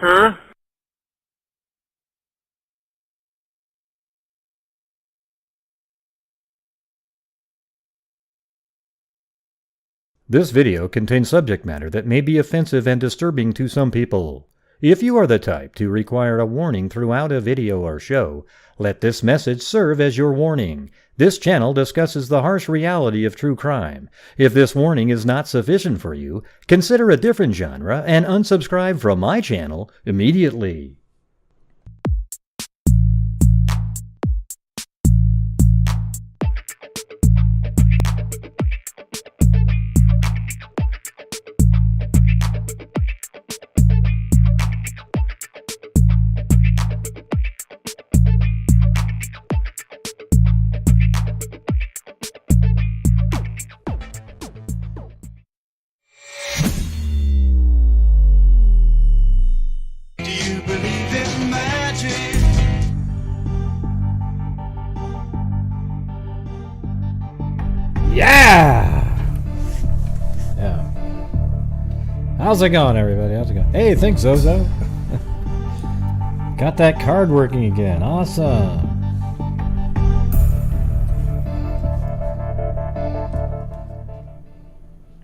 Huh? This video contains subject matter that may be offensive and disturbing to some people. If you are the type to require a warning throughout a video or show, let this message serve as your warning. This channel discusses the harsh reality of true crime. If this warning is not sufficient for you, consider a different genre and unsubscribe from my channel immediately. How's it going, everybody? How's it going? Hey, thanks, Zozo. Got that card working again. Awesome.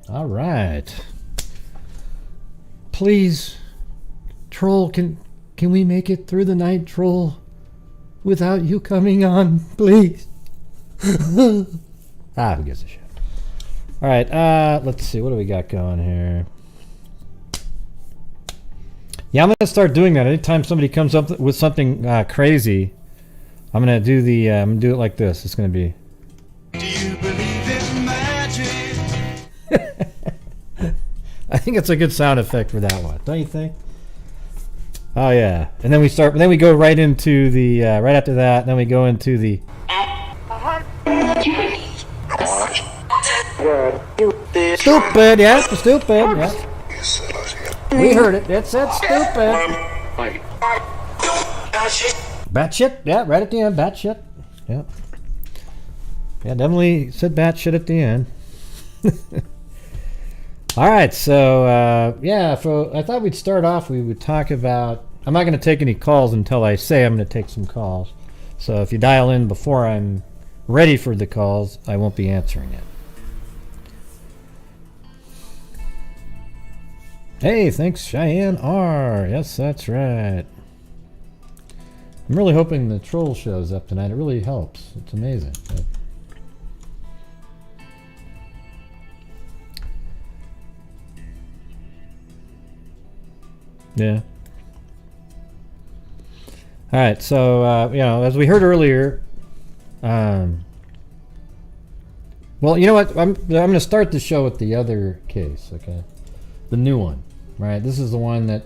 All right. Please, Troll, can we make it through the night, Troll, without you coming on, please? Who gives a shit? All right, let's see. What do we got going here? Yeah, I'm going to start doing that. Anytime somebody comes up with something crazy, I'm going to do I'm going to do it like this. It's going to be... Do you believe in magic? I think it's a good sound effect for that one. Don't you think? Oh, yeah. And then we go right into the, right after that, then we go into the... Stupid, yeah, stupid, yeah. We heard it. It said stupid. Batshit. Yeah, right at the end. Batshit. Yeah. Yeah, definitely said batshit at the end. All right. So, yeah. So I thought we'd start off. We would talk about. I'm not going to take any calls until I say I'm going to take some calls. So if you dial in before I'm ready for the calls, I won't be answering it. Hey, thanks, Cheyenne R. Yes, that's right. I'm really hoping the troll shows up tonight. It really helps. It's amazing. Yeah. All right. So, you know, as we heard earlier, well, you know what? I'm going to start the show with the other case. Okay, the new one. Right, this is the one that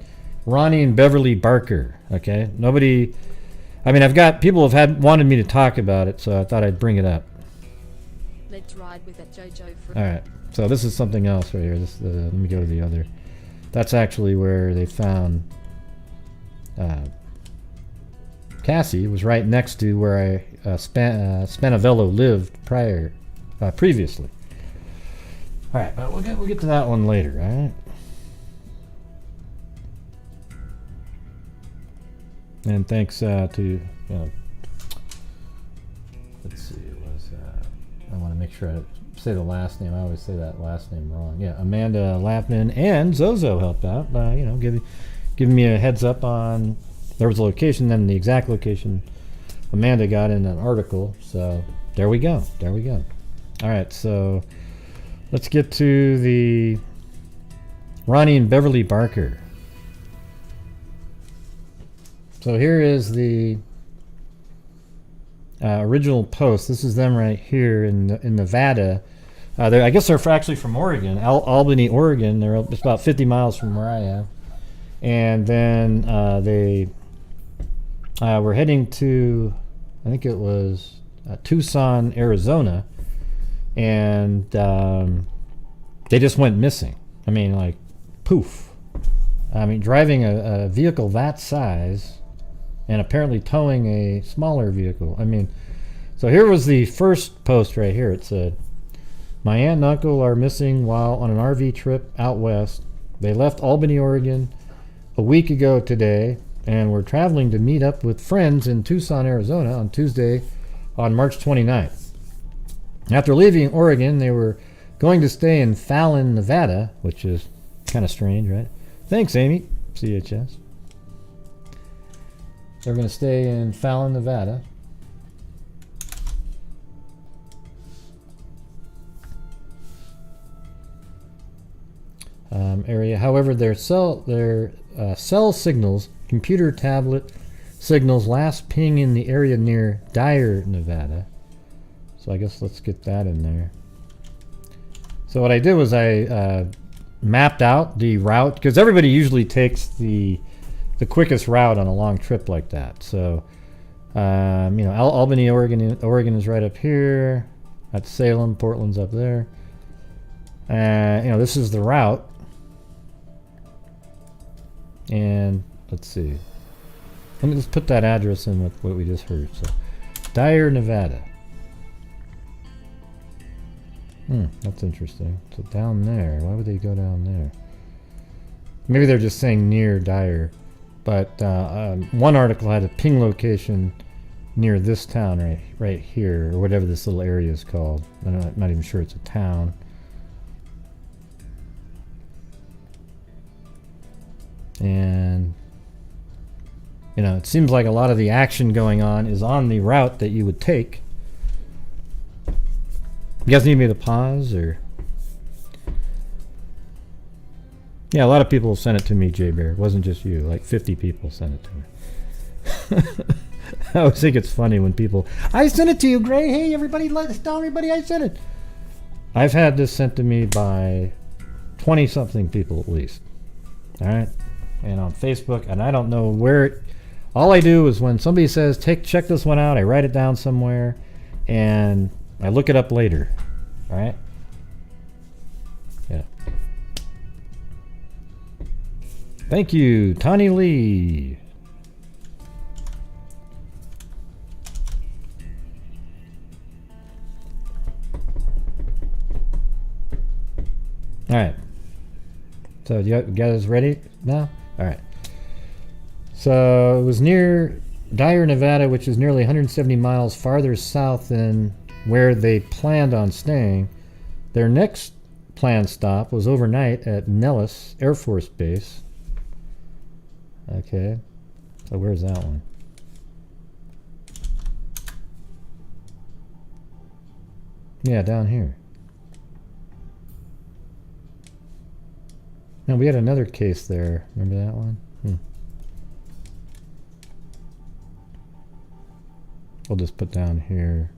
Ronnie and Beverly Barker. Okay, nobody. I mean, I've got people have wanted me to talk about it, so I thought I'd bring it up. Let's ride with that JoJo. All right, so this is something else right here. This, let me go to the other. That's actually where they found Cassie. Was right next to where Spanevelo lived previously. All right, but we'll get to that one later. All right. And thanks to, you know, let's see, it was, I want to make sure I say the last name. I always say that last name wrong. Yeah, Amanda Lapman and Zozo helped out by, you know, giving me a heads up on, there was a location, then the exact location Amanda got in an article. So there we go. There we go. All right, so let's get to the Ronnie and Beverly Barker. So here is the original post. This is them right here in Nevada. I guess they're actually from Oregon, Albany, Oregon. They're it's about 50 miles from where I am. And then they were heading to, I think it was Tucson, Arizona, and they just went missing. I mean, like, poof. I mean, driving a vehicle that size and apparently towing a smaller vehicle. I mean, so here was the first post right here. It said, "My aunt and uncle are missing while on an RV trip out west. They left Albany, Oregon a week ago today, and we're traveling to meet up with friends in Tucson, Arizona on Tuesday on March 29th. After leaving Oregon, they were going to stay in Fallon, Nevada, which is kind of strange, right? Thanks, Amy, CHS. They're going to stay in Fallon, Nevada. Area. However, their cell signals, computer tablet signals, last ping in the area near Dyer, Nevada. So I guess let's get that in there. So what I did was I mapped out the route, because everybody usually takes the quickest route on a long trip like that. So Albany, Oregon is right up here. That's Salem. Portland's up there. This is the route. And let's see. Let me just put that address in with what we just heard. So, Dyer, Nevada. That's interesting. So down there, why would they go down there? Maybe they're just saying near Dyer. But one article had a ping location near this town right here, or whatever this little area is called. I'm not even sure it's a town. And it seems like a lot of the action going on is on the route that you would take. You guys need me to pause, or? Yeah, a lot of people sent it to me, J Bear. It wasn't just you. Like 50 people sent it to me. I always think it's funny when people, I sent it to you, Gray. Hey, everybody, let's tell everybody I sent it. I've had this sent to me by 20-something people at least. All right? And on Facebook, and I don't know where. All I do is when somebody says, check this one out, I write it down somewhere, and I look it up later. All right? Yeah. Thank you, Tawny Lee. All right. So you guys ready now? All right. So it was near Dyer, Nevada, which is nearly 170 miles farther south than where they planned on staying. Their next planned stop was overnight at Nellis Air Force Base. Okay. So where's that one? Yeah, down here. Now we had another case there. Remember that one? We'll just put down here.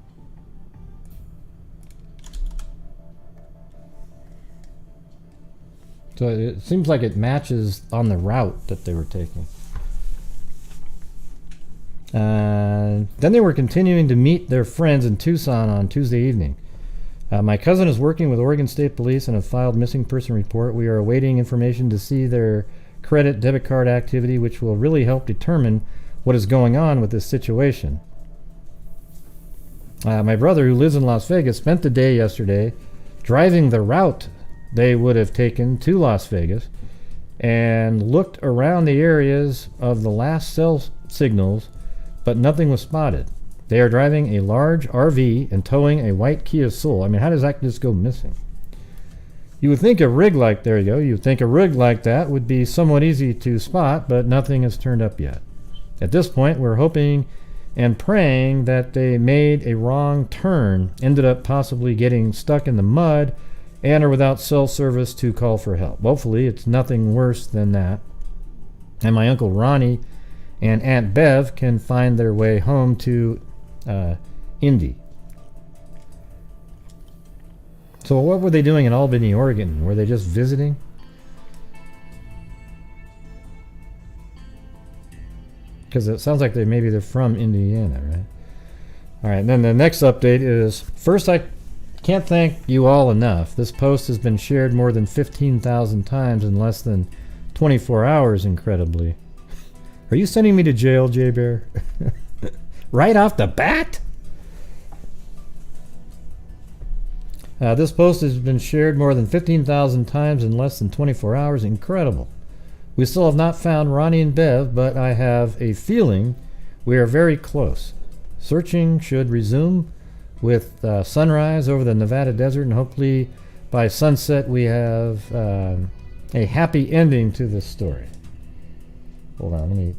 So it seems like it matches on the route that they were taking. Then they were continuing to meet their friends in Tucson on Tuesday evening. My cousin is working with Oregon State Police and have filed missing person report. We are awaiting information to see their credit debit card activity, which will really help determine what is going on with this situation. My brother, who lives in Las Vegas, spent the day yesterday driving the route they would have taken to Las Vegas and looked around the areas of the last cell signals, but nothing was spotted. They are driving a large RV and towing a white Kia Soul. I mean, how does that just go missing? You would think a rig like, there you go, you would think a rig like that would be somewhat easy to spot, but nothing has turned up yet. At this point, we're hoping and praying that they made a wrong turn, ended up possibly getting stuck in the mud, and are without cell service to call for help. Hopefully, it's nothing worse than that. And my Uncle Ronnie and Aunt Bev can find their way home to Indy. So what were they doing in Albany, Oregon? Were they just visiting? Because it sounds like they're from Indiana, right? All right, and then the next update is, first, I can't thank you all enough. This post has been shared more than 15,000 times in less than 24 hours, incredibly. Are you sending me to jail, J Bear? Right off the bat? This post has been shared more than 15,000 times in less than 24 hours. Incredible. We still have not found Ronnie and Bev, but I have a feeling we are very close. Searching should resume with sunrise over the Nevada desert, and hopefully by sunset we have a happy ending to this story. Hold on, let me...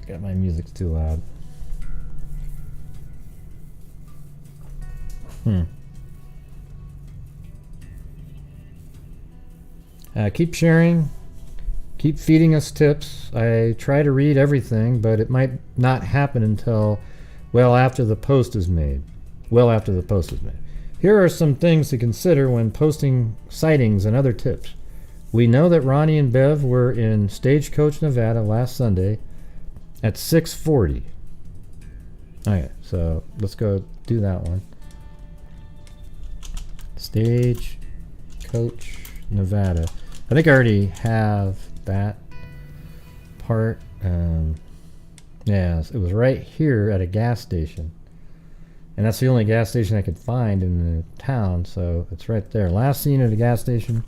Got my music's too loud. Keep sharing. Keep feeding us tips. I try to read everything, but it might not happen until well after the post is made. Here are some things to consider when posting sightings and other tips. We know that Ronnie and Bev were in Stagecoach, Nevada last Sunday at 6:40. Okay, so let's go do that one. Stagecoach, Nevada. I think I already have that part. Yeah, it was right here at a gas station, and that's the only gas station I could find in the town, so it's right there. Last seen at a gas station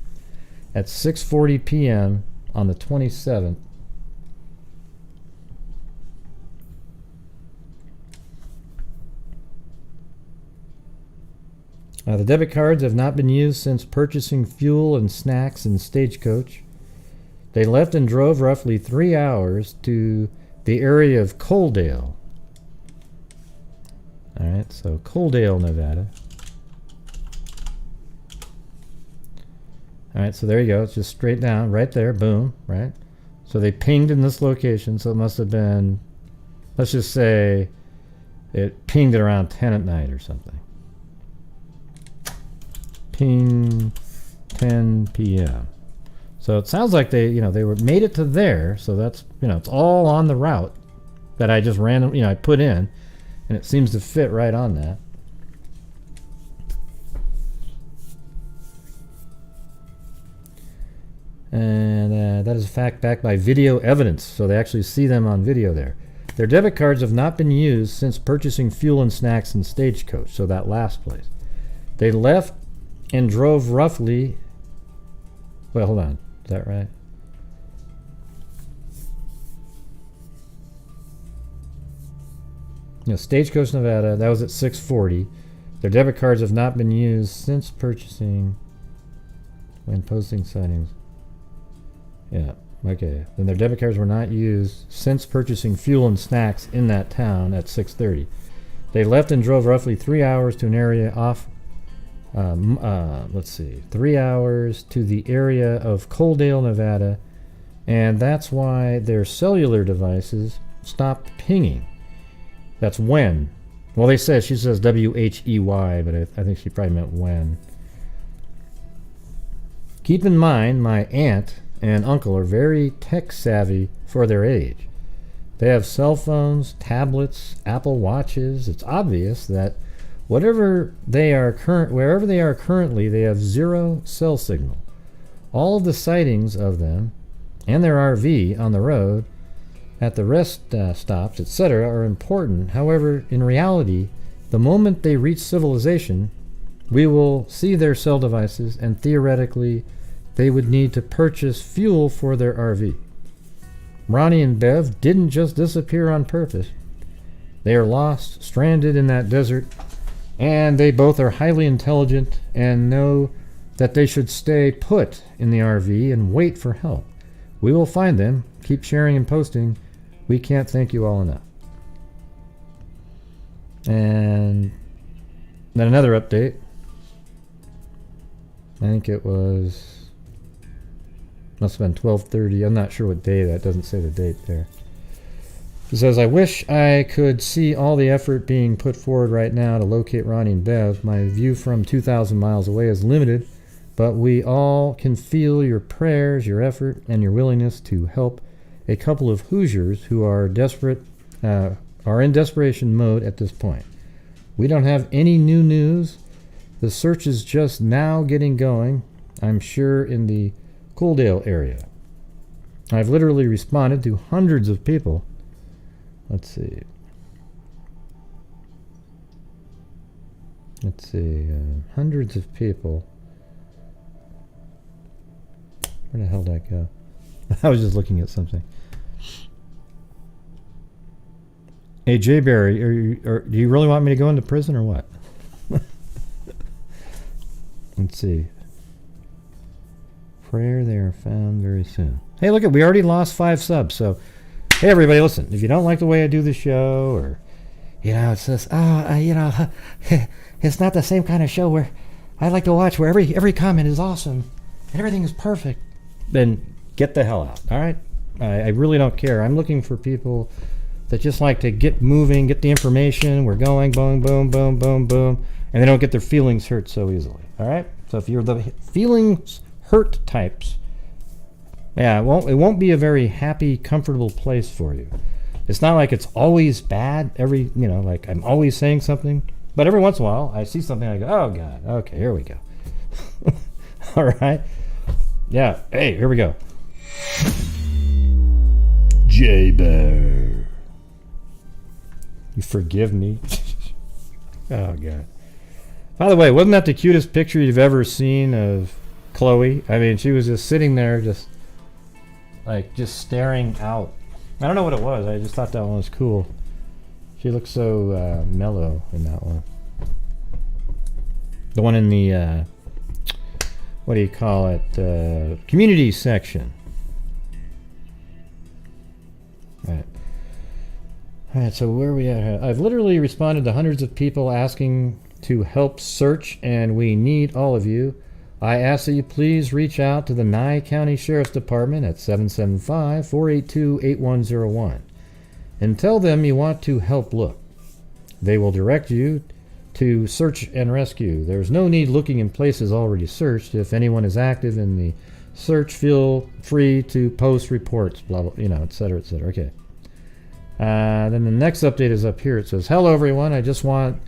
at 6:40 p.m. on the 27th. The debit cards have not been used since purchasing fuel and snacks in Stagecoach. They left and drove roughly 3 hours to the area of Coaldale. Alright, so Coaldale, Nevada. Alright, so there you go. It's just straight down, right there, boom, right? So they pinged in this location, so it must have been, let's just say, it pinged at around 10 at night or something. Ping 10 p.m. So it sounds like they made it to there, so that's, it's all on the route that I just I put in, and it seems to fit right on that. And that is a fact backed by video evidence, so they actually see them on video there. Their debit cards have not been used since purchasing fuel and snacks in Stagecoach, so that last place. They left and drove roughly, well, hold on, is that right? No, Stagecoach, Nevada, that was at 6:40. Their debit cards have not been used since purchasing when posting sightings. Yeah, okay. Then their debit cards were not used since purchasing fuel and snacks in that town at 6:30. They left and drove roughly 3 hours to an area off 3 hours to the area of Coaldale, Nevada, and that's why their cellular devices stopped pinging. That's when. Well, she says W-H-E-Y, but I think she probably meant when. Keep in mind, my aunt and uncle are very tech savvy for their age. They have cell phones, tablets, Apple Watches. It's obvious that wherever they are currently, they have zero cell signal. All of the sightings of them and their RV on the road, at the rest stops, etc., are important. However, in reality, the moment they reach civilization, we will see their cell devices, and theoretically, they would need to purchase fuel for their RV. Ronnie and Bev didn't just disappear on purpose. They are lost, stranded in that desert, and they both are highly intelligent and know that they should stay put in the RV and wait for help. We will find them. Keep sharing and posting. We can't thank you all enough. And then another update. I think it must have been 12:30. I'm not sure what day. That doesn't say the date there. It says, I wish I could see all the effort being put forward right now to locate Ronnie and Bev. My view from 2,000 miles away is limited, but we all can feel your prayers, your effort, and your willingness to help a couple of Hoosiers who are in desperation mode at this point. We don't have any new news. The search is just now getting going, I'm sure, in the Coaldale area. I've literally responded to hundreds of people. Let's see. Hundreds of people. Where the hell did I go? I was just looking at something. Hey, Jay Barry, do you really want me to go into prison or what? Let's see. Prayer they are found very soon. Hey, look, we already lost 5 subs. So, hey, everybody, listen. If you don't like the way I do the show, or it's just, it's not the same kind of show where I like to watch where every comment is awesome and everything is perfect, then get the hell out. All right, I really don't care. I'm looking for people that just like to get moving, get the information. We're going, boom, boom, boom, boom, boom, and they don't get their feelings hurt so easily. All right. So if you're the feelings hurt types, yeah, it won't be a very happy, comfortable place for you. It's not like it's always bad. Like I'm always saying something, but every once in a while I see something and I go, oh God, okay, here we go. All right. Yeah. Hey, here we go. J-Bear. You forgive me? Oh, God. By the way, wasn't that the cutest picture you've ever seen of Chloe? I mean, she was just sitting there just staring out. I don't know what it was. I just thought that one was cool. She looked so mellow in that one. The one in the, what do you call it? Community section. All right, so where are we at? I've literally responded to hundreds of people asking to help search, and we need all of you. I ask that you please reach out to the Nye County Sheriff's Department at 775-482-8101 and tell them you want to help look. They will direct you to search and rescue. There's no need looking in places already searched. If anyone is active in the search, feel free to post reports, blah, blah, et cetera, et cetera. Okay. Then the next update is up here. It says, hello, everyone. I just had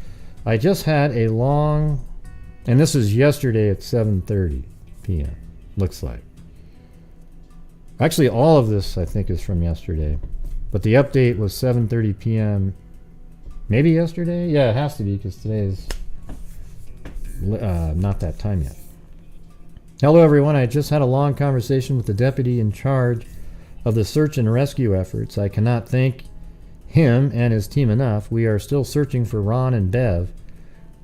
a long, and this is yesterday at 7:30 p.m. Looks like. Actually, all of this, I think, is from yesterday. But the update was 7:30 p.m. Maybe yesterday? Yeah, it has to be because today is not that time yet. Hello, everyone. I just had a long conversation with the deputy in charge of the search and rescue efforts. I cannot thank him and his team enough. We are still searching for Ron and Bev.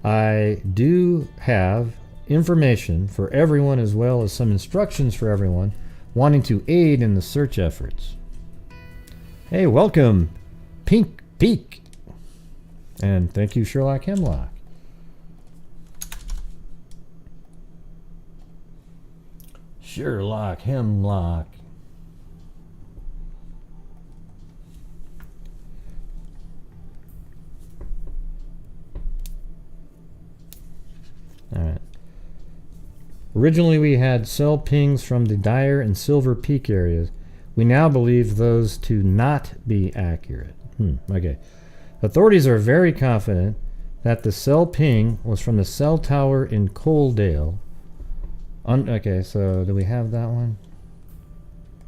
I do have information for everyone as well as some instructions for everyone wanting to aid in the search efforts. Hey, welcome, Pink Peak. And thank you, Sherlock Hemlock. Sherlock Hemlock. All right. Originally, we had cell pings from the Dyer and Silver Peak areas. We now believe those to not be accurate. Okay. Authorities are very confident that the cell ping was from the cell tower in Coaldale. Okay, so do we have that one?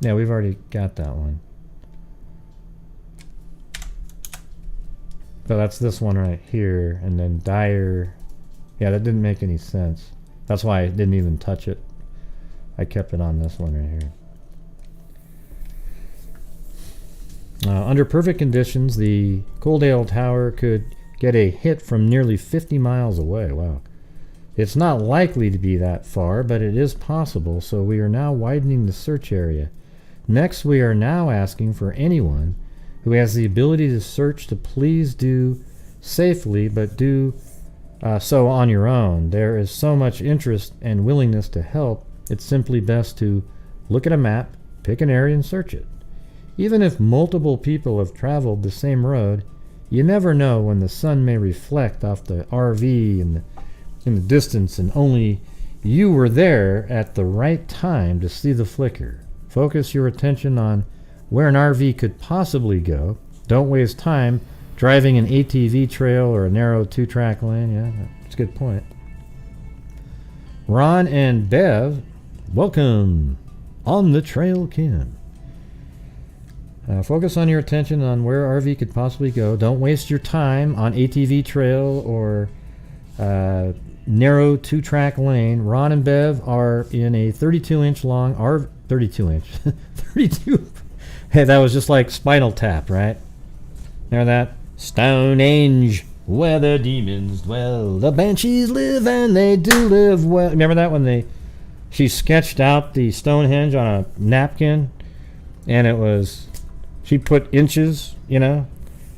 Yeah, we've already got that one. So that's this one right here, and then Dyer. Yeah, that didn't make any sense. That's why I didn't even touch it. I kept it on this one right here. Under perfect conditions, the Coaldale Tower could get a hit from nearly 50 miles away. Wow. It's not likely to be that far, but it is possible, so we are now widening the search area. Next, we are now asking for anyone who has the ability to search to please do safely, but do so on your own. There is so much interest and willingness to help, it's simply best to look at a map, pick an area, and search it. Even if multiple people have traveled the same road, you never know when the sun may reflect off the RV in the distance and only you were there at the right time to see the flicker. Focus your attention on where an RV could possibly go. Don't waste time driving an ATV trail or a narrow 2-track lane. Yeah, that's a good point. Ron and Bev, welcome on the trail, Kim. Focus on your attention on where RV could possibly go. Don't waste your time on ATV trail or narrow 2-track lane. Ron and Bev are in a 32-inch long 32 inch. 32. Hey, that was just like Spinal Tap, right? Remember that? Stonehenge, where the demons dwell, the banshees live and they do live well. Remember that when she sketched out the Stonehenge on a napkin, and it was, she put inches, you know,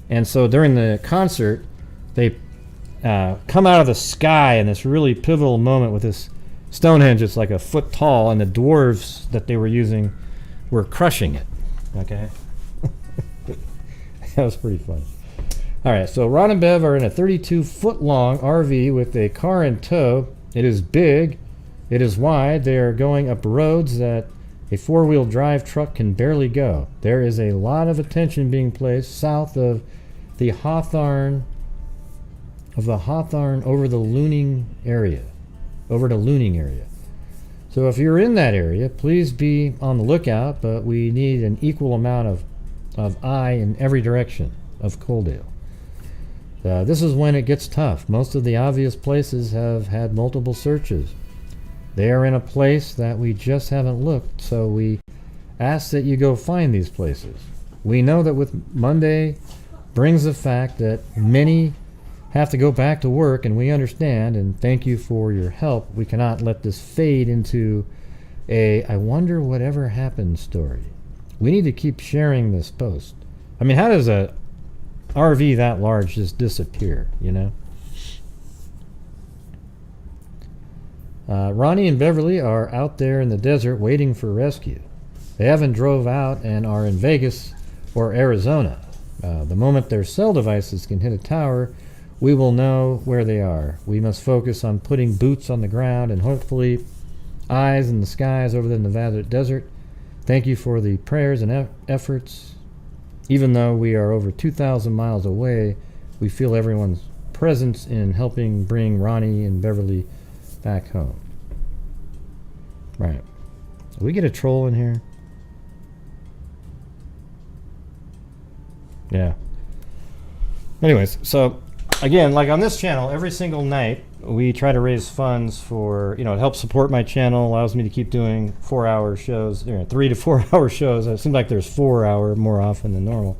and so during the concert, they come out of the sky in this really pivotal moment with this Stonehenge. It's like a foot tall, and the dwarves that they were using were crushing it. Okay, that was pretty funny. All right, so Ron and Bev are in a 32-foot-long RV with a car in tow. It is big. It is wide. They are going up roads that a four-wheel drive truck can barely go. There is a lot of attention being placed south of the Hawthorne, over the Looning area. So if you're in that area, please be on the lookout, but we need an equal amount of eye in every direction of Coaldale. This is when it gets tough. Most of the obvious places have had multiple searches. They are in a place that we just haven't looked, so we ask that you go find these places. We know that with Monday brings the fact that many have to go back to work, and we understand, and thank you for your help. We cannot let this fade into a I wonder whatever happened story. We need to keep sharing this post. I mean, how does a RV that large just disappear, you know? Ronnie and Beverly are out there in the desert waiting for rescue. They haven't drove out and are in Vegas or Arizona. The moment their cell devices can hit a tower, we will know where they are. We must focus on putting boots on the ground and hopefully eyes in the skies over the Nevada desert. Thank you for the prayers and efforts. Even though we are over 2,000 miles away, we feel everyone's presence in helping bring Ronnie and Beverly back home. Right. Did we get a troll in here? Yeah. Anyways, so again, like on this channel, every single night we try to raise funds for, you know, it helps support my channel, allows me to keep doing 4-hour shows, 3 to 4 hour shows. It seems like there's 4-hour more often than normal.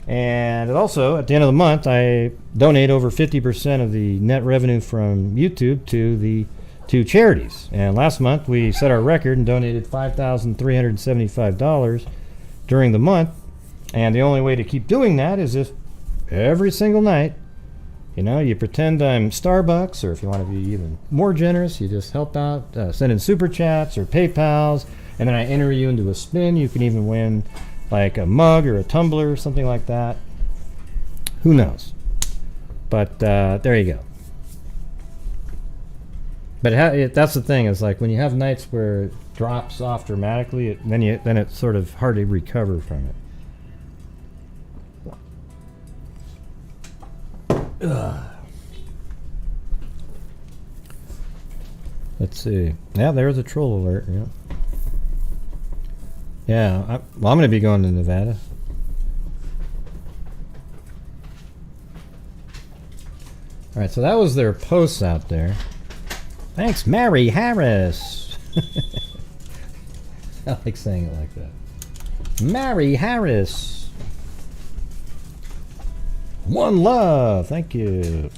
And it also, at the end of the month, I donate over 50% of the net revenue from YouTube to charities. And last month we set our record and donated $5,375 during the month. And the only way to keep doing that is if every single night, you know, you pretend I'm Starbucks, or if you want to be even more generous, you just help out, send in super chats or PayPals, and then I enter you into a spin. You can even win like a mug or a tumbler or something like that. Who knows? But there you go. But that's the thing, is like when you have nights where it drops off dramatically, then it's sort of hard to recover from it. Ugh. Let's see. Yeah, there's a troll alert. Yeah. Yeah. I'm going to be going to Nevada. All right. So that was their posts out there. Thanks, Mary Harris. I like saying it like that. Mary Harris. One love. Thank you.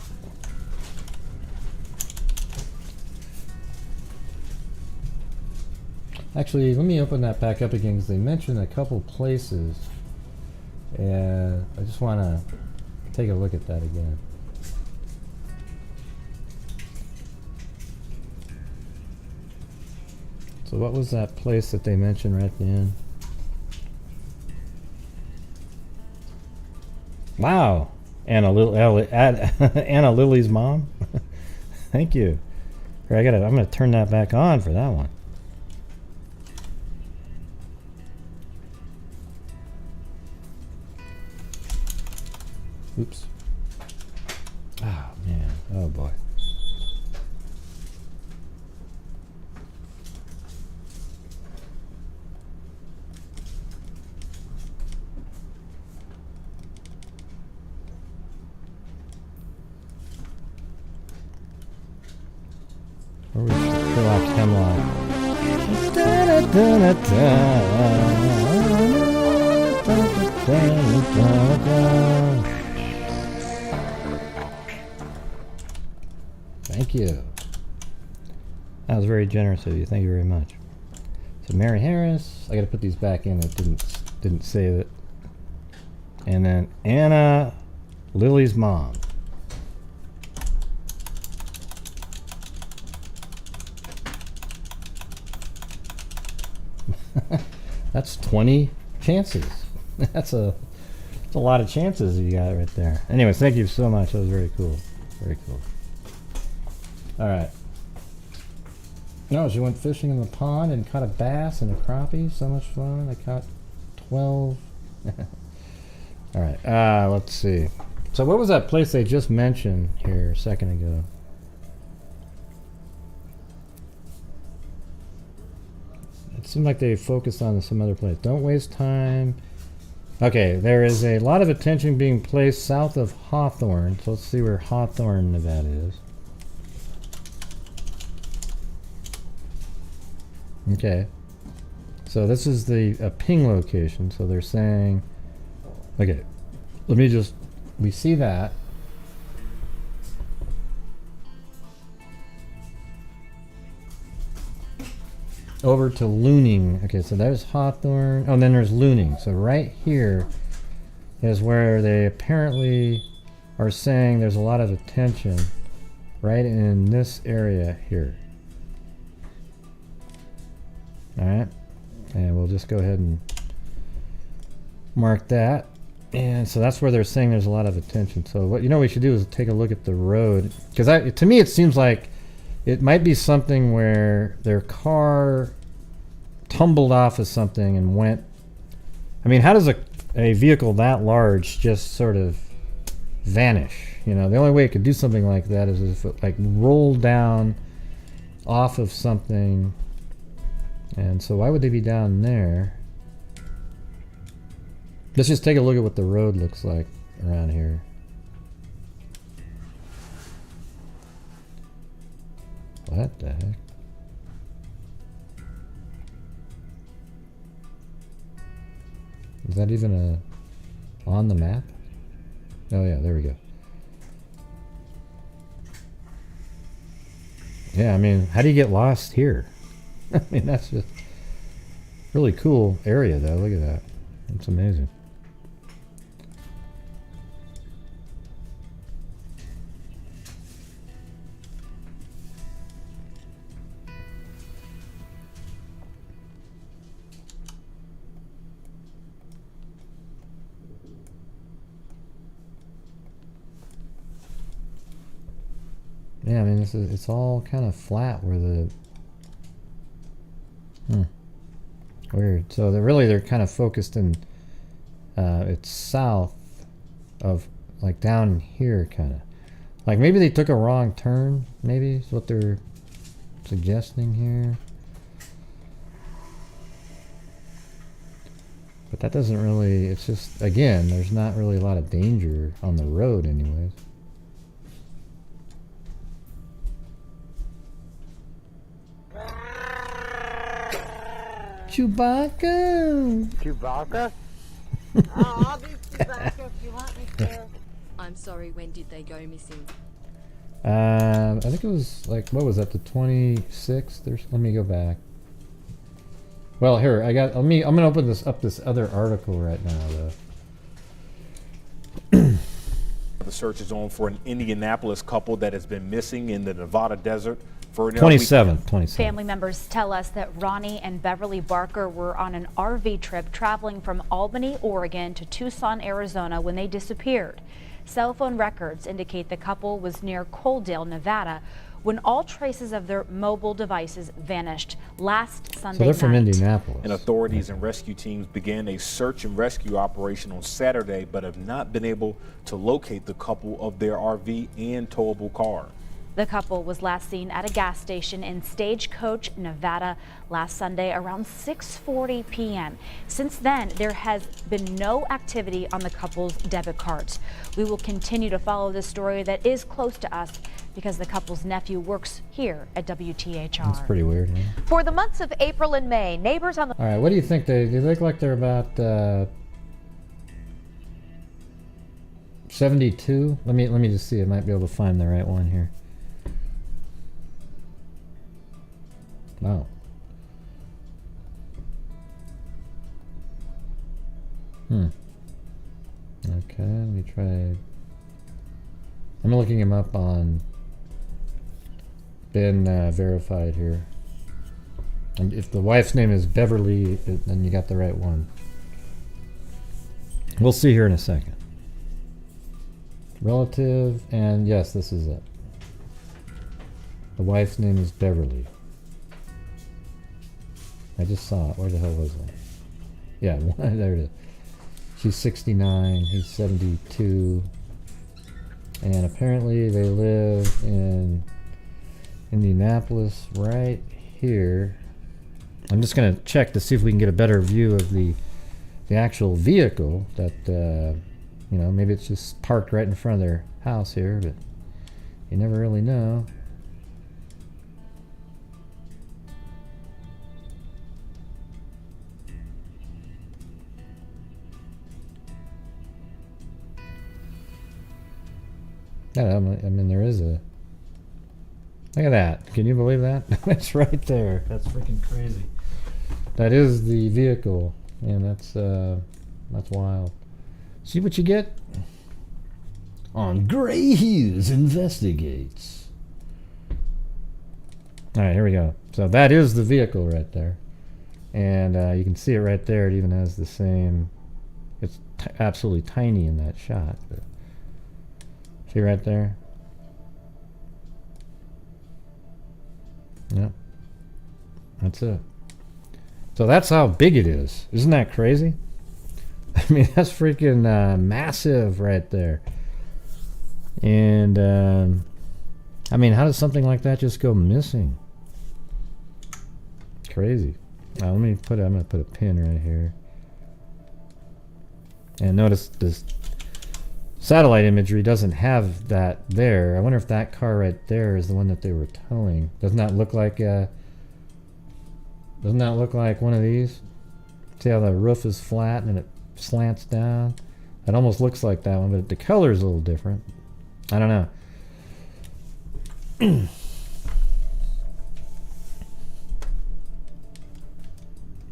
Actually, let me open that back up again because they mentioned a couple places. And I just want to take a look at that again. So what was that place that they mentioned right at the end? Wow. Anna Lily's mom. Thank you. Here, I'm going to turn that back on for that one. Oops. Oh man. Oh boy. Where was Sherlock Hemlock? Thank you. That was very generous of you. Thank you very much. So Mary Harris, I got to put these back in. It didn't save it. And then Anna, Lily's mom. That's 20 chances. That's a lot of chances you got right there. Anyway, thank you so much. That was very cool. Very cool. All right. No, she went fishing in the pond and caught a bass and a crappie. So much fun. I caught 12. All right. Let's see. So what was that place they just mentioned here a second ago? It seemed like they focused on some other place. Don't waste time. Okay, there is a lot of attention being placed south of Hawthorne. So let's see where Hawthorne, Nevada is. Okay. So this is the ping location. So they're saying, okay, we see that. Over to Looning. Okay, so there's Hawthorne. Oh, and then there's Looning. So right here is where they apparently are saying there's a lot of attention right in this area here. Alright, and we'll just go ahead and mark that. And so that's where they're saying there's a lot of attention. So what we should do is take a look at the road, because to me it seems like it might be something where their car tumbled off of something and went. I mean, how does a vehicle that large just sort of vanish? The only way it could do something like that is if it like rolled down off of something. And so why would they be down there? Let's just take a look at what the road looks like around here. What the heck? Is that even on the map? Oh yeah, there we go. Yeah, I mean, how do you get lost here? I mean, that's just really cool area though. Look at that. It's amazing. Yeah, I mean, it's all kind of flat where the weird. So they're kind of focused in it's south of like down here, kind of like maybe they took a wrong turn. Maybe is what they're suggesting here. But that doesn't really. It's just, again, there's not really a lot of danger on the road, anyways. Chewbacca! Chewbacca? Oh, I'll do Chewbacca if you want me to. I'm sorry, when did they go missing? I think it was like, what was that, the 26th? Let me go back. Well, here, I'm gonna open this other article right now, though. The search is on for an Indianapolis couple that has been missing in the Nevada desert for 27. Family members tell us that Ronnie and Beverly Barker were on an RV trip traveling from Albany, Oregon to Tucson, Arizona when they disappeared. Cell phone records indicate the couple was near Coaldale, Nevada, when all traces of their mobile devices vanished last Sunday night. So they're from Indianapolis. And authorities and rescue teams began a search and rescue operation on Saturday, but have not been able to locate the couple of their RV and towable car. The couple was last seen at a gas station in Stagecoach, Nevada last Sunday around 6:40 p.m. Since then, there has been no activity on the couple's debit cards. We will continue to follow this story that is close to us because the couple's nephew works here at WTHR. That's pretty weird. Huh? For the months of April and May, neighbors on the... All right, what do you think? They look like they're about 72. Let me just see. I might be able to find the right one here. Wow. Okay, let me try. I'm looking him up on been verified here. And if the wife's name is Beverly, then you got the right one. We'll see here in a second. Relative, and yes, this is it. The wife's name is Beverly. I just saw it. Where the hell was it? Yeah, there it is. She's 69, he's 72. And apparently they live in Indianapolis right here. I'm just going to check to see if we can get a better view of the actual vehicle that, you know, maybe it's just parked right in front of their house here, but you never really know. Yeah, I mean, there is a... Look at that. Can you believe that? That's right there. That's freaking crazy. That is the vehicle, and that's wild. See what you get on Grant Hughes Investigates. All right, here we go. So that is the vehicle right there, and you can see it right there. It even has the same. It's absolutely tiny in that shot. But see right there. Yep. That's it. So that's how big it is. Isn't that crazy? I mean, that's freaking massive right there. And I mean, how does something like that just go missing? Crazy. Now, I'm gonna put a pin right here. And notice this satellite imagery doesn't have that there. I wonder if that car right there is the one that they were towing. Doesn't that look like one of these? See how the roof is flat and it slants down? It almost looks like that one, but the color is a little different. I don't know.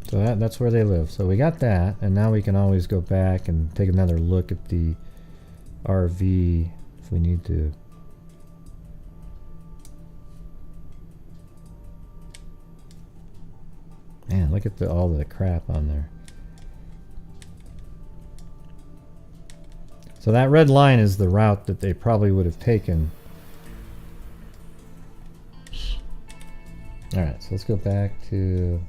So that's where they live. So we got that, and now we can always go back and take another look at the RV if we need to. Man, look at all the crap on there. So that red line is the route that they probably would have taken. Alright, so let's go back to...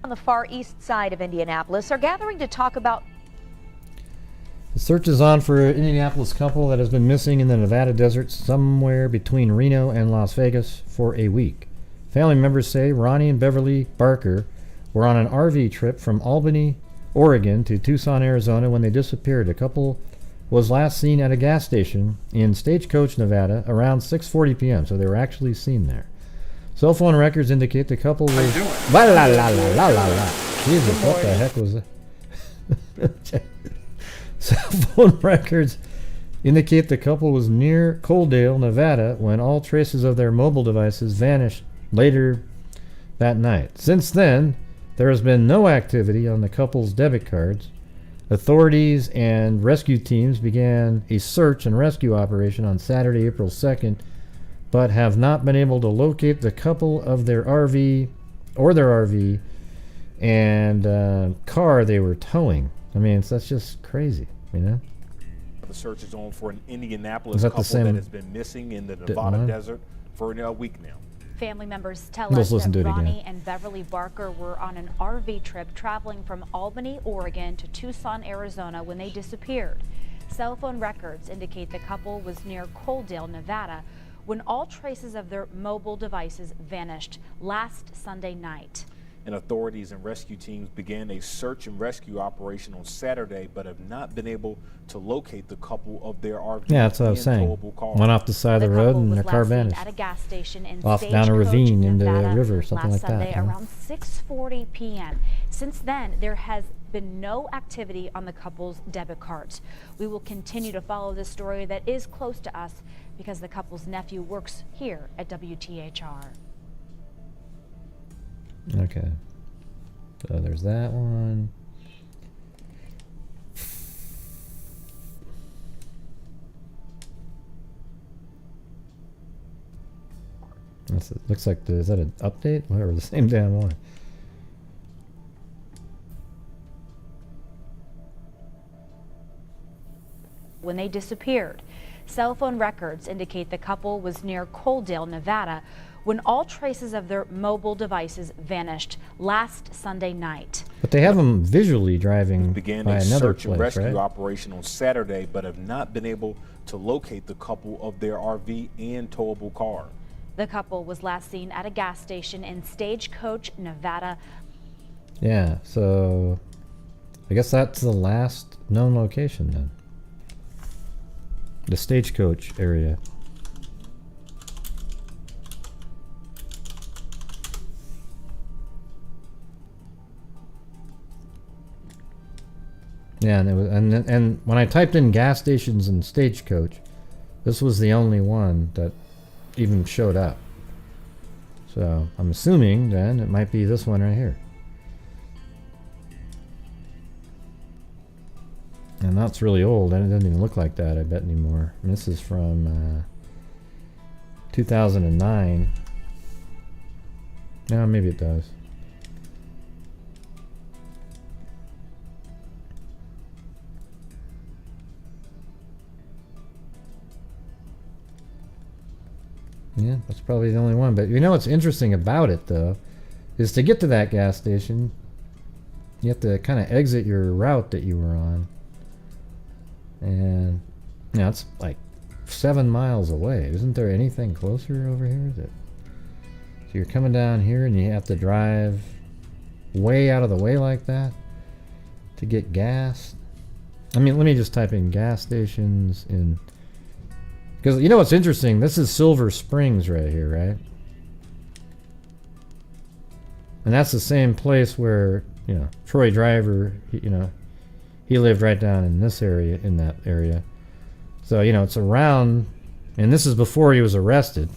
on the far east side of Indianapolis are gathering to talk about... The search is on for an Indianapolis couple that has been missing in the Nevada desert somewhere between Reno and Las Vegas for a week. Family members say Ronnie and Beverly Barker were on an RV trip from Albany, Oregon to Tucson, Arizona when they disappeared. The couple was last seen at a gas station in Stagecoach, Nevada around 6:40 p.m. So they were actually seen there. Cell phone records indicate the couple was... La la la la la la la. Jesus, what the heck was that? Cell phone records indicate the couple was near Coaldale, Nevada, when all traces of their mobile devices vanished later that night. Since then, there has been no activity on the couple's debit cards. Authorities and rescue teams began a search and rescue operation on Saturday, April 2nd, but have not been able to locate the couple of their RV and car they were towing. I mean, that's just crazy, you know? The search is on for an Indianapolis couple that has been missing in the Nevada desert for a week now. Family members tell Let's us listen that to it again. Ronnie and Beverly Barker were on an RV trip traveling from Albany, Oregon to Tucson, Arizona when they disappeared. Cell phone records indicate the couple was near Coaldale, Nevada, when all traces of their mobile devices vanished last Sunday night. And authorities and rescue teams began a search and rescue operation on Saturday, but have not been able to locate the couple of their RV Yeah, that's what I was and saying. towable car. Went off the side of the road and their car vanished. At a gas station in Off down a Stagecoach, ravine into Nevada, a river, something last like that, Sunday huh? around 6:40 p.m. Since then, there has been no activity on the couple's debit cards. We will continue to follow this story that is close to us because the couple's nephew works here at WTHR. Okay. So there's that one. Looks like is that an update? Whatever, the same damn one. When they disappeared, cell phone records indicate the couple was near Coaldale, Nevada, when all traces of their mobile devices vanished last Sunday night. But they have them visually driving Began by a another search and place, rescue right? operation on Saturday, but have not been able to locate the couple of their RV and towable car. The couple was last seen at a gas station in Stagecoach, Nevada. Yeah, so I guess that's the last known location then. The Stagecoach area. Yeah, and it was, and when I typed in gas stations and Stagecoach, this was the only one that even showed up. So I'm assuming then it might be this one right here. And that's really old, and it doesn't even look like that, I bet, anymore. And this is from 2009. No, maybe it does. Yeah, that's probably the only one. But you know what's interesting about it, though, is to get to that gas station, you have to kind of exit your route that you were on. And, you know, it's like 7 miles away. Isn't there anything closer over here? So you're coming down here and you have to drive way out of the way like that to get gas. I mean, let me just type in gas stations in... Because you know what's interesting? This is Silver Springs right here, right? And that's the same place where, you know, Troy Driver, he lived right down in this area, in that area. So, you know, it's around, and this is before he was arrested.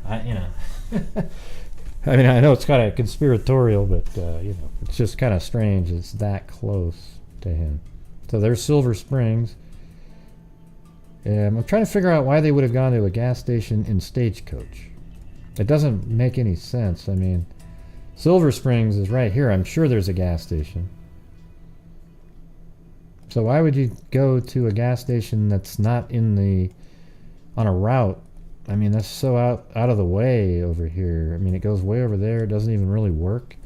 I mean, I know it's kind of conspiratorial, but, it's just kind of strange. It's that close to him. So there's Silver Springs. I'm trying to figure out why they would have gone to a gas station in Stagecoach. It doesn't make any sense. I mean, Silver Springs is right here. I'm sure there's a gas station. So why would you go to a gas station that's not on a route? I mean, that's so out of the way over here. I mean, it goes way over there. It doesn't even really work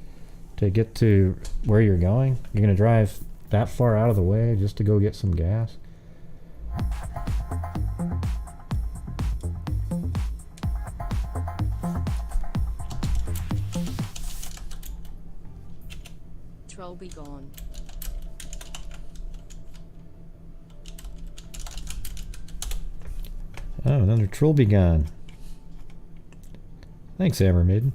to get to where you're going. You're going to drive that far out of the way just to go get some gas? Troll be gone. Oh, another troll be gone. Thanks, Hammer Maiden.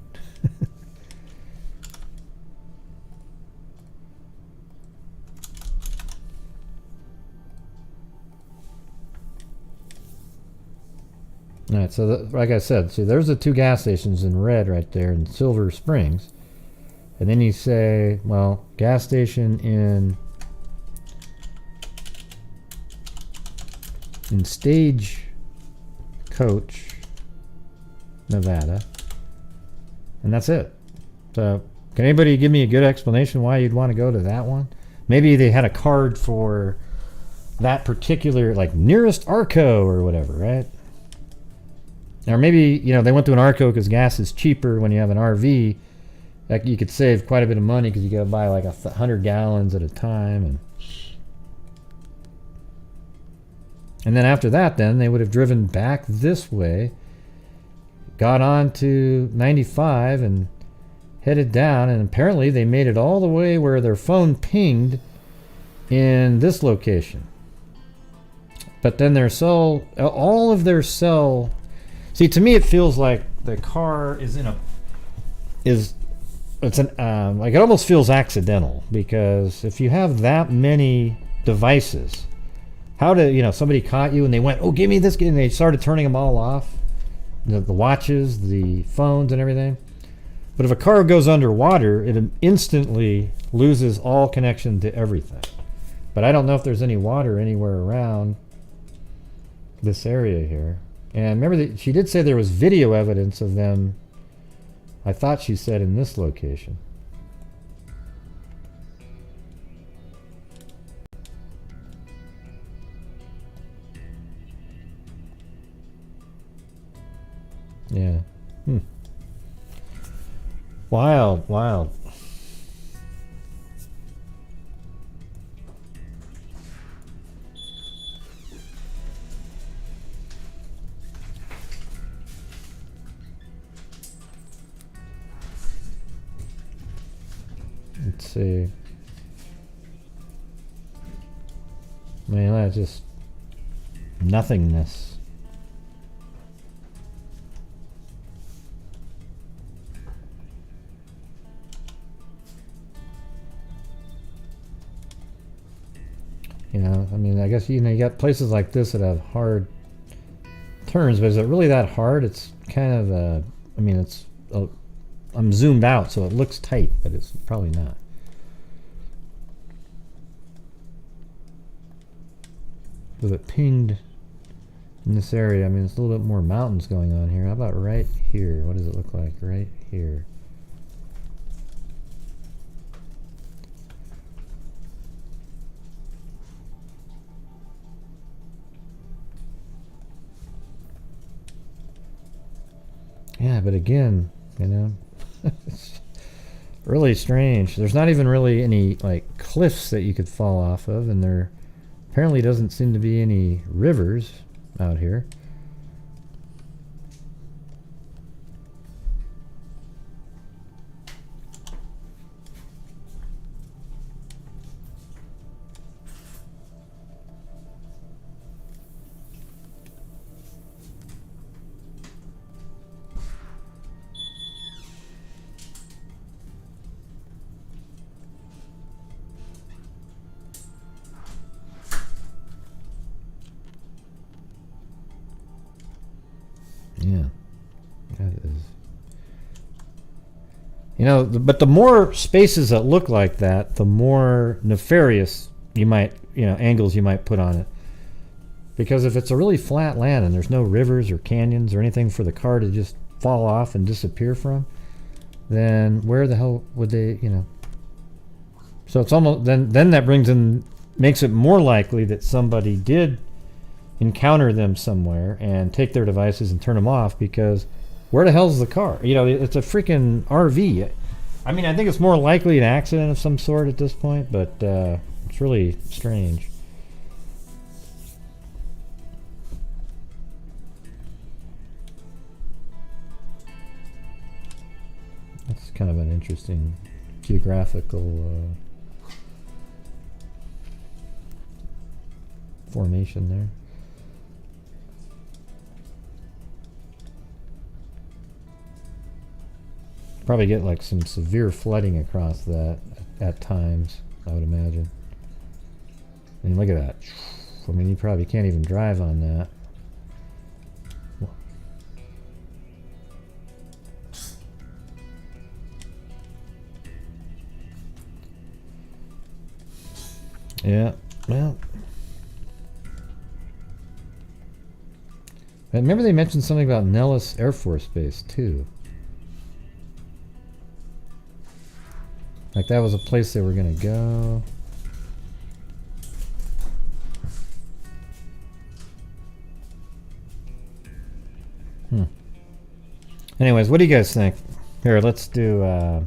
Alright, so like I said, see there's the two gas stations in red right there in Silver Springs. And then you say, well, gas station in Stagecoach, Nevada. And that's it. So, can anybody give me a good explanation why you'd want to go to that one? Maybe they had a card for that particular, like, nearest Arco or whatever, right? Or maybe, you know, they went to an ARCO because gas is cheaper when you have an RV. Like, you could save quite a bit of money because you got to buy like 100 gallons at a time. And then after that, then they would have driven back this way, got on to 95 and headed down. And apparently they made it all the way where their phone pinged in this location. But then their cell, all of their cell, see, to me it feels like the car is in a, like, it almost feels accidental, because if you have that many devices, how to, you know, somebody caught you and they went, oh, give me this, and they started turning them all off, the watches, the phones and everything. But if a car goes underwater, it instantly loses all connection to everything. But I don't know if there's any water anywhere around this area here. And remember that she did say there was video evidence of them, I thought she said, in this location. Yeah. Wild, wild. Let's see. Man, that's just nothingness. You know, I mean, I guess, you know, you got places like this that have hard turns, but is it really that hard? It's kind of, I mean, it's, I'm zoomed out, so it looks tight, but it's probably not. With it pinged in this area, I mean, it's a little bit more mountains going on here. How about right here? What does it look like right here? Yeah, but again, you know, it's really strange. There's not even really any, like, cliffs that you could fall off of, and there apparently doesn't seem to be any rivers out here. Yeah, that is. You know, but the more spaces that look like that, the more nefarious you might, you know, angles you might put on it. Because if it's a really flat land and there's no rivers or canyons or anything for the car to just fall off and disappear from, then where the hell would they, you know? So it's almost, then that brings in, makes it more likely that somebody did encounter them somewhere and take their devices and turn them off, because where the hell's the car? You know, it's a freaking RV. I mean, I think it's more likely an accident of some sort at this point, but it's really strange. That's kind of an interesting geographical formation there. Probably get like some severe flooding across that at times, I would imagine. I mean, look at that. I mean, you probably can't even drive on that. Yeah, well. I remember they mentioned something about Nellis Air Force Base too. Like that was a place they were gonna go. Anyways, what do you guys think? Here, let's do. All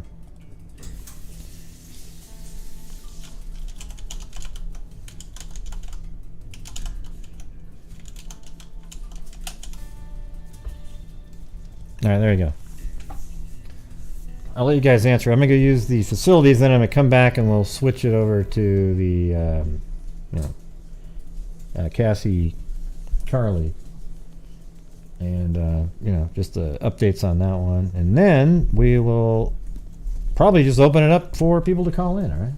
right, there you go. I'll let you guys answer. I'm gonna go use the facilities, then I'm gonna come back and we'll switch it over to the Cassie Carli, and just the updates on that one, and then we will probably just open it up for people to call in. All right.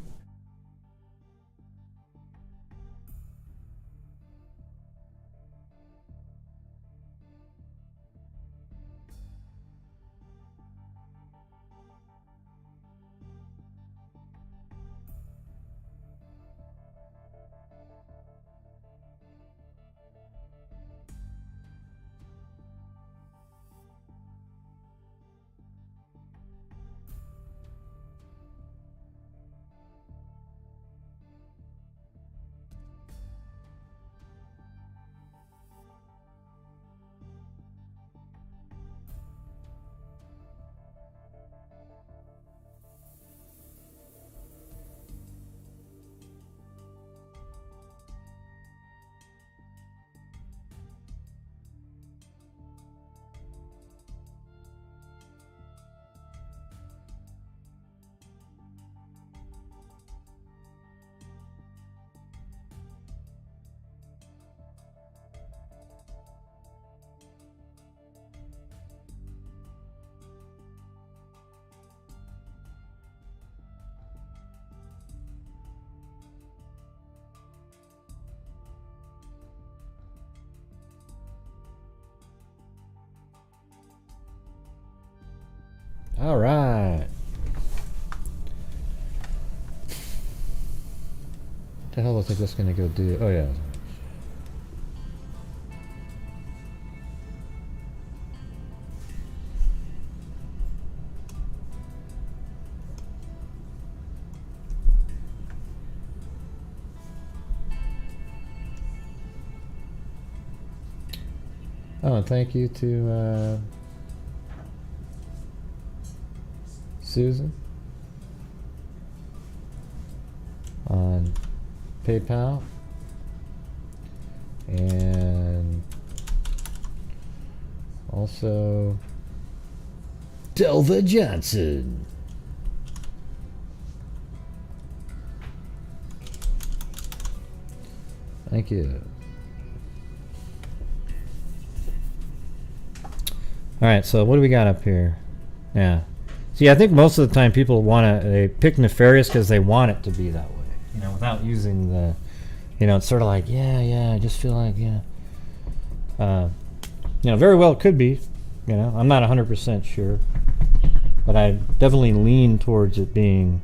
All right. What the hell looks like this is gonna go do? Oh yeah. Oh, and thank you to Susan on PayPal, and also Delva Johnson. Thank you. All right, so what do we got up here? Yeah. See, I think most of the time people they pick Nefarious because they want it to be that way, without using the, it's sort of like, I just feel like, very well it could be, I'm not 100% sure, but I definitely lean towards it being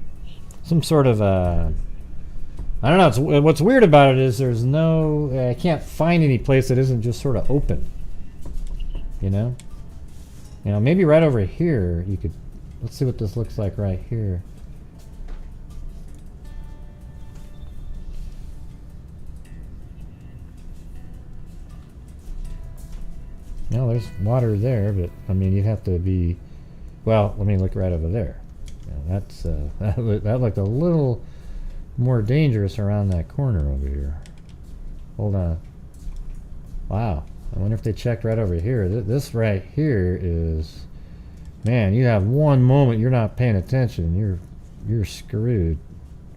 some sort of I don't know, what's weird about it is I can't find any place that isn't just sort of open, maybe right over here you could. Let's see what this looks like right here. No, there's water there, but I mean, you'd have to be. Well, let me look right over there. That's that looked a little more dangerous around that corner over here. Hold on. Wow. I wonder if they checked right over here. This right here is. Man, you have one moment you're not paying attention, you're screwed.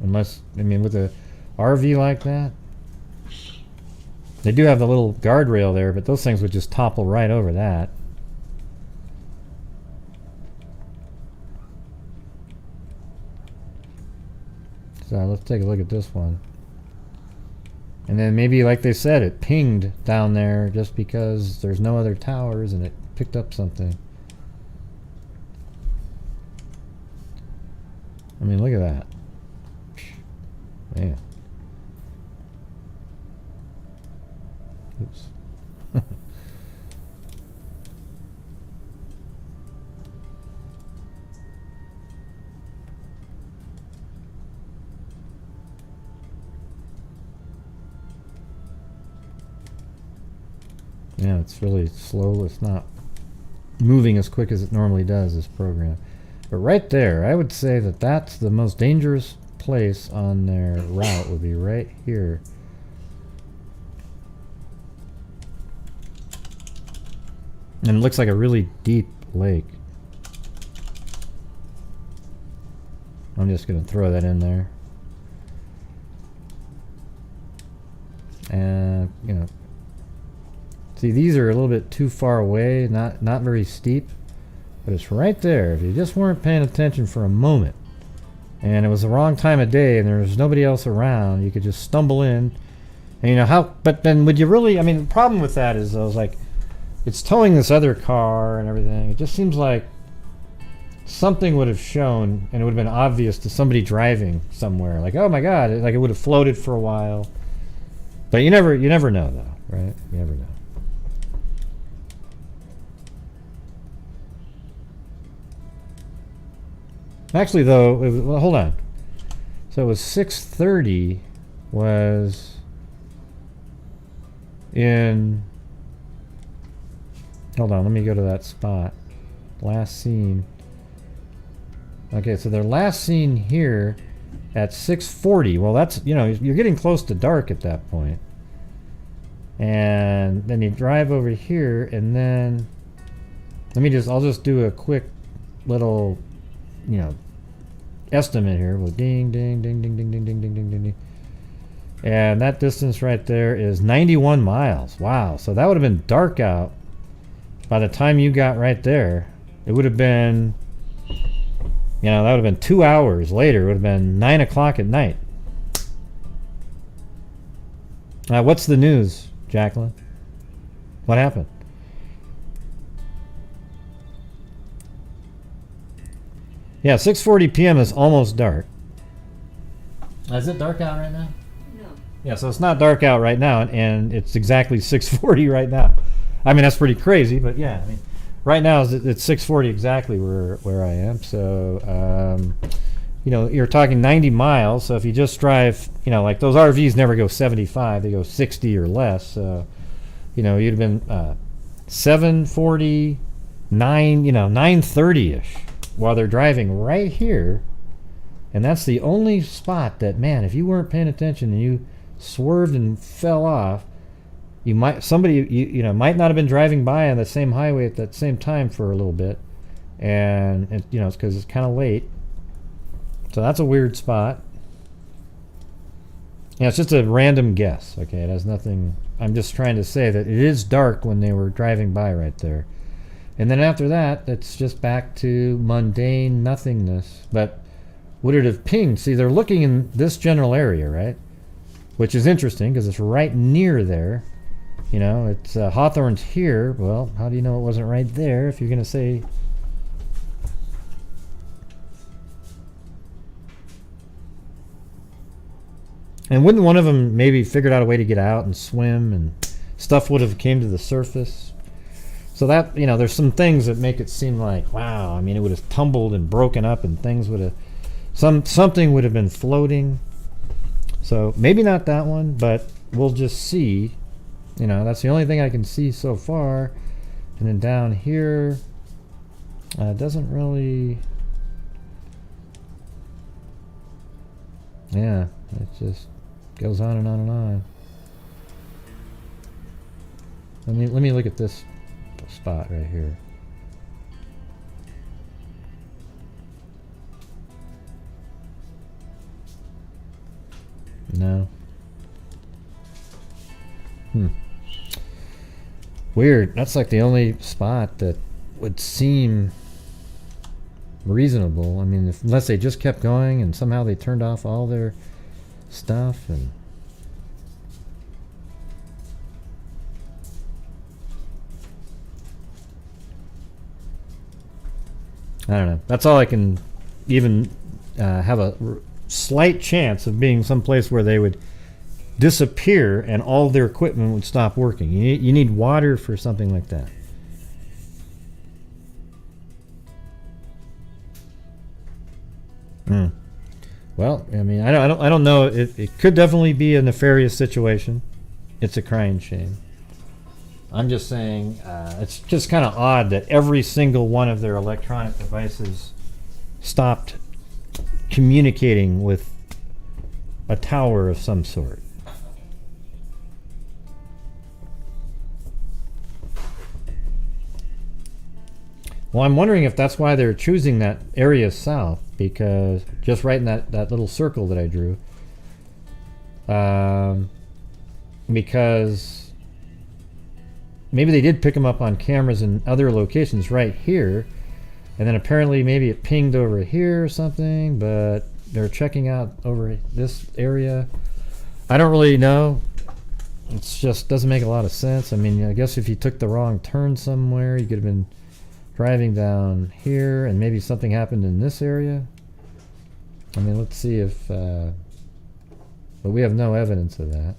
Unless, with a RV like that, they do have the little guardrail there, but those things would just topple right over that. So let's take a look at this one. And then maybe, like they said, it pinged down there just because there's no other towers and it picked up something. Look at that. Man. Oops. Yeah, it's really slow. It's not moving as quick as it normally does, this program. But right there, I would say that that's the most dangerous place on their route, would be right here. And it looks like a really deep lake. I'm just going to throw that in there. And, you know, see, these are a little bit too far away, not very steep, but it's right there. If you just weren't paying attention for a moment, and it was the wrong time of day, and there was nobody else around, you could just stumble in. And you know how? But then, would you really? I mean, the problem with that is, I was like, it's towing this other car and everything. It just seems like something would have shown, and it would have been obvious to somebody driving somewhere. Like, oh my God! Like it would have floated for a while. But you never know, though, right? You never know. Actually, though, well, hold on. So it was 6:30. Was in. Hold on, let me go to that spot. Last scene. Okay, so their last scene here at 6:40. Well, that's, you know, you're getting close to dark at that point. And then you drive over here, and then I'll just do a quick little, you know, estimate here. Well, ding, ding, ding, ding, ding, ding, ding, ding, ding, ding, ding. And that distance right there is 91 miles. Wow. So that would have been dark out by the time you got right there. It would have been, you know, that would have been 2 hours later. It would have been 9 o'clock at night. What's the news, Jacqueline? What happened? Yeah, 6:40 p.m. is almost dark. Is it dark out right now? No. Yeah, so it's not dark out right now, and it's exactly 6:40 right now. I mean, that's pretty crazy, but yeah, I mean, right now it's 6:40 exactly where I am. So, you know, you're talking 90 miles. So if you just drive, you know, like those RVs never go 75, they go 60 or less. So, you know, you'd have been 7:40, 9:30ish while they're driving right here. And that's the only spot that, man, if you weren't paying attention and you swerved and fell off, you might might not have been driving by on the same highway at that same time for a little bit, and you know, it's because it's kind of late. So that's a weird spot. Yeah, it's just a random guess. Okay, it has nothing. I'm just trying to say that it is dark when they were driving by right there, and then after that, it's just back to mundane nothingness. But would it have pinged? See, they're looking in this general area, right? Which is interesting because it's right near there. You know, it's Hawthorne's here. Well, how do you know it wasn't right there if you're going to say... And wouldn't one of them maybe figured out a way to get out and swim, and stuff would have came to the surface? So that, you know, there's some things that make it seem like, wow, I mean, it would have tumbled and broken up and things would have... Something would have been floating. So maybe not that one, but we'll just see. You know, that's the only thing I can see so far. And then down here, it doesn't really... Yeah, it just goes on and on and on. Let me look at this spot right here. No. Weird. That's like the only spot that would seem reasonable. I mean, unless they just kept going and somehow they turned off all their stuff and... I don't know. That's all I can even have a slight chance of being someplace where they would disappear and all their equipment would stop working. You need water for something like that. Well, I mean, I don't know. It could definitely be a nefarious situation. It's a crying shame. I'm just saying it's just kind of odd that every single one of their electronic devices stopped communicating with a tower of some sort. Well, I'm wondering if that's why they're choosing that area south, because just right in that little circle that I drew. Because maybe they did pick them up on cameras in other locations right here, and then apparently maybe it pinged over here or something, but they're checking out over this area. I don't really know. It just doesn't make a lot of sense. I mean, I guess if you took the wrong turn somewhere, you could have been driving down here and maybe something happened in this area. I mean, let's see if but we have no evidence of that.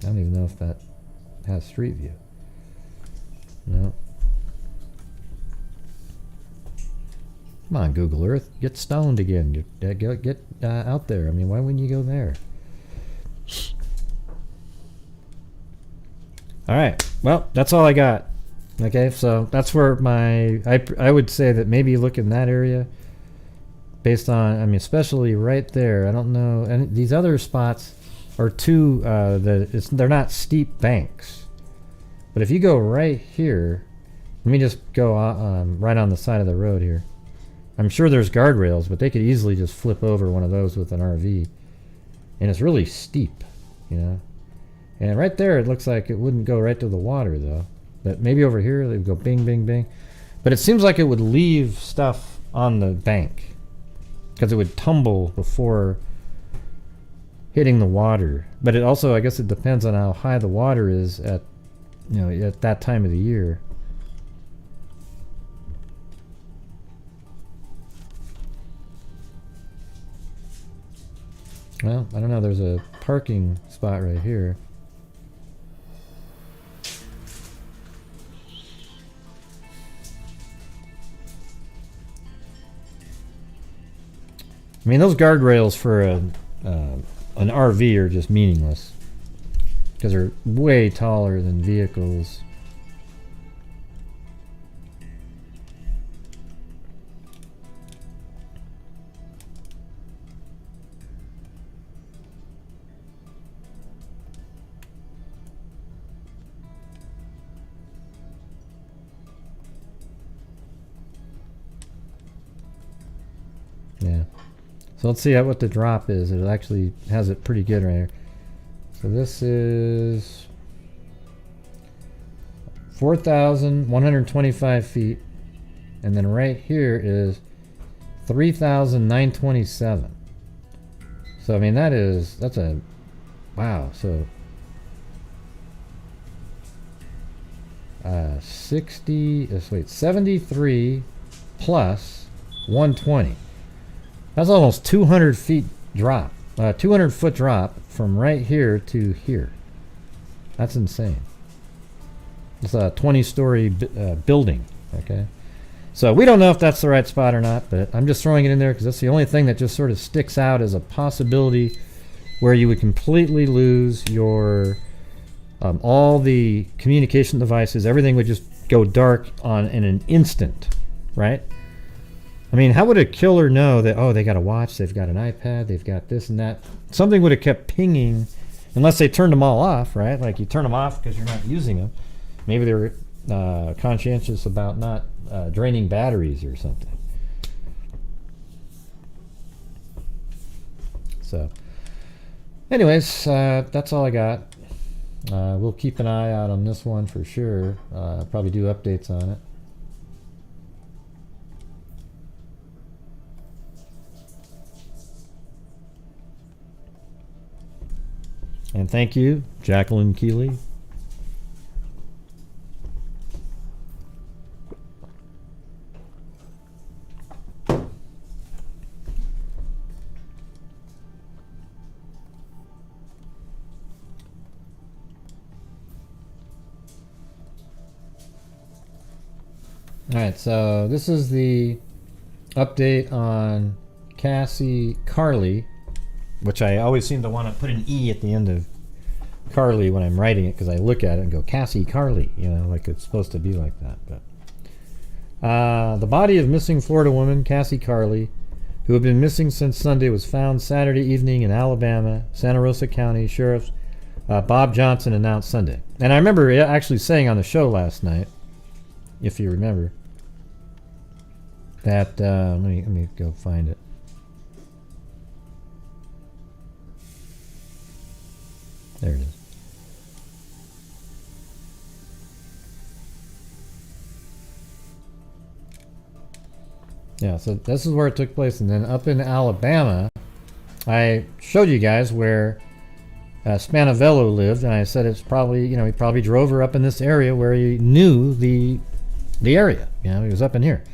I don't even know if that has street view. No. Come on, Google Earth, get stoned again. Get out there. I mean, why wouldn't you go there? All right. Well, that's all I got. Okay, so that's where I would say that maybe look in that area based on, I mean, especially right there. I don't know, and these other spots are too they're not steep banks. But if you go right here, let me just go right on the side of the road here. I'm sure there's guardrails, but they could easily just flip over one of those with an RV, and it's really steep, you know. And right there, it looks like it wouldn't go right to the water, though. But maybe over here, they would go bing, bing, bing. But it seems like it would leave stuff on the bank, because it would tumble before hitting the water. But it also, I guess it depends on how high the water is at, you know, at that time of the year. Well, I don't know. There's a parking spot right here. I mean, those guardrails for an RV are just meaningless because they're way taller than vehicles. Yeah. So let's see what the drop is. It actually has it pretty good right here. So this is 4,125 feet. And then right here is 3,927. So I mean that's a wow. So 73 plus 120. That's almost 200 feet drop, 200 foot drop from right here to here. That's insane. It's a 20-story building. Okay, so we don't know if that's the right spot or not, but I'm just throwing it in there because that's the only thing that just sort of sticks out as a possibility where you would completely lose your all the communication devices. Everything would just go dark in an instant, right? I mean, how would a killer know that, oh, they got a watch, they've got an iPad, they've got this and that? Something would have kept pinging, unless they turned them all off, right? Like you turn them off because you're not using them. Maybe they're conscientious about not draining batteries or something. So, anyways, that's all I got. We'll keep an eye out on this one for sure. Probably do updates on it. And thank you, Jacqueline Keeley. Alright, so this is the update on Cassie Carli. which I always seem to want to put an E at the end of Carli when I'm writing it, because I look at it and go, Cassie Carli, you know, like it's supposed to be like that. But the body of missing Florida woman, Cassie Carli, who had been missing since Sunday, was found Saturday evening in Alabama. Santa Rosa County Sheriff Bob Johnson announced Sunday. And I remember actually saying on the show last night, if you remember, that, let me go find it. There it is. Yeah, so this is where it took place. And then up in Alabama, I showed you guys where Spanevelo lived, and I said it's probably, you know, he probably drove her up in this area where he knew the area. You know, he was up in here.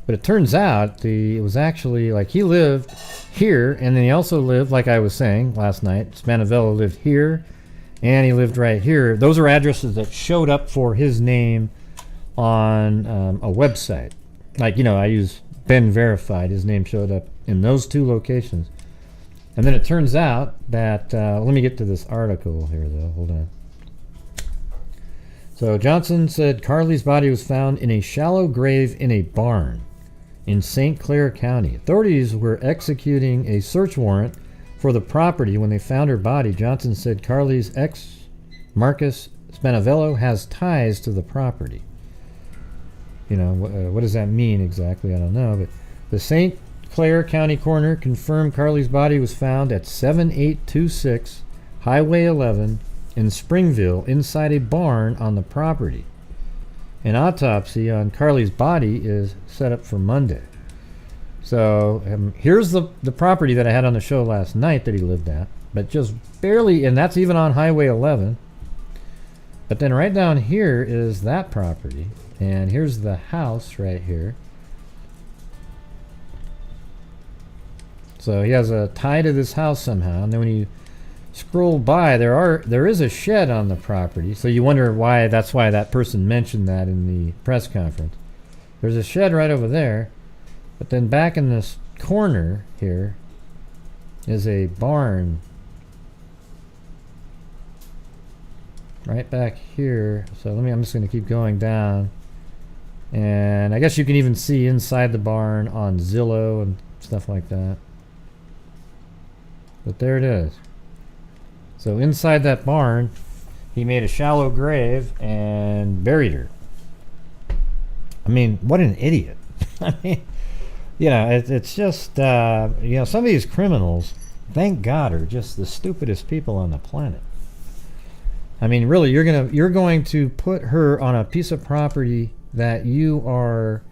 But it turns out it was actually like he lived here, and then he also lived, like I was saying last night, Spanevelo lived here, and he lived right here. Those are addresses that showed up for his name on a website. Like, you know, I use Ben Verified. His name showed up in those two locations. And then it turns out that, let me get to this article here, though. Hold on. So Johnson said Carli's body was found in a shallow grave in a barn in St. Clair County. Authorities were executing a search warrant for the property when they found her body. Johnson said Carli's ex, Marcus Spanevelo, has ties to the property. You know, what does that mean exactly? I don't know. But the St. Clair County coroner confirmed Carli's body was found at 7826 Highway 11 in Springville inside a barn on the property. An autopsy on Carli's body is set up for Monday. So here's the property that I had on the show last night that he lived at, but just barely, and that's even on Highway 11. But then right down here is that property, and here's the house right here. So he has a tie to this house somehow, and then when you scroll by, there is a shed on the property. So you wonder why, that's why that person mentioned that in the press conference. There's a shed right over there, but then back in this corner here is a barn. Right back here. So I'm just going to keep going down. And I guess you can even see inside the barn on Zillow and stuff like that. But there it is. So inside that barn, he made a shallow grave and buried her. I mean, what an idiot. I mean, you know, it's just, you know, some of these criminals, thank God, are just the stupidest people on the planet. I mean, really, you're going to put her on a piece of property that you are,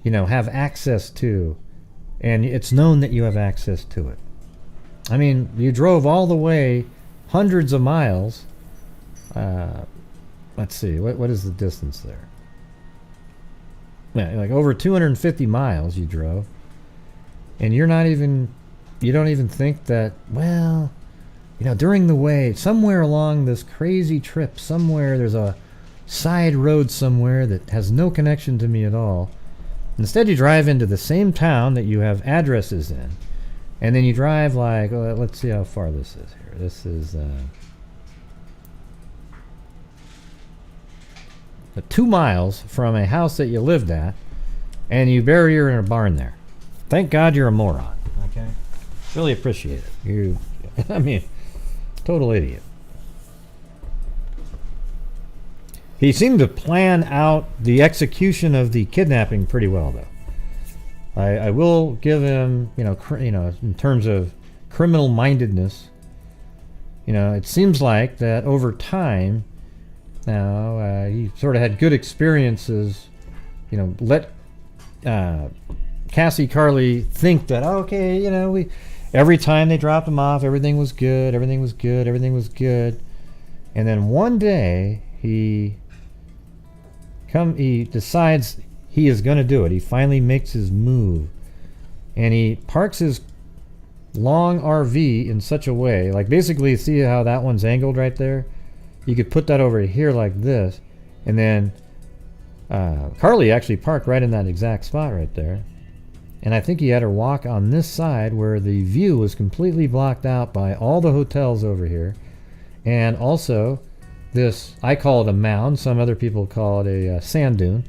you know, have access to, and it's known that you have access to it. I mean, you drove all the way hundreds of miles. Let's see, what is the distance there? Yeah, like over 250 miles you drove, and you don't even think that, well, you know, during the way, somewhere along this crazy trip, somewhere there's a side road somewhere that has no connection to me at all. Instead, you drive into the same town that you have addresses in, and then you drive like, well, let's see how far this is here. This is 2 miles from a house that you lived at, and you bury her in a barn there. Thank God you're a moron. Okay, really appreciate it. I mean, total idiot. He seemed to plan out the execution of the kidnapping pretty well, though. I will give him, you know, in terms of criminal mindedness. You know, it seems like that over time. Now he sort of had good experiences. You know, let Cassie Carli think that, okay, you know, every time they dropped him off, everything was good, everything was good, everything was good, and then one day he decides he is going to do it. He finally makes his move, and he parks his long RV in such a way, like basically, see how that one's angled right there? You could put that over here like this, and then Carli actually parked right in that exact spot right there. And I think he had her walk on this side where the view was completely blocked out by all the hotels over here. And also this, I call it a mound. Some other people call it a sand dune.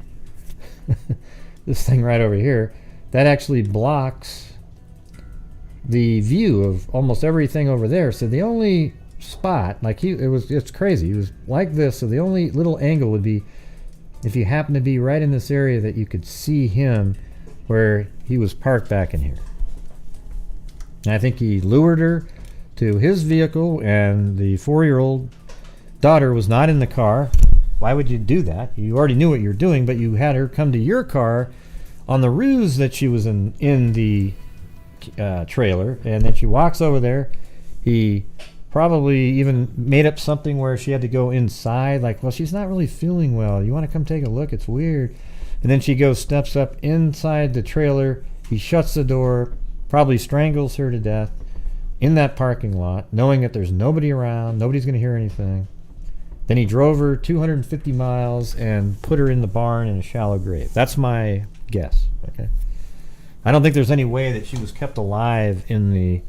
This thing right over here, that actually blocks the view of almost everything over there. So the only spot, like it's crazy. He was like this, so the only little angle would be if you happen to be right in this area that you could see him where he was parked back in here. And I think he lured her to his vehicle, and the 4-year-old daughter was not in the car. Why would you do that? You already knew what you were doing, but you had her come to your car on the ruse that she was in the trailer, and then she walks over there. He probably even made up something where she had to go inside, like, well, she's not really feeling well. You want to come take a look? It's weird. And then she steps up inside the trailer. He shuts the door, probably strangles her to death in that parking lot, knowing that there's nobody around, nobody's going to hear anything. Then he drove her 250 miles and put her in the barn in a shallow grave. That's my guess. Okay. I don't think there's any way that she was kept alive in the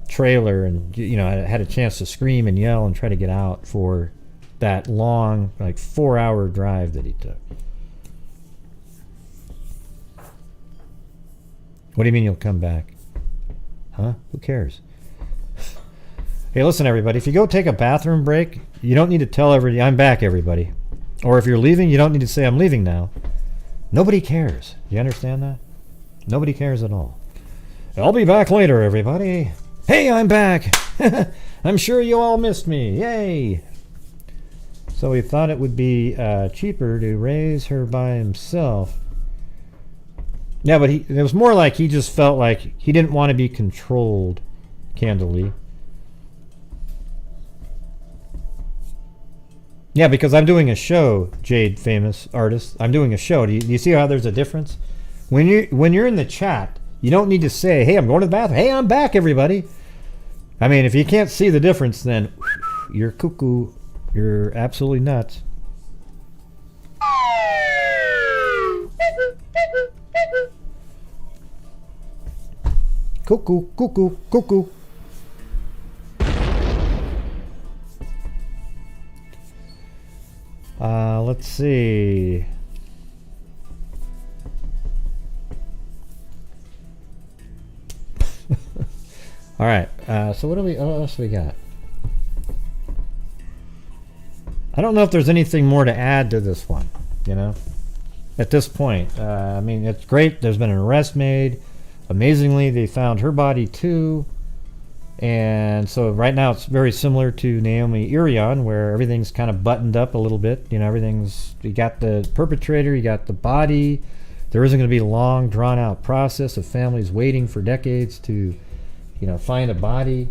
trailer and, you know, had a chance to scream and yell and try to get out for that long, like 4-hour drive that he took. What do you mean you'll come back? Huh? Who cares? Hey, listen, everybody. If you go take a bathroom break, you don't need to tell everybody, I'm back, everybody. Or if you're leaving, you don't need to say, I'm leaving now. Nobody cares. You understand that? Nobody cares at all. I'll be back later, everybody. Hey, I'm back. I'm sure you all missed me. Yay. So he thought it would be cheaper to raise her by himself. Yeah, but it was more like he just felt like he didn't want to be controlled, candidly. Yeah, because I'm doing a show, Jade, famous artist. I'm doing a show. Do you see how there's a difference? When you're in the chat, you don't need to say, hey, I'm going to the bathroom. Hey, I'm back, everybody. I mean, if you can't see the difference, then you're cuckoo. You're absolutely nuts. Cuckoo, cuckoo, cuckoo. Let's see. All right. So what else we got? I don't know if there's anything more to add to this one, you know, at this point. I mean, it's great. There's been an arrest made. Amazingly, they found her body too. And so right now it's very similar to Naomi Irion, where everything's kind of buttoned up a little bit. You know, you got the perpetrator, you got the body. There isn't going to be a long, drawn-out process of families waiting for decades to, you know, find a body.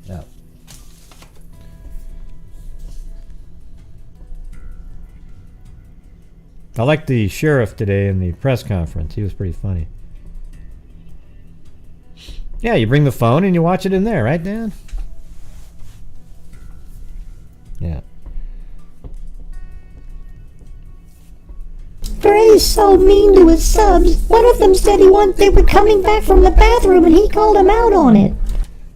No. I liked the sheriff today in the press conference. He was pretty funny. Yeah, you bring the phone and you watch it in there, right, Dan? Yeah. Gray's so mean to his subs. One of them said they were coming back from the bathroom and he called him out on it.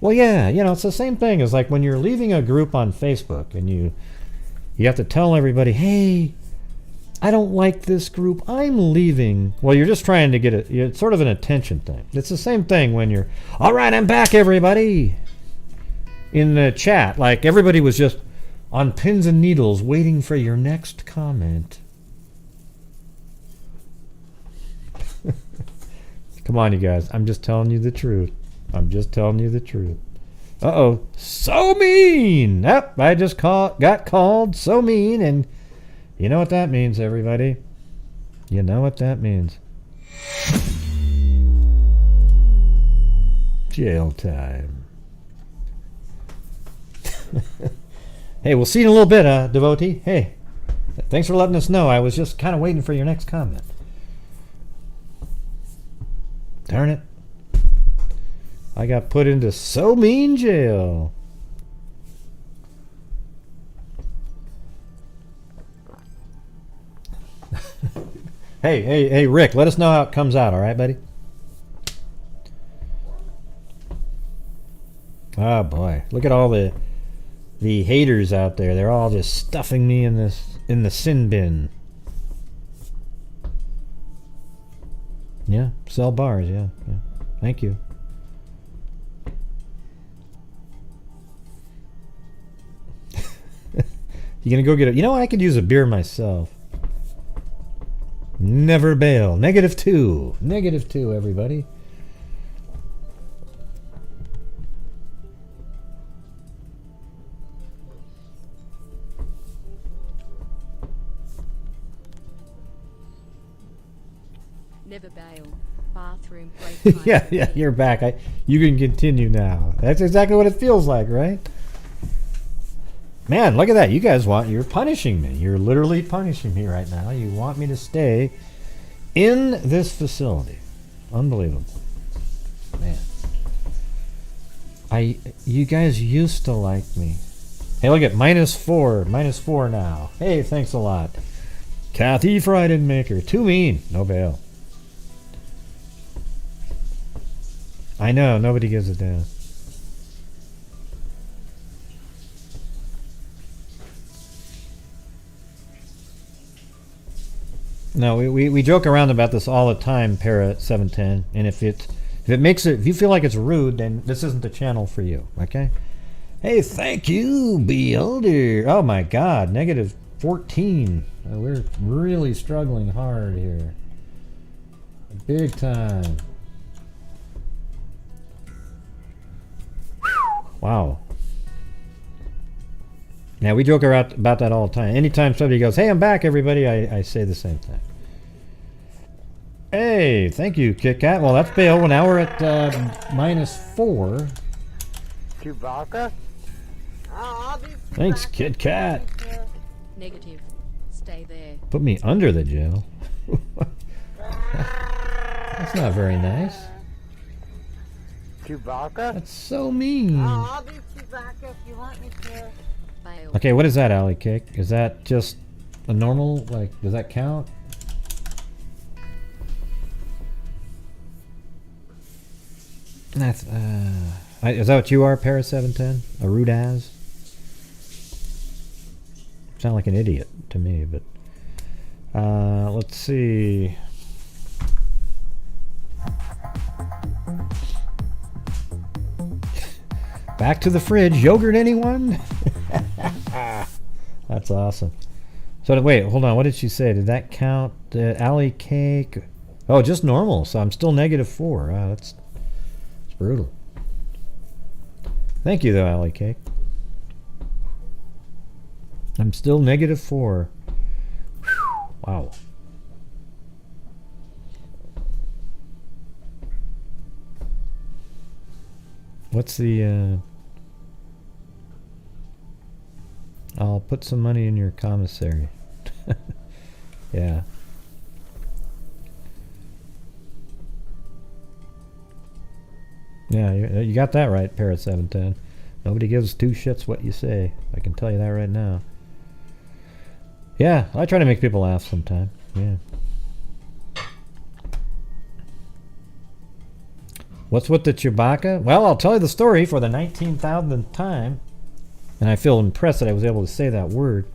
Well, yeah, you know, it's the same thing as like when you're leaving a group on Facebook and you have to tell everybody, hey, I don't like this group, I'm leaving. Well, you're just trying to get it's sort of an attention thing. It's the same thing when you're, all right, I'm back, everybody. In the chat, like everybody was just on pins and needles waiting for your next comment. Come on, you guys. I'm just telling you the truth. I'm just telling you the truth. Uh-oh. So mean! Yep, I just got called so mean, and you know what that means, everybody. You know what that means. Jail time. Hey, we'll see you in a little bit, devotee. Hey, thanks for letting us know. I was just kind of waiting for your next comment. Darn it. I got put into so mean jail. Hey, Rick, let us know how it comes out, all right, buddy? Oh boy, look at all the haters out there. They're all just stuffing me in the sin bin. Yeah, sell bars. Yeah. Thank you. You gonna go get it? You know what? I could use a beer myself. Never bail. -2. -2, everybody. Never bail. Bathroom break. yeah, you're back. You can continue now. That's exactly what it feels like, right? Man, look at that. You guys you're punishing me. You're literally punishing me right now. You want me to stay in this facility. Unbelievable. Man. You guys used to like me. Hey, look at -4. -4 now. Hey, thanks a lot. Kathy Frieden Maker. Too mean. No bail. I know, nobody gives a damn. No, we joke around about this all the time, Para 710, and if you feel like it's rude, then this isn't the channel for you, okay? Hey, thank you, Be Elder. Oh my God, -14. We're really struggling hard here, big time. Wow. Now we joke around about that all the time. Anytime somebody goes, "Hey, I'm back, everybody," I say the same thing. Hey, thank you, Kit Kat. Well, that's bail. Well, now we're at -4. Chewbacca? Thanks, Kit Kat. Negative. Stay there. Put me under the jail. That's not very nice. Chewbacca? That's so mean. I'll be Chewbacca if you want me to. Bail. Okay, what is that, Alley Cake? Is that just a normal, like, does that count? That's, is that what you are, Para 710? A Rudaz? Sound like an idiot to me, but, let's see. Back to the fridge. Yogurt, anyone? That's awesome. So wait, hold on. What did she say? Did that count? Alley Cake? Oh, just normal. So I'm still -4. Wow, that's brutal. Thank you, though, Alley Cake. I'm still -4. Whew, wow. What's the I'll put some money in your commissary. Yeah. Yeah, you got that right, Parrot 710. Nobody gives two shits what you say. I can tell you that right now. Yeah, I try to make people laugh sometime. Yeah. What's with the Chewbacca? Well, I'll tell you the story for the 19,000th time. And I feel impressed that I was able to say that word.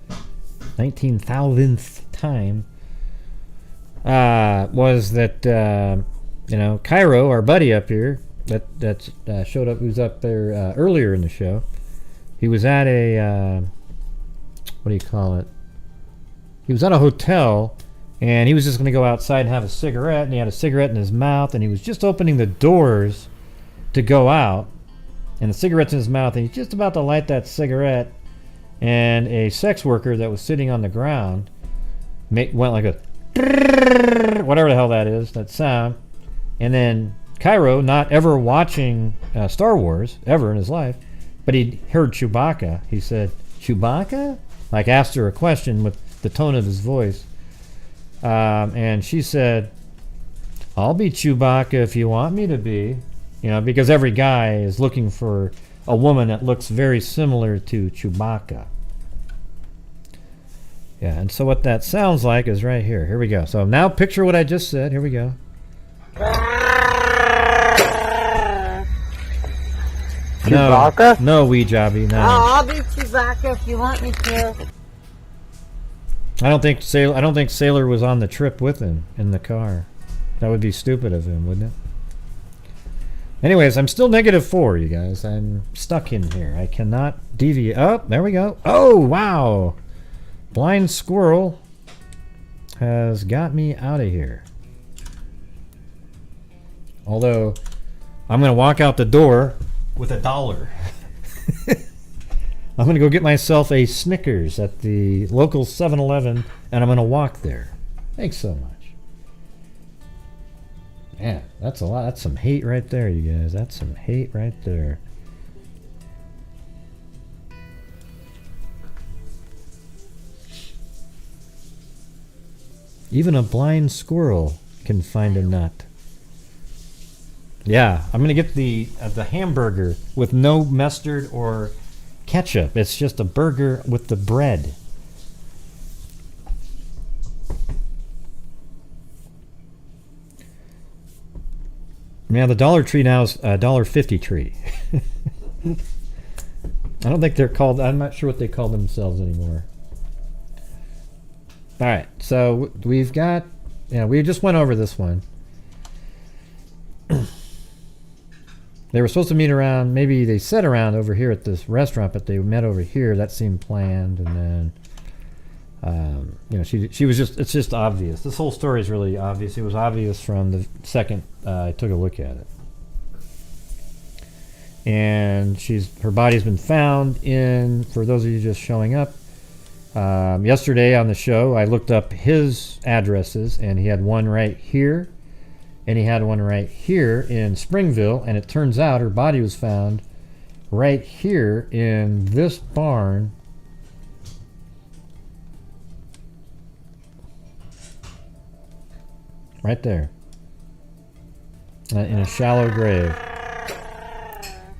19,000th time. Was that, you know, Cairo, our buddy up here, that showed up, who's up there earlier in the show. He was at a, what do you call it? He was at a hotel, and he was just going to go outside and have a cigarette, and he had a cigarette in his mouth, and he was just opening the doors to go out, and the cigarette's in his mouth, and he's just about to light that cigarette, and a sex worker that was sitting on the ground went like a whatever the hell that is, that sound, and then Cairo, not ever watching Star Wars ever in his life, but he heard Chewbacca. He said, "Chewbacca?" Like asked her a question with the tone of his voice, and she said, "I'll be Chewbacca if you want me to be." You know, because every guy is looking for a woman that looks very similar to Chewbacca. Yeah, and so what that sounds like is right here. Here we go. So now picture what I just said. Here we go. Chewbacca? No, wee jobby, no. Oh, I'll be Chewbacca if you want me to. I don't think Sailor was on the trip with him in the car. That would be stupid of him, wouldn't it? Anyways, I'm still -4, you guys. I'm stuck in here. I cannot deviate. Oh, there we go. Oh, wow. Blind Squirrel has got me out of here. Although, I'm going to walk out the door with $1. I'm going to go get myself a Snickers at the local 7-Eleven, and I'm going to walk there. Thanks so much. Man, that's a lot. That's some hate right there, you guys. That's some hate right there. Even a blind squirrel can find a nut. Yeah, I'm gonna get the hamburger with no mustard or ketchup. It's just a burger with the bread. Yeah, the Dollar Tree now is a $1.50 tree. I don't think they're called. I'm not sure what they call themselves anymore. All right, so we've got. Yeah, we just went over this one. They were supposed to meet around. Maybe they said around over here at this restaurant, but they met over here. That seemed planned, and then. You know, she was just, it's just obvious. This whole story is really obvious. It was obvious from the second I took a look at it. And her body's been found in, for those of you just showing up, yesterday on the show, I looked up his addresses, and he had one right here, and he had one right here in Springville, and it turns out her body was found right here in this barn. Right there. In a shallow grave.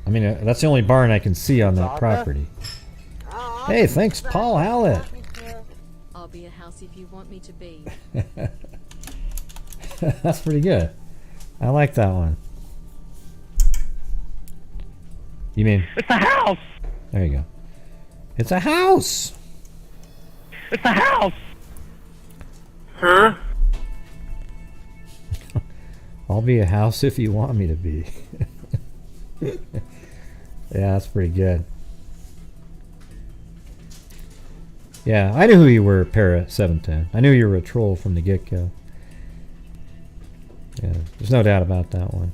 I mean, that's the only barn I can see on that property. Hey, thanks, Paul Hallett. I'll be a house if you want me to be. That's pretty good. I like that one. You mean? It's a house! There you go. It's a house! It's a house! Huh? I'll be a house if you want me to be. Yeah, that's pretty good. Yeah, I knew who you were, Para710. I knew you were a troll from the get-go. Yeah, there's no doubt about that one.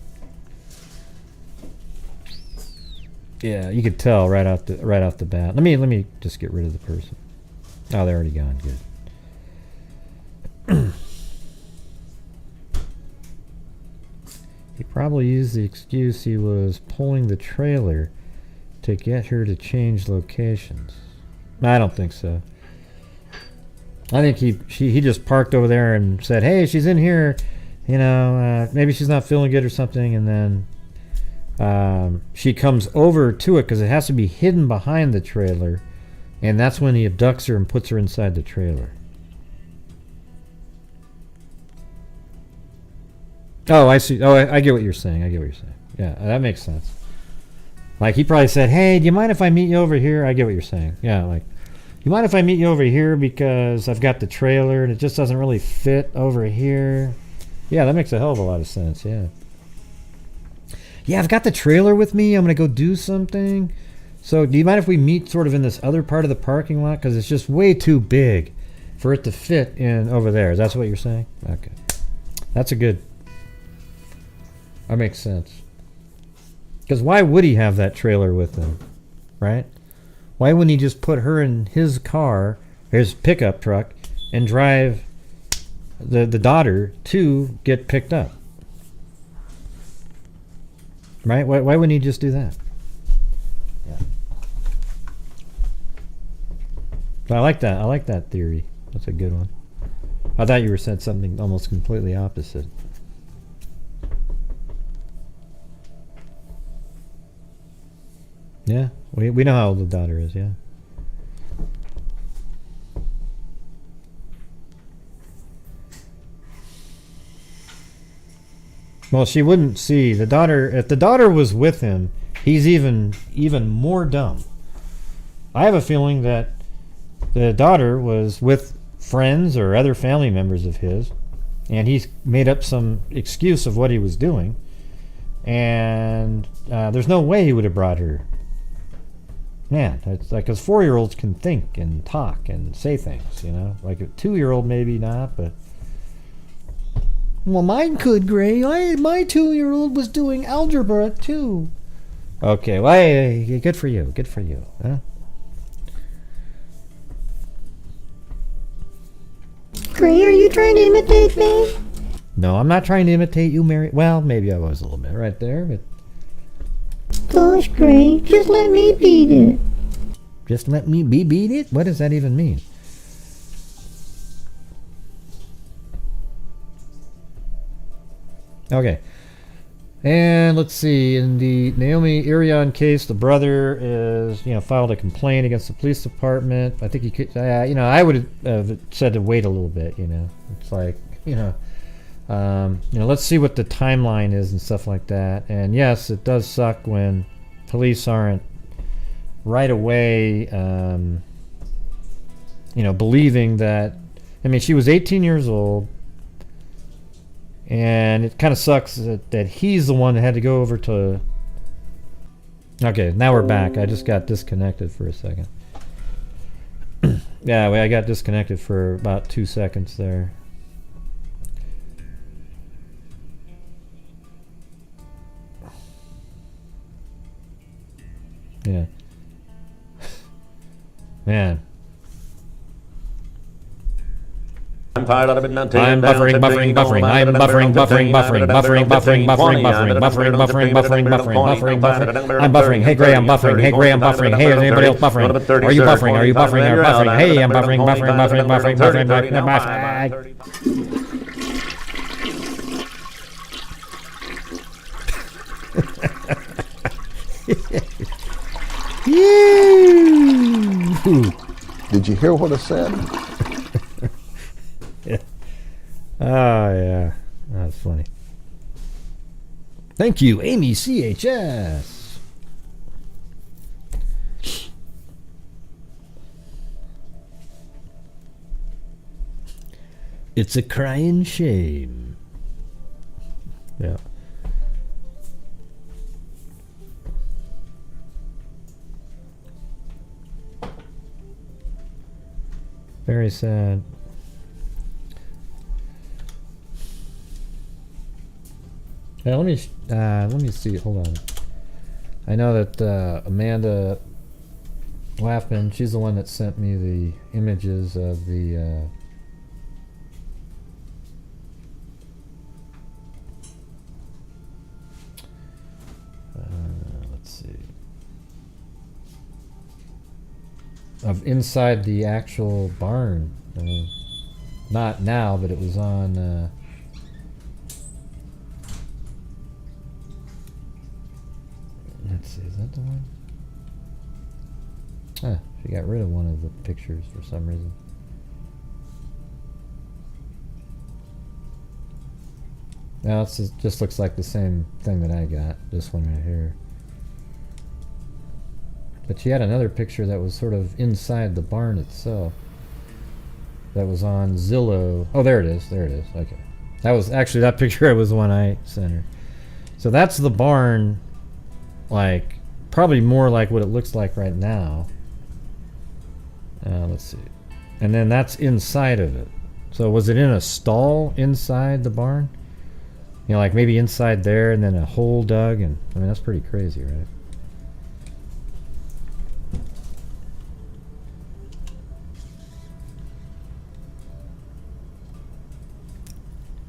Yeah, you could tell right off the bat. Let me just get rid of the person. Oh, they're already gone. Good. He probably used the excuse he was pulling the trailer to get her to change locations. I don't think so. I think he just parked over there and said, "Hey, she's in here. You know, maybe she's not feeling good or something." And then she comes over to it because it has to be hidden behind the trailer, and that's when he abducts her and puts her inside the trailer. Oh, I see. Oh, I get what you're saying. Yeah, that makes sense. Like, he probably said, "Hey, do you mind if I meet you over here?" I get what you're saying. Yeah, like, "You mind if I meet you over here because I've got the trailer and it just doesn't really fit over here?" Yeah, that makes a hell of a lot of sense, yeah. "Yeah, I've got the trailer with me. I'm going to go do something. So do you mind if we meet sort of in this other part of the parking lot? Because it's just way too big for it to fit in over there." That's what you're saying? Okay. That's a good... That makes sense. Because why would he have that trailer with him, right? Why wouldn't he just put her in his car, his pickup truck, and drive the daughter to get picked up? Right? Why wouldn't he just do that? Yeah. So I like that. I like that theory. That's a good one. I thought you were saying something almost completely opposite. Yeah, we know how old the daughter is, yeah. Well, she wouldn't see the daughter. If the daughter was with him, he's even more dumb. I have a feeling that the daughter was with friends or other family members of his, and he's made up some excuse of what he was doing, and there's no way he would have brought her. Man, it's like, because 4-year-olds can think and talk and say things, you know, like a 2-year-old maybe not, but well, mine could, Gray. My 2-year-old was doing algebra too. Okay, well, hey, good for you, huh? Gray, are you trying to imitate me? No, I'm not trying to imitate you, Mary. Well, maybe I was a little bit right there, but Gosh, Gray, just let me beat it. just let me beat it? What does that even mean? Okay. And let's see, in the Naomi Irion case, the brother is, filed a complaint against the police department. I think he could, I would have said to wait a little bit, It's like, let's see what the timeline is and stuff like that. And yes, it does suck when police aren't right away, believing that, she was 18 years old. And it kind of sucks that he's the one that had to go over to... Okay, now we're back. I just got disconnected for a second. Yeah, I got disconnected for about 2 seconds there. Yeah. Man. I'm tired of it now. I'm buffering. I'm buffering. I'm buffering. Hey, Gray, I'm buffering. Hey, is anybody else buffering? Are you buffering? Are you buffering? Hey, I'm buffering. Did you hear what I said? Oh, yeah. That's funny. Thank you, Amy CHS. It's a crying shame. Yeah. Very sad. Yeah, let me see. Hold on. I know that Amanda Laffman, she's the one that sent me the images of the let's see, of inside the actual barn. I mean, not now, but it was on. Let's see, is that the one? She got rid of one of the pictures for some reason. Now it just looks like the same thing that I got, this one right here. But she had another picture that was sort of inside the barn itself. That was on Zillow. Oh, there it is, okay. That was actually, that picture was the one I sent her. So that's the barn. Like, probably more like what it looks like right now. Let's see. And then that's inside of it. So was it in a stall inside the barn? Like maybe inside there and then a hole dug, and I mean, that's pretty crazy, right?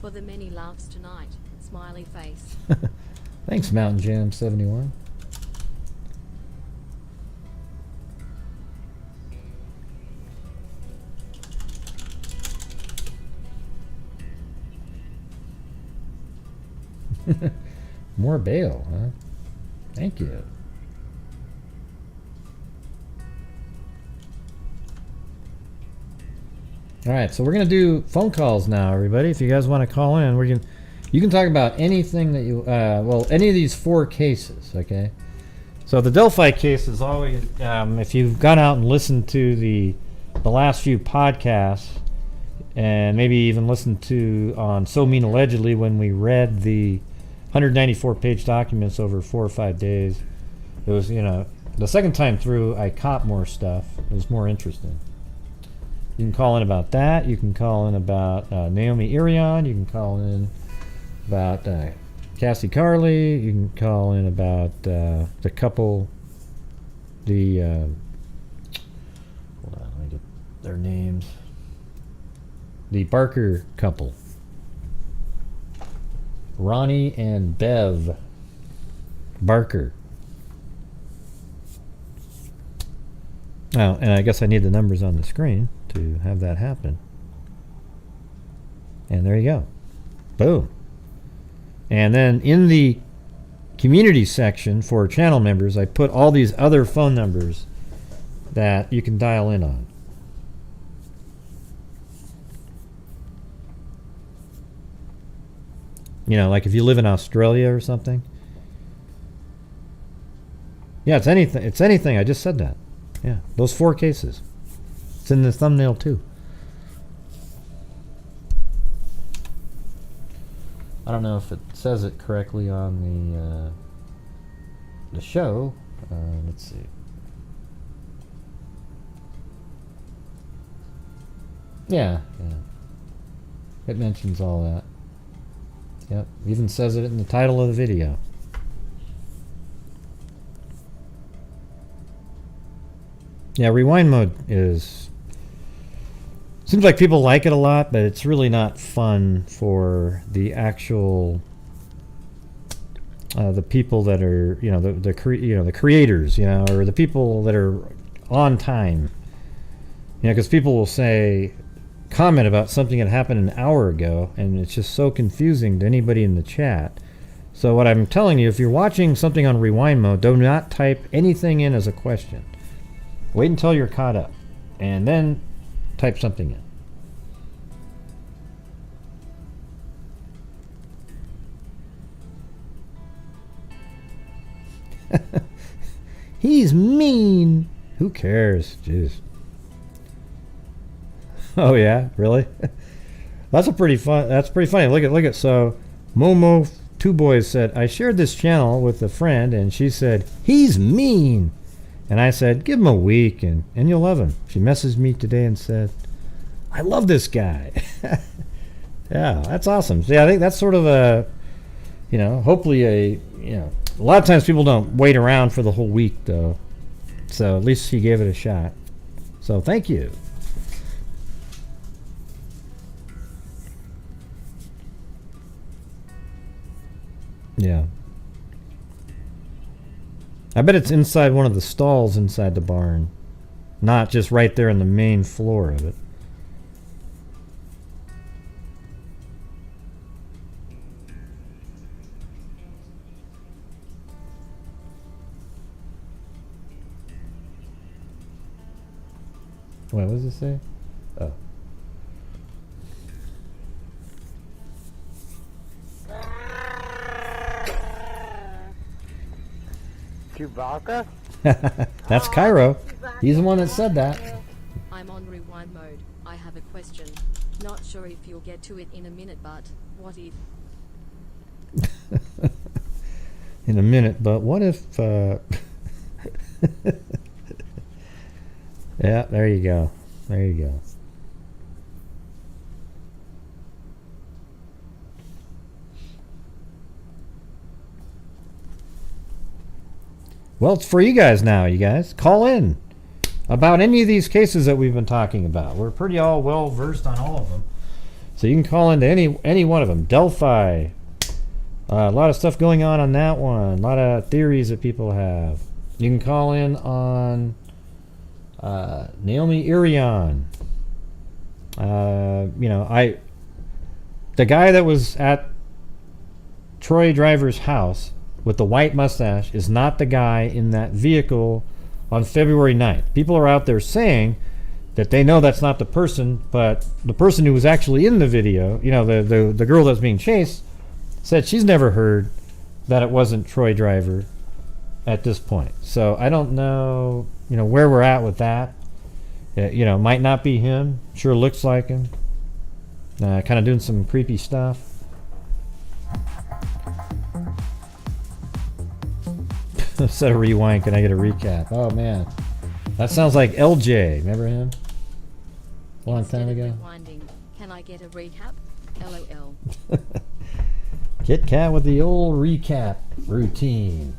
For the many laughs tonight, smiley face. Thanks, Mountain Jam 71. More bail, huh? Thank you. All right, so we're gonna do phone calls now, everybody. If you guys want to call in, we can. You can talk about anything that you, well, any of these 4 cases, okay? So the Delphi case is always, if you've gone out and listened to the last few podcasts, and maybe even listened to on So Mean Allegedly when we read the 194-page documents over 4 or 5 days, it was, you know, the second time through I caught more stuff. It was more interesting. You can call in about that. You can call in about Naomi Irion. You can call in about Cassie Carli. You can call in about the couple, hold on, let me get their names. The Barker couple. Ronnie and Bev Barker. Oh, and I guess I need the numbers on the screen to have that happen. And there you go. Boom. And then in the community section for channel members, I put all these other phone numbers that you can dial in on. You know, like if you live in Australia or something. Yeah, it's anything. It's anything. I just said that. Yeah, those 4 cases. It's in the thumbnail too. I don't know if it says it correctly on the show. Let's see. Yeah. It mentions all that. Yep, even says it in the title of the video. Yeah, rewind mode seems like people like it a lot, but it's really not fun for the actual the people that are, you know, the creators, you know, or the people that are on time. You know, because people will say, comment about something that happened an hour ago, and it's just so confusing to anybody in the chat. So what I'm telling you, if you're watching something on rewind mode, do not type anything in as a question. Wait until you're caught up, and then type something in. He's mean. Who cares? Jeez. Oh yeah, really? That's pretty funny. Look at so Momo Two Boys said, I shared this channel with a friend and she said, he's mean. And I said, give him a week and you'll love him. She messaged me today and said, I love this guy. Yeah, that's awesome. So yeah, I think that's sort of a, you know, hopefully a lot of times people don't wait around for the whole week though. So at least he gave it a shot. So thank you. Yeah. I bet it's inside one of the stalls inside the barn. Not just right there in the main floor of it. Wait, what does it say? Oh. Chewbacca? That's Cairo. He's the one that said that. I'm on rewind mode. I have a question. Not sure if you'll get to it in a minute, but what if... In a minute, but what if... Yeah, there you go. There you go. Well, it's for you guys now, you guys. Call in about any of these cases that we've been talking about. We're pretty all well versed on all of them. So you can call into any one of them. Delphi. A lot of stuff going on that one. A lot of theories that people have. You can call in on Naomi Irion. The guy that was at Troy Driver's house with the white mustache is not the guy in that vehicle on February 9th. People are out there saying that they know that's not the person, but the person who was actually in the video, the girl that's being chased, said she's never heard that it wasn't Troy Driver at this point. So I don't know, where we're at with that. Might not be him. Sure looks like him. Kind of doing some creepy stuff. Instead of rewind, can I get a recap? Oh man, that sounds like LJ. Remember him? A long time ago. Rewinding, can I get a recap? LOL. Kit Kat with the old recap routine.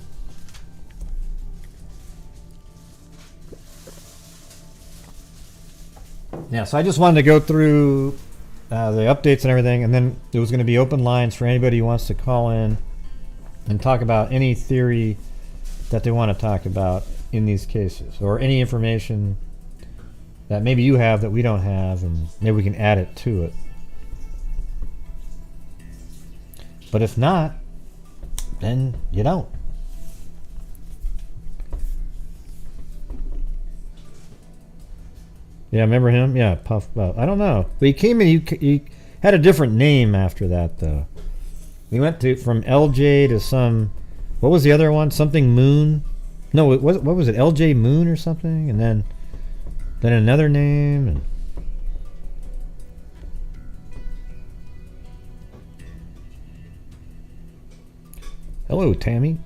Yeah, so I just wanted to go through the updates and everything, and then there was going to be open lines for anybody who wants to call in and talk about any theory that they want to talk about in these cases, or any information that maybe you have that we don't have, and maybe we can add it to it. But if not, then you don't. Yeah, remember him? Yeah, Puff. I don't know. But he came in. He had a different name after that, though. We went from LJ to some. What was the other one? Something Moon. No, what was it? LJ Moon or something, and then another name. And hello, Tammy.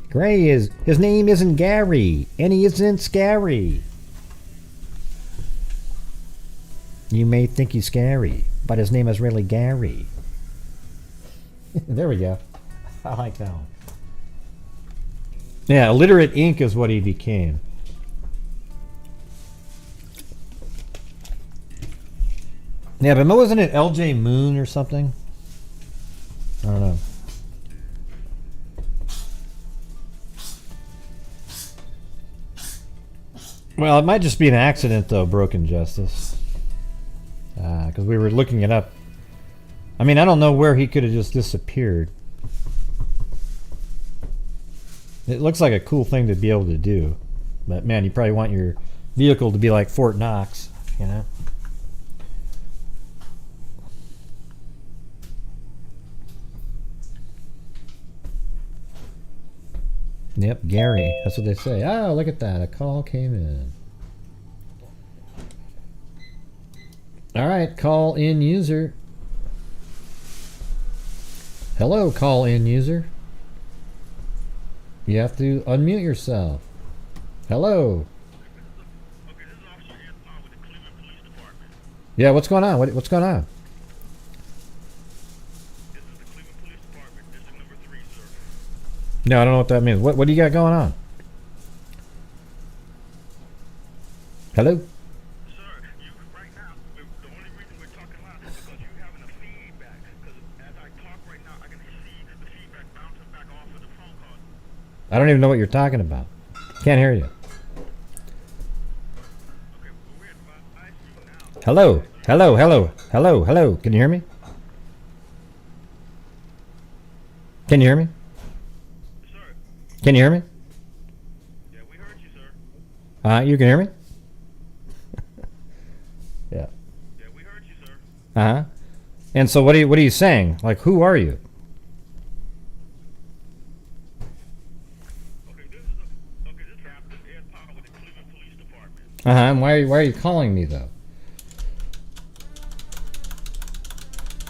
Gray his name isn't Gary, and he isn't scary. You may think he's scary, but his name is really Gary. There we go. I like that one. Yeah, illiterate ink is what he became. Yeah, but wasn't it LJ Moon or something? I don't know. Well, it might just be an accident, though, Broken Justice. Because we were looking it up. I mean, I don't know where he could have just disappeared. It looks like a cool thing to be able to do. But, man, you probably want your vehicle to be like Fort Knox, Yep, Gary. That's what they say. Oh, look at that. A call came in. All right, call in user. Hello, call in user. You have to unmute yourself. Hello. Okay, this is Officer Anton with the Cleveland Police Department. Yeah, what's going on? What's going on? This is the Cleveland Police Department, District Number 3, sir. No, I don't know what that means. What do you got going on? Hello? Sir, right now, the only reason we're talking loud is because you're having a feedback. Because as I talk right now, I can see the feedback bouncing back off of the phone call. I don't even know what you're talking about. Can't hear you. Okay, well, we're at ICU now. Hello? Hello, hello, hello, hello. Can you hear me? Can you hear me? Sir? Can you hear me? Yeah, we heard you, sir. You can hear me? Yeah. Yeah, we heard you, sir. Uh-huh. And so what are you saying? Like, who are you? Okay, this is Captain Ed Powell with the Cleveland Police Department. Uh-huh. And why are you calling me, though?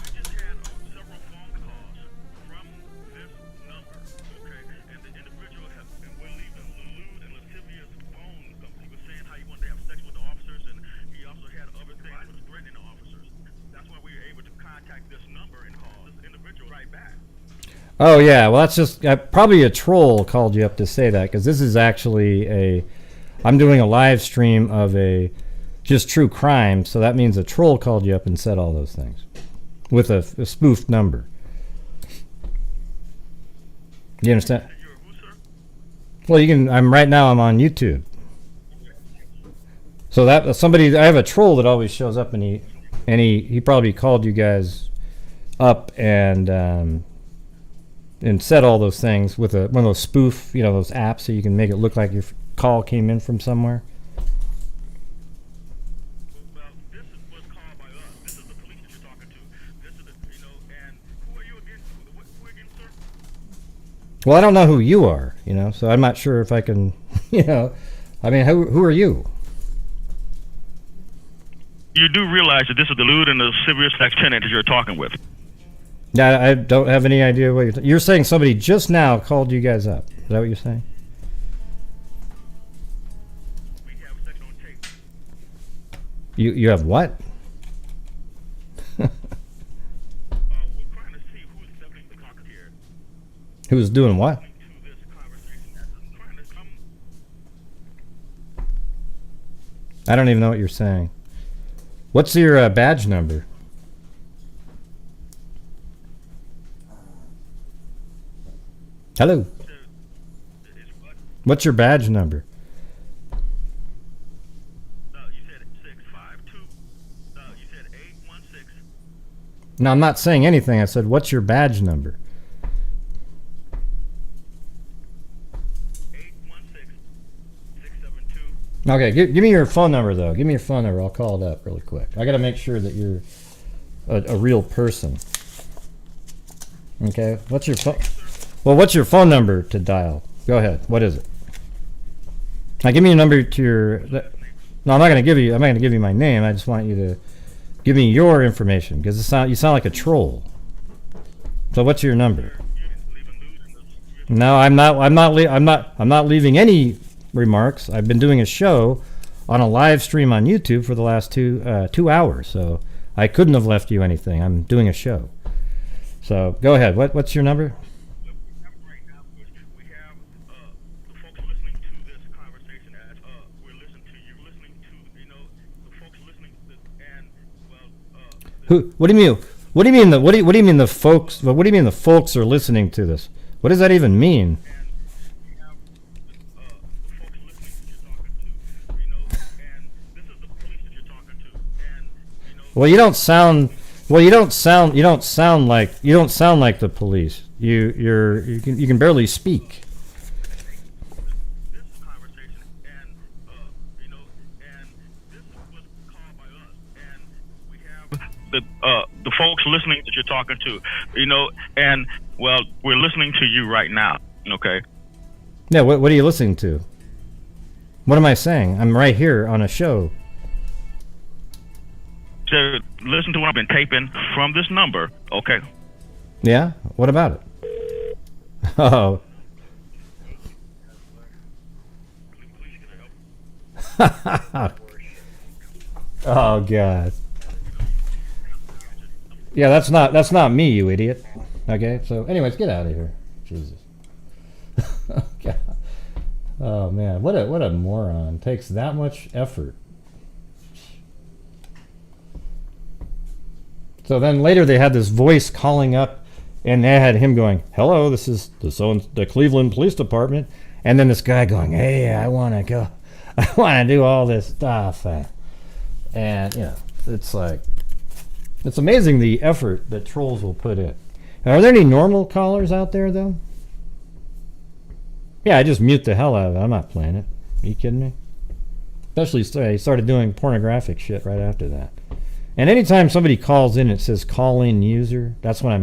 We just had several phone calls from this number, okay? And the individual and we're leaving lewd and lascivious phone. He was saying how he wanted to have sex with the officers, and he also had other things that was threatening the officers. That's why we were able to contact this number and call this individual right back. Oh, yeah. Well, that's just probably a troll called you up to say that, because this is actually I'm doing a live stream of a just true crime, so that means a troll called you up and said all those things with a spoofed number. You understand? You're who, sir? Well, you can. I'm on YouTube. So that I have a troll that always shows up, and he probably called you guys up and said all those things with one of those spoof, those apps, so you can make it look like your call came in from somewhere. Well, this was called by us. This is Well, I don't know who you are, you know, so I'm not sure if I can, you know, I mean, who are you? You do realize that this is the lewd and the serious tenant that you're talking with. Yeah, I don't have any idea what you're saying. Somebody just now called you guys up. Is that what you're saying? We have sex on tape. You have what? We're trying to see who's definitely the talker here. Who's doing what? To this conversation. Trying to come. I don't even know what you're saying. What's your badge number? Hello. What's your badge number? You said 652. You said 816. No, I'm not saying anything. I said, what's your badge number? 816-672. Okay, give me your phone number, though. Give me your phone number. I'll call it up really quick. I got to make sure that you're a real person. Okay, what's your phone? Well, what's your phone number to dial? Go ahead. What is it? Now, give me a number to your. No, I'm not going to give you. I'm not going to give you my name. I just want you to give me your information because you sound like a troll. So, what's your number? No, I'm not. I'm not leaving any remarks. I've been doing a show on a live stream on YouTube for the last 2 hours, so I couldn't have left you anything. I'm doing a show. So, go ahead. What's your number? Who? What do you mean? What do you mean what do you mean the folks? What do you mean the folks are listening to this? What does that even mean? Well, you don't sound. Well, you don't sound like the police. You can barely speak. The folks listening that you're talking to, and well, we're listening to you right now. Okay. Yeah. What are you listening to? What am I saying? I'm right here on a show. So listen to what I've been taping from this number. Okay. Yeah. What about it? Oh. Oh God. Yeah, that's not me, you idiot. Okay, so anyways, get out of here. Jesus. God. Oh man, what a moron. Takes that much effort. So then later they had this voice calling up, and they had him going, "Hello, this is the Cleveland Police Department," and then this guy going, "Hey, I want to go, I want to do all this stuff," and you know, it's like, it's amazing the effort that trolls will put in. Are there any normal callers out there though? Yeah, I just mute the hell out of it. I'm not playing it. Are you kidding me? Especially he started doing pornographic shit right after that. And anytime somebody calls in, it says call-in user. That's when I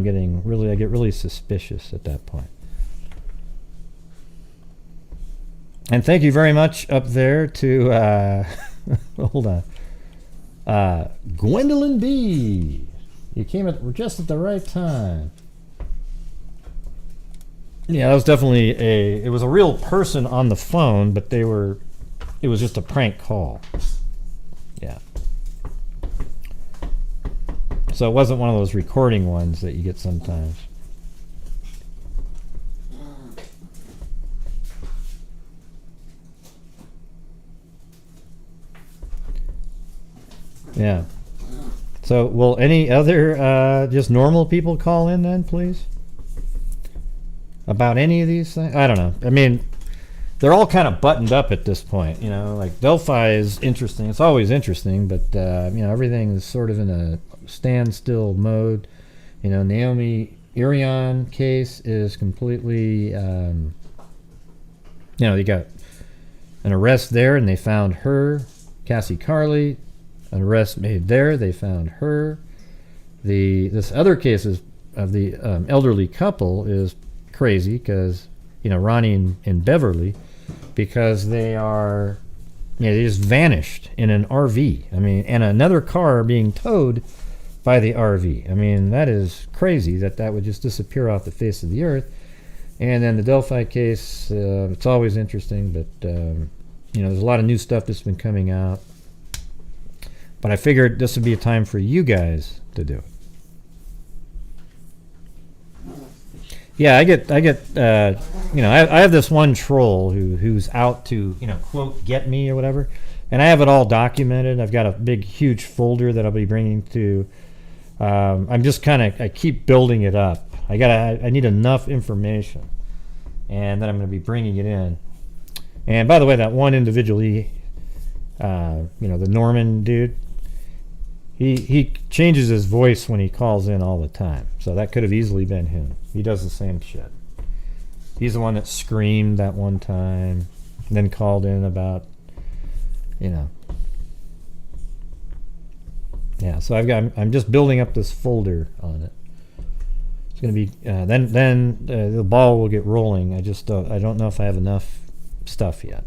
get really suspicious at that point. And thank you very much up there to hold on, Gwendolyn B. You came just at the right time. Yeah, that was definitely it was a real person on the phone, but it was just a prank call. Yeah. So it wasn't one of those recording ones that you get sometimes. Yeah. So will any other just normal people call in then, please? About any of these things? I don't know. I mean, they're all kind of buttoned up at this point, you know, like Delphi is interesting. It's always interesting, but you know, everything is sort of in a standstill mode. You know, Naomi Irion case is completely, you know, you got an arrest there and they found her. Cassie Carli, an arrest made there, they found her. This other case of the elderly couple is crazy because Ronnie and Beverly, because they are, they just vanished in an RV. I mean, and another car being towed by the RV. I mean, that is crazy that would just disappear off the face of the earth. And then the Delphi case, it's always interesting, but there's a lot of new stuff that's been coming out. But I figured this would be a time for you guys to do it. Yeah, I have this one troll who's out to, quote, get me or whatever. And I have it all documented. I've got a big, huge folder that I'll be bringing to, I'm just I keep building it up. I need enough information. And then I'm going to be bringing it in. And by the way, that one individual, the Norman dude, he changes his voice when he calls in all the time. So that could have easily been him. He does the same shit. He's the one that screamed that one time, and then called in about, Yeah, so I'm just building up this folder on it. It's going to be, then the ball will get rolling. I don't know if I have enough stuff yet.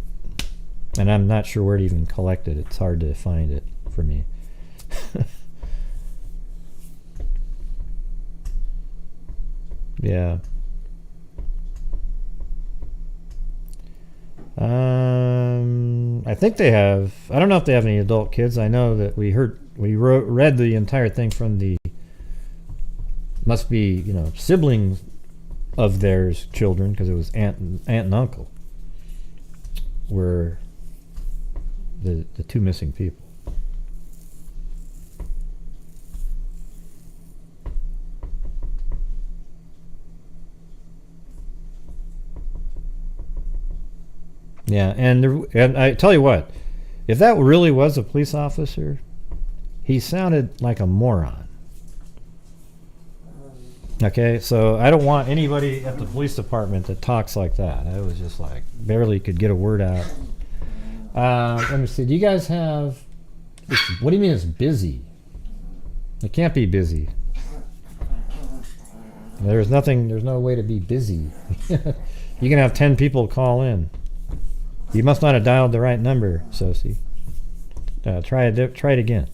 And I'm not sure where to even collect it. It's hard to find it for me. Yeah. I think they have. I don't know if they have any adult kids. I know that we read the entire thing from the. Must be siblings of theirs children, because it was aunt and uncle. Were the two missing people. Yeah, and I tell you what, if that really was a police officer, he sounded like a moron. Okay, so I don't want anybody at the police department that talks like that. I was just like, barely could get a word out. Let me see, do you guys have, what do you mean it's busy? It can't be busy. There's no way to be busy. You can have 10 people call in. You must not have dialed the right number, Sosie. Try it again.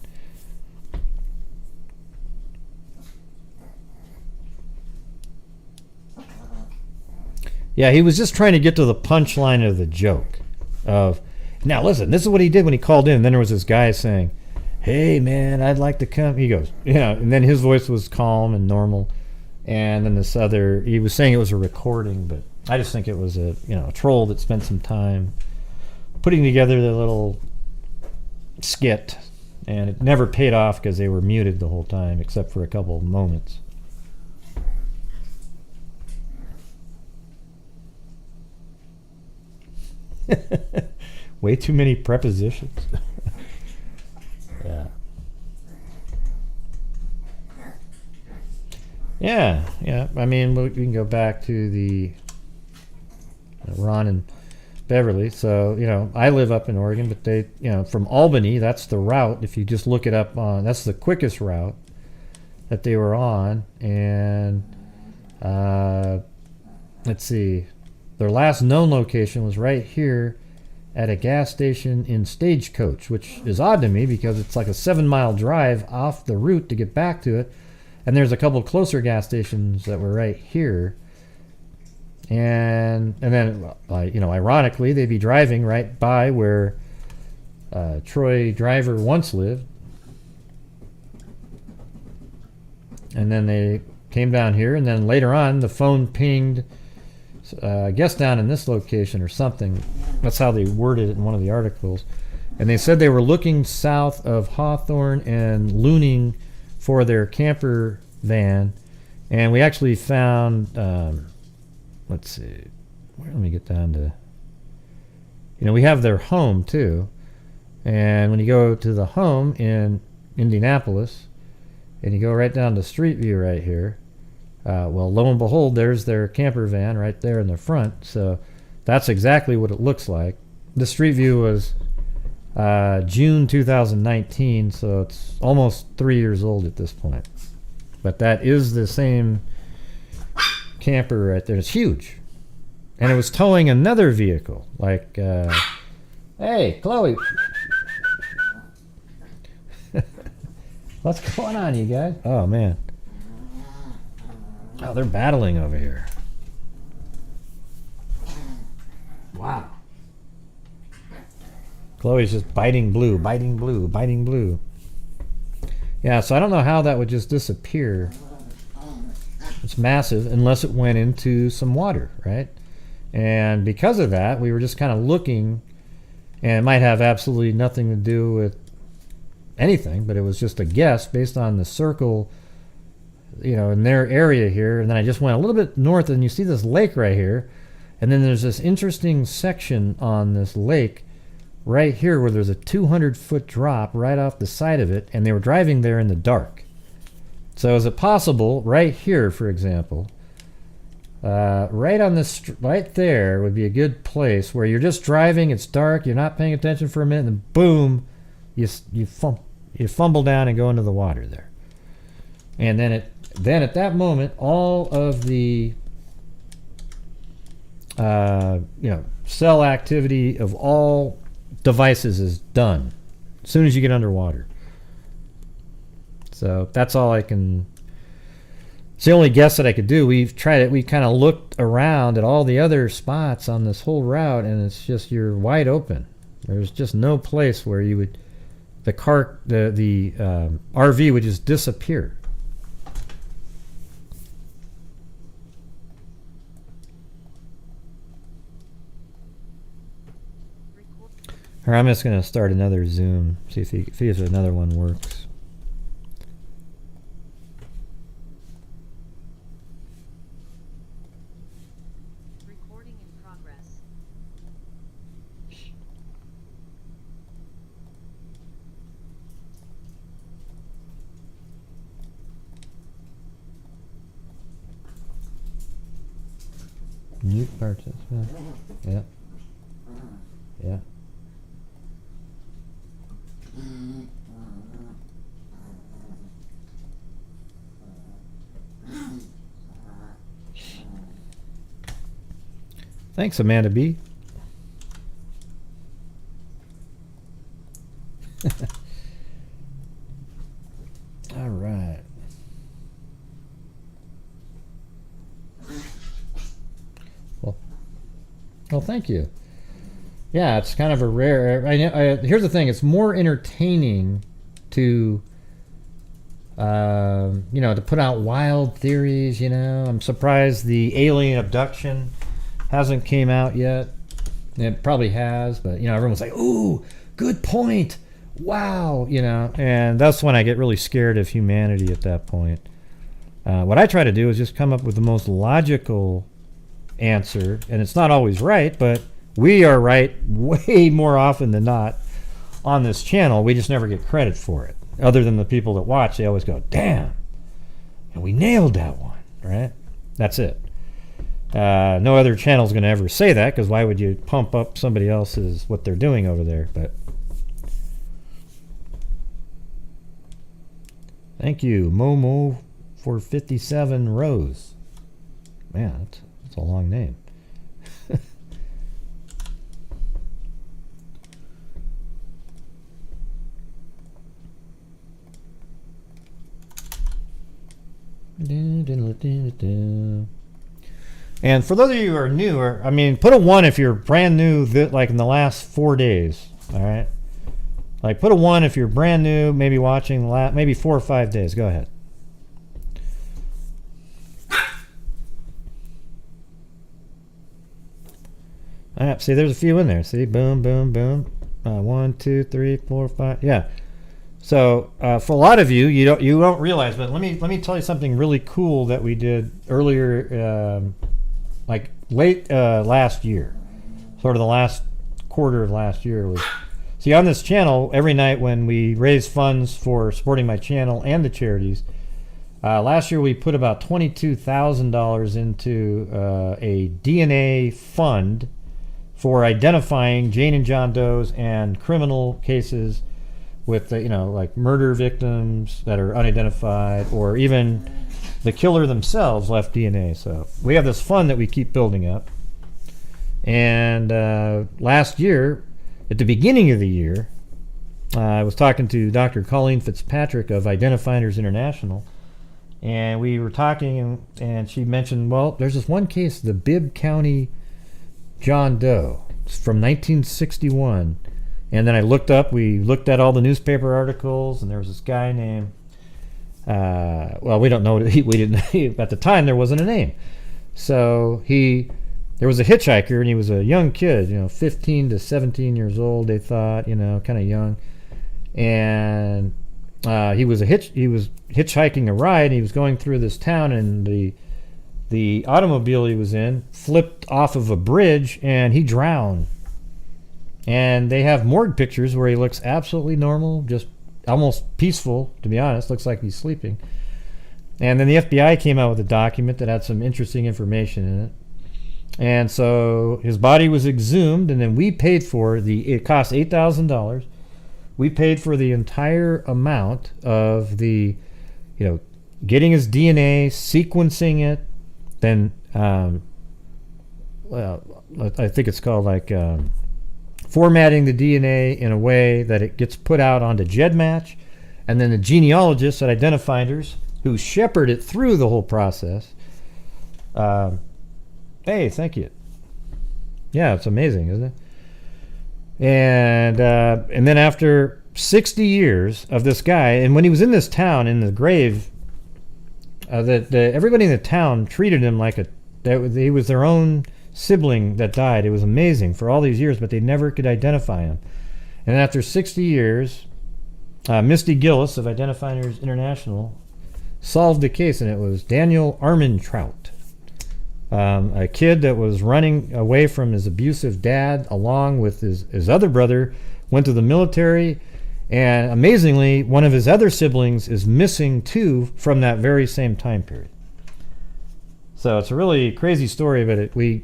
Yeah, he was just trying to get to the punchline of the joke. Now listen, this is what he did when he called in. And then there was this guy saying, "Hey man, I'd like to come." He goes, and then his voice was calm and normal. And then this other, he was saying it was a recording, but I just think it was a troll that spent some time putting together the little skit, and it never paid off because they were muted the whole time except for a couple of moments. Way too many prepositions. Yeah. I mean, we can go back to the Ron and Beverly. So, I live up in Oregon, but they, from Albany, that's the route. If you just look it up that's the quickest route that they were on. And let's see, their last known location was right here at a gas station in Stagecoach, which is odd to me because it's like a 7-mile drive off the route to get back to it. And there's a couple closer gas stations that were right here. And then, ironically, they'd be driving right by where Troy Driver once lived. And then they came down here, and then later on, the phone pinged, I guess down in this location or something. That's how they worded it in one of the articles. And they said they were looking south of Hawthorne and Looning for their camper van. And we actually found... let's see, let me get down to, we have their home too. And when you go to the home in Indianapolis and you go right down to Street View right here, lo and behold, there's their camper van right there in the front. So that's exactly what it looks like. The Street View was June 2019, so it's almost 3 years old at this point. But that is the same camper right there. It's huge. and it was towing another vehicle. Like, hey, Chloe. What's going on, you guys? Oh, man. Oh, they're battling over here. Wow. Chloe's just biting blue, biting blue, biting blue. Yeah, so I don't know how that would just disappear. It's massive unless it went into some water, right? And because of that, we were just kind of looking, and it might have absolutely nothing to do with anything, but it was just a guess based on the circle, you know, in their area here. And then I just went a little bit north, and you see this lake right here. And then there's this interesting section on this lake right here where there's a 200-foot drop right off the side of it, and they were driving there in the dark. So is it possible right here, for example, right on this, right there would be a good place where you're just driving, it's dark, you're not paying attention for a minute, and then boom, you fumble down and go into the water there. And then at that moment, all of the cell activity of all devices is done as soon as you get underwater. So that's all I can. It's the only guess that I could do. We've tried it. We kind of looked around at all the other spots on this whole route, and it's just you're wide open. There's just no place where you would the RV would just disappear. Or I'm just going to start another Zoom, see if another one works. Recording in progress. Mute participant. Yeah. Yeah. Thanks, Amanda B. All right. Well, thank you. Yeah, it's kind of a rare. Here's the thing: it's more entertaining to, to put out wild theories. I'm surprised the alien abduction hasn't came out yet. It probably has, but everyone's like, "Ooh, good point! Wow!" and that's when I get really scared of humanity at that point. What I try to do is just come up with the most logical answer, and it's not always right, but we are right way more often than not on this channel. We just never get credit for it. Other than the people that watch, they always go, "Damn, and we nailed that one," right? That's it. No other channel is going to ever say that, because why would you pump up somebody else's, what they're doing over there? But thank you, Momo, for 57 rows. Man, that's a long name. And for those of you who are new, put a 1 if you're brand new, like in the last 4 days. All right, like put a 1 if you're brand new, maybe watching maybe 4 or 5 days. Go ahead. All right, see, there's a few in there. See, boom, boom, boom. 1, 2, 3, 4, 5. Yeah. So for a lot of you, you don't realize, but let me tell you something really cool that we did earlier, like late last year, sort of the last quarter of last year. Was see, on this channel every night when we raise funds for supporting my channel and the charities. Last year we put about $22,000 into a DNA fund for identifying Jane and John Does and criminal cases with like murder victims that are unidentified, or even the killer themselves left DNA. So we have this fund that we keep building up. And last year, at the beginning of the year, I was talking to Dr. Colleen Fitzpatrick of Identifinders International, and we were talking, and she mentioned, well, there's this one case, the Bibb County John Doe. It's from 1961. And then we looked at all the newspaper articles, and there was this guy named, well, we don't know, we didn't, at the time there wasn't a name. So there was a hitchhiker, and he was a young kid, 15 to 17 years old, they thought, kind of young. And he was hitchhiking a ride, and he was going through this town, and the automobile he was in flipped off of a bridge, and he drowned. And they have morgue pictures where he looks absolutely normal, just almost peaceful, to be honest. Looks like he's sleeping. And then the FBI came out with a document that had some interesting information in it. And so his body was exhumed, and then we paid for it cost $8,000. We paid for the entire amount of the, getting his DNA, sequencing it, then, well, I think it's called formatting the DNA in a way that it gets put out onto GEDmatch, and then the genealogists at Identifinders who shepherd it through the whole process. Hey, thank you. Yeah, it's amazing, isn't it? And then after 60 years of this guy, and when he was in this town, in the grave, everybody in the town treated him like he was their own sibling that died. It was amazing for all these years, but they never could identify him. And after 60 years, Misty Gillis of Identifinders International solved the case, and it was Daniel Armentrout. A kid that was running away from his abusive dad along with his other brother, went to the military, and amazingly, one of his other siblings is missing too from that very same time period. So it's a really crazy story, but he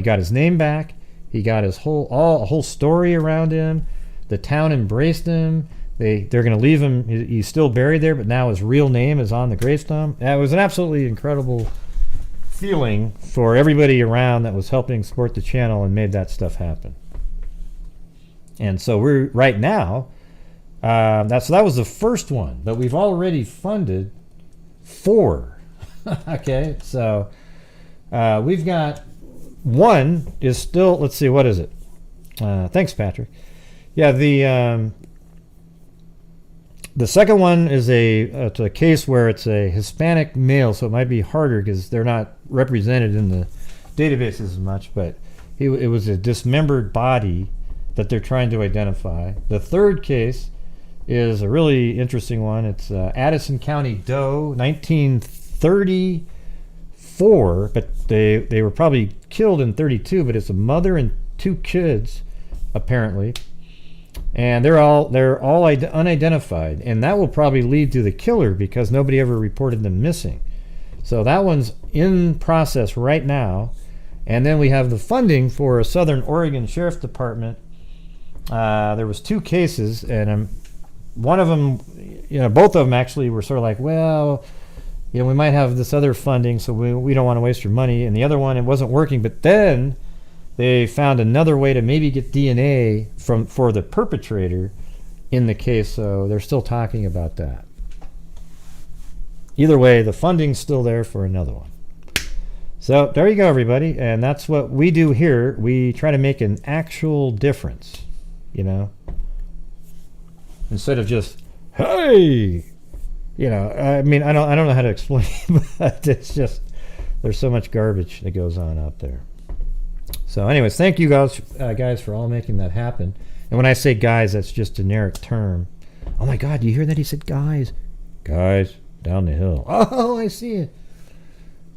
got his name back, he got his whole story around him, the town embraced him, they're going to leave him, he's still buried there, but now his real name is on the gravestone. It was an absolutely incredible feeling for everybody around that was helping support the channel and made that stuff happen. And so we're right now, that was the first one, but we've already funded 4. Okay, so we've got one is still, let's see, what is it? Thanks, Patrick. Yeah, the second one is it's a case where it's a Hispanic male, so it might be harder because they're not represented in the databases as much, but it was a dismembered body that they're trying to identify. The third case is a really interesting one. It's Addison County Doe, 1934, but they were probably killed in 32, but it's a mother and 2 kids, apparently. And they're all unidentified, and that will probably lead to the killer because nobody ever reported them missing. So that one's in process right now. And then we have the funding for a Southern Oregon Sheriff Department. There was 2 cases, and one of them, both of them actually were sort of like, well, we might have this other funding, so we don't want to waste your money. And the other one, it wasn't working, but then they found another way to maybe get DNA for the perpetrator in the case, so they're still talking about that. Either way, the funding's still there for another one. So there you go, everybody, and that's what we do here. We try to make an actual difference, instead of just, hey, I mean, I don't know how to explain, but it's just, there's so much garbage that goes on out there. So anyways, thank you guys for all making that happen. And when I say guys, that's just a generic term. Oh my God, you hear that? He said guys. Guys, down the hill. Oh, I see it.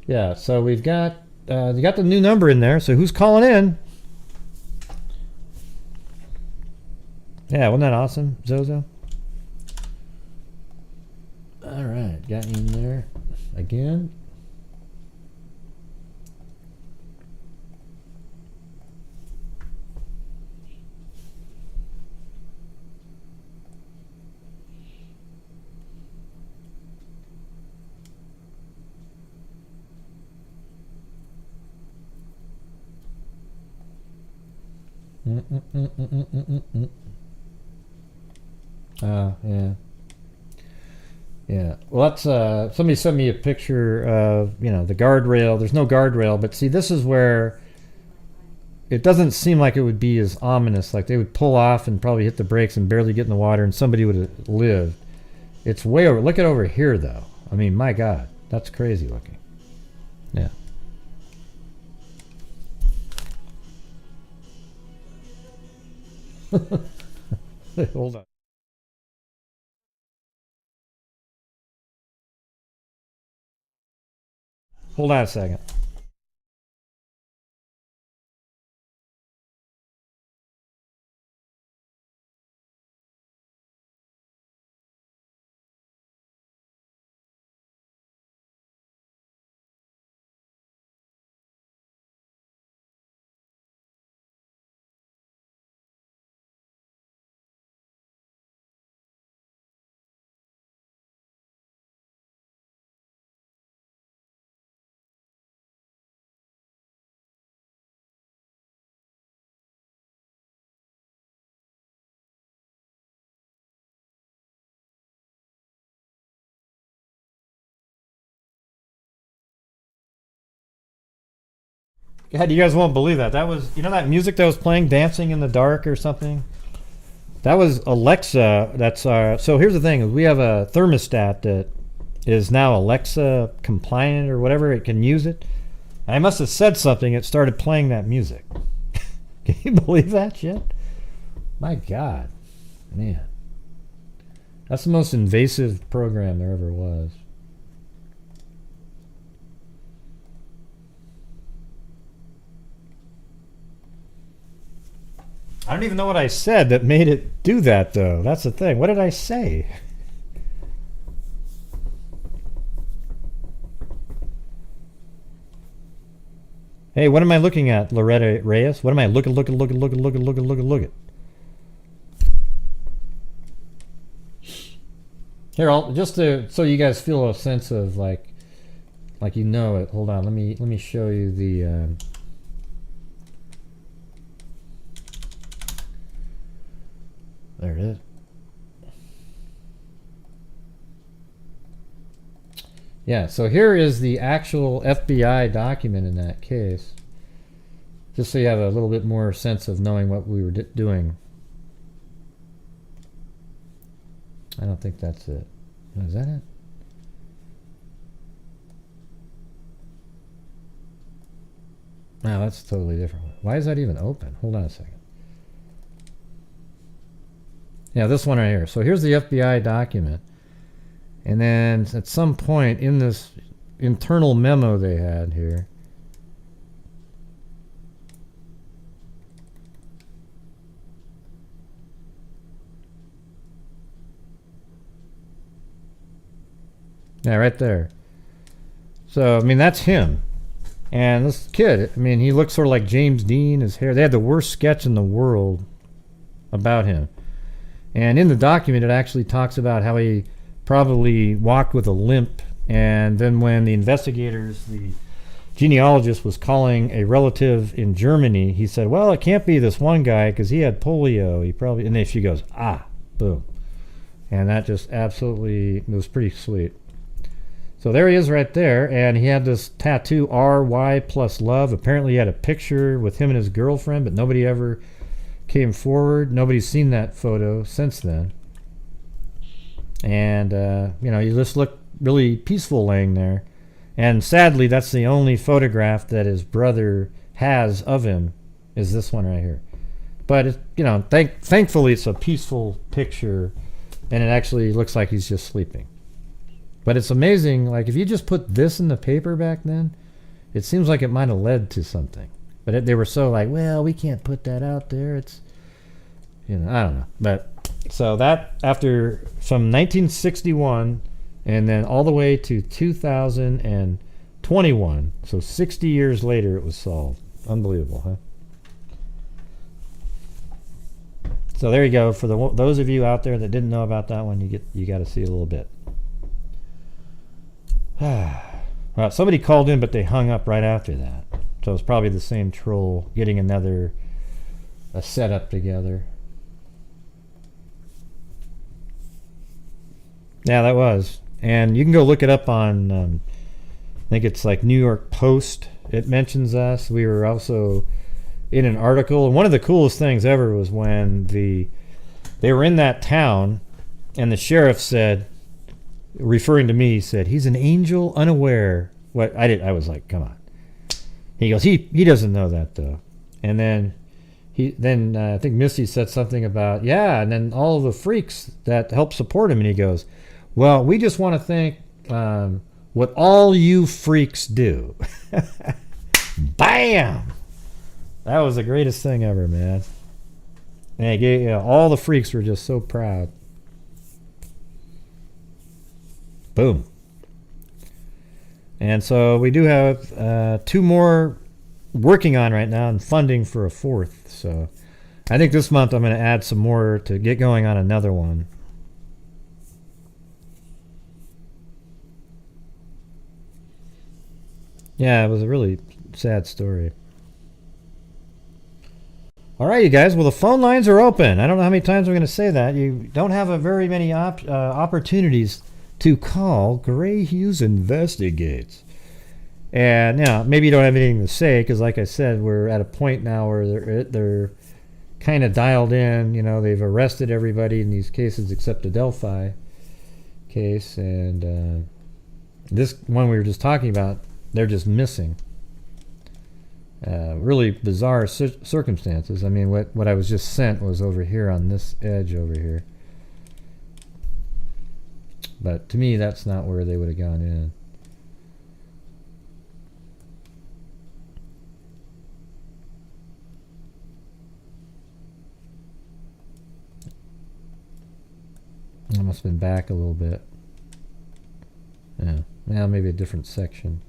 Yeah, so we've got, you got the new number in there. So who's calling in? Yeah, wasn't that awesome, Zozo? All right, got you in there again. Yeah. Yeah. Well, that's somebody sent me a picture of, you know, the guardrail. There's no guardrail, but see, this is where it doesn't seem like it would be as ominous. Like they would pull off and probably hit the brakes and barely get in the water, and somebody would have lived. It's way over. Look at over here, though. I mean, my God, that's crazy looking. Yeah. Hold on. Hold on a second. God, you guys won't believe that. That was, you know, that music that was playing, Dancing in the Dark or something? That was Alexa. That's so here's the thing. We have a thermostat that is now Alexa compliant or whatever. It can use it. I must have said something. It started playing that music. Can you believe that shit? My God. Man. That's the most invasive program there ever was. I don't even know what I said that made it do that, though. That's the thing. What did I say? Hey, what am I looking at, Loretta Reyes? What am I looking at? Here, just so you guys feel a sense of like you know it. Hold on, let me show you the. There it is. Yeah, so here is the actual FBI document in that case. Just so you have a little bit more sense of knowing what we were doing. I don't think that's it. Is that it? No, that's a totally different one. Why is that even open? Hold on a second. Yeah, this one right here. So here's the FBI document. And then at some point in this internal memo they had here, yeah, right there. So, I mean, that's him. And this kid, I mean, he looks sort of like James Dean, his hair. They had the worst sketch in the world about him. And in the document, it actually talks about how he probably walked with a limp. And then when the investigators, the genealogist was calling a relative in Germany, he said, well, it can't be this one guy because he had polio. He probably, and then she goes, ah, boom. And that just absolutely, it was pretty sweet. So there he is right there. And he had this tattoo, RY plus love. Apparently he had a picture with him and his girlfriend, but nobody ever came forward. Nobody's seen that photo since then. And, you know, you just look really peaceful laying there. And sadly, that's the only photograph that his brother has of him is this one right here. But, it, you know, thankfully it's a peaceful picture, and it actually looks like he's just sleeping. But it's amazing, like if you just put this in the paper back then, it seems like it might have led to something. But they were so like, well, we can't put that out there. It's, you know, I don't know. But so that after from 1961 and then all the way to 2021, so 60 years later, it was solved. Unbelievable, huh? So there you go. For those of you out there that didn't know about that one, you got to see a little bit. Well, somebody called in, but they hung up right after that. So it's probably the same troll getting another a setup together. Yeah, that was. And you can go look it up on, I think it's like New York Post. It mentions us. We were also in an article. And one of the coolest things ever was when they were in that town and the sheriff said, referring to me, said, "He's an angel unaware." What I was like, come on. He goes, he doesn't know that though. And then I think Misty said something about, yeah, and then all of the freaks that help support him, and he goes, "Well, we just want to thank what all you freaks do." Bam! That was the greatest thing ever, man. And all the freaks were just so proud. Boom. And so we do have 2 more working on right now and funding for a 4th. So I think this month I'm going to add some more to get going on another one. Yeah, it was a really sad story. All right, you guys. Well, the phone lines are open. I don't know how many times I'm going to say that. You don't have very many opportunities to call. Gray Hughes Investigates. And maybe you don't have anything to say because, like I said, we're at a point now where they're kind of dialed in. They've arrested everybody in these cases except the Delphi case, and this one we were just talking about, they're just missing. Really bizarre circumstances. I mean, what I was just sent was over here on this edge over here. But to me, that's not where they would have gone in. I must have been back a little bit. Yeah, well, maybe a different section.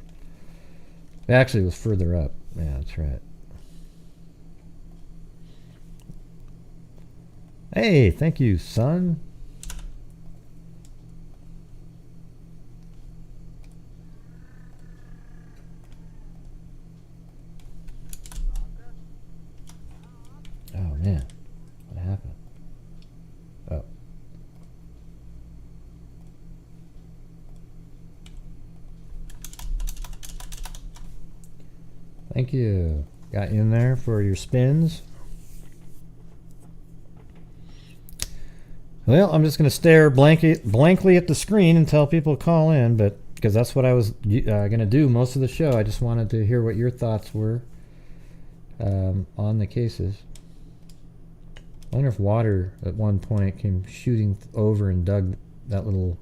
Actually, it was further up. Yeah, that's right. Hey, thank you, son. Oh, man. What happened? Oh. Thank you. Got in there for your spins. Well, I'm just going to stare blankly at the screen until people call in, but because that's what I was going to do most of the show. I just wanted to hear what your thoughts were on the cases. I wonder if water at one point came shooting over and dug that little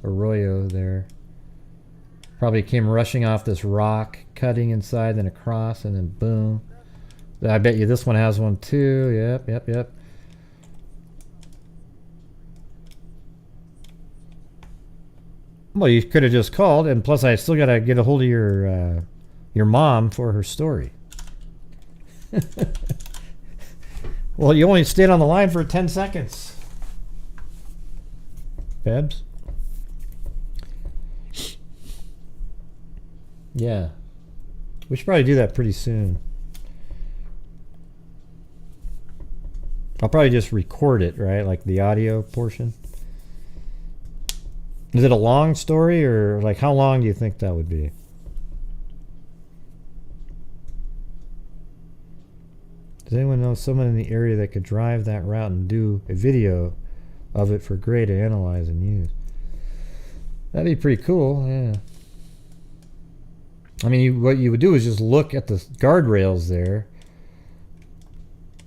arroyo there. Probably came rushing off this rock, cutting inside, then across, and then boom. I bet you this one has one too. Yep. Well, you could have just called, and plus I still got to get a hold of your mom for her story. Well, you only stayed on the line for 10 seconds. Bebs? Yeah. We should probably do that pretty soon. I'll probably just record it, right? Like the audio portion. Is it a long story, or like how long do you think that would be? Does anyone know someone in the area that could drive that route and do a video of it for Gray to analyze and use? That'd be pretty cool, yeah. I mean, what you would do is just look at the guardrails there.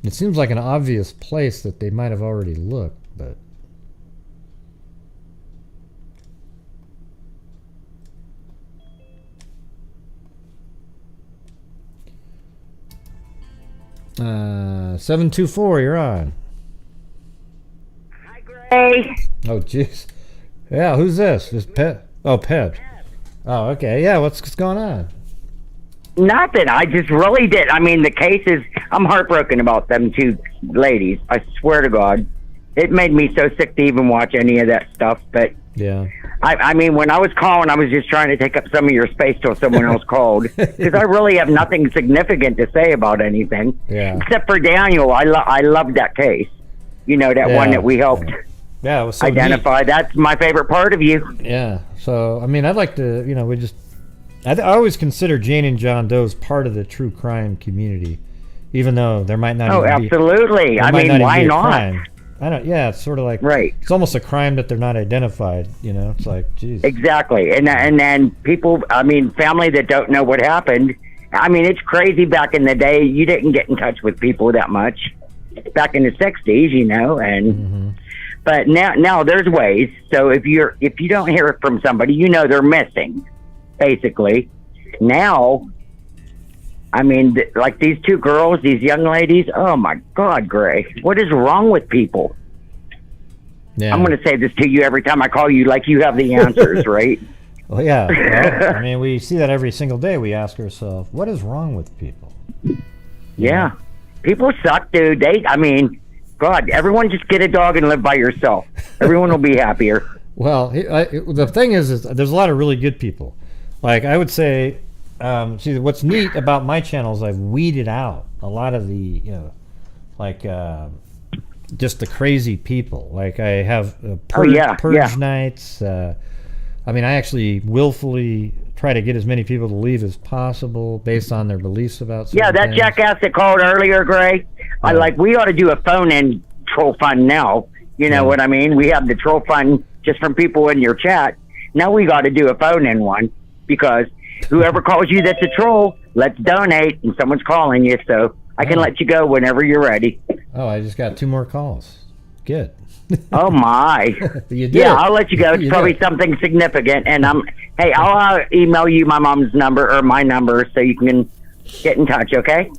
It seems like an obvious place that they might have already looked, but... Uh, 724, you're on. Hi, Gray. Oh, jeez. Yeah, who's this? This Pep? Oh, Pep. Oh, okay. Yeah, what's going on? Nothing. I just really did. I mean, the cases, I'm heartbroken about them 2 ladies. I swear to God. It made me so sick to even watch any of that stuff, but Yeah. I mean, when I was calling, I was just trying to take up some of your space till someone else called, because I really have nothing significant to say about anything. Yeah. Except for Daniel. I loved that case. You know, that one that we helped it was so identify. neat. That's my favorite part of you. Yeah. So, I mean, I'd like to, I always consider Jane and John Doe's part of the true crime community, even though there might not even absolutely. be. I mean, why not? Crime. It's sort of like, it's almost a crime that they're not identified, It's like, geez. Exactly. And then people, I mean, family that don't know what happened. I mean, it's crazy. Back in the day, you didn't get in touch with people that much. Back in the 60s, and but now there's ways. So if you don't hear from somebody, they're missing, basically. Now, I mean, like these two girls, these young ladies, oh my God, Gray, what is wrong with people? Yeah. I'm going to say this to you every time I call you, like you have the answers, right? Well, yeah. Well, I mean, we see that every single day. We ask ourselves, what is wrong with people? Yeah. People suck, dude. I mean, God, everyone just get a dog and live by yourself. Everyone will be happier. Well, the thing is there's a lot of really good people. Like, I would say, see, what's neat about my channel is I've weeded out a lot of the, just the crazy people. Like, I have purge nights. I mean, I actually willfully try to get as many people to leave as possible based on their beliefs about certain that things. jackass that called earlier, Gray, we ought to do a phone-in troll fund now. You know what I mean? We have the troll fund just from people in your chat. Now we got to do a phone-in one, because whoever calls you that's a troll, let's donate, and someone's calling you, so I can let you go whenever you're ready. Oh, I just got 2 more calls. Good. Oh my! You did. Yeah, I'll let you go. It's probably something significant, and hey, I'll email you my mom's number or my number so you can get in touch. Okay?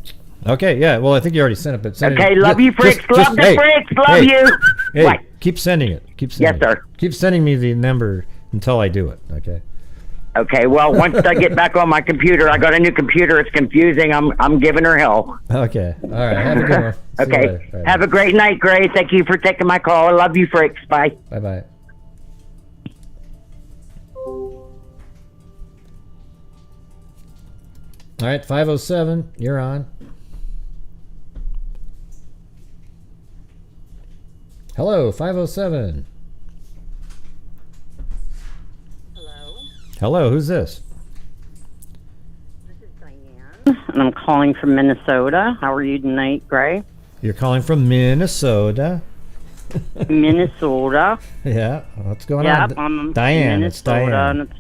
Okay. Yeah. Well, I think you already sent it, but send okay. it. Love you, freaks. Love the freaks. Love you. Hey, what? Keep sending it. Keep sending. Yes, sir. Keep sending me the number until I do it. Okay. Okay. Well, once I get back on my computer, I got a new computer. It's confusing. I'm giving her hell. Okay. All right. Have a good one. Okay. Have a great night, Gray. Thank you for taking my call. I love you, freaks. Bye. Bye-bye. All right, 507, you're on. Hello, 507. Hello. Hello, who's this? This is Diane, and I'm calling from Minnesota. How are you tonight, Gray? You're calling from Minnesota. Minnesota. Yeah, what's going on? I'm Diane, it's Diane.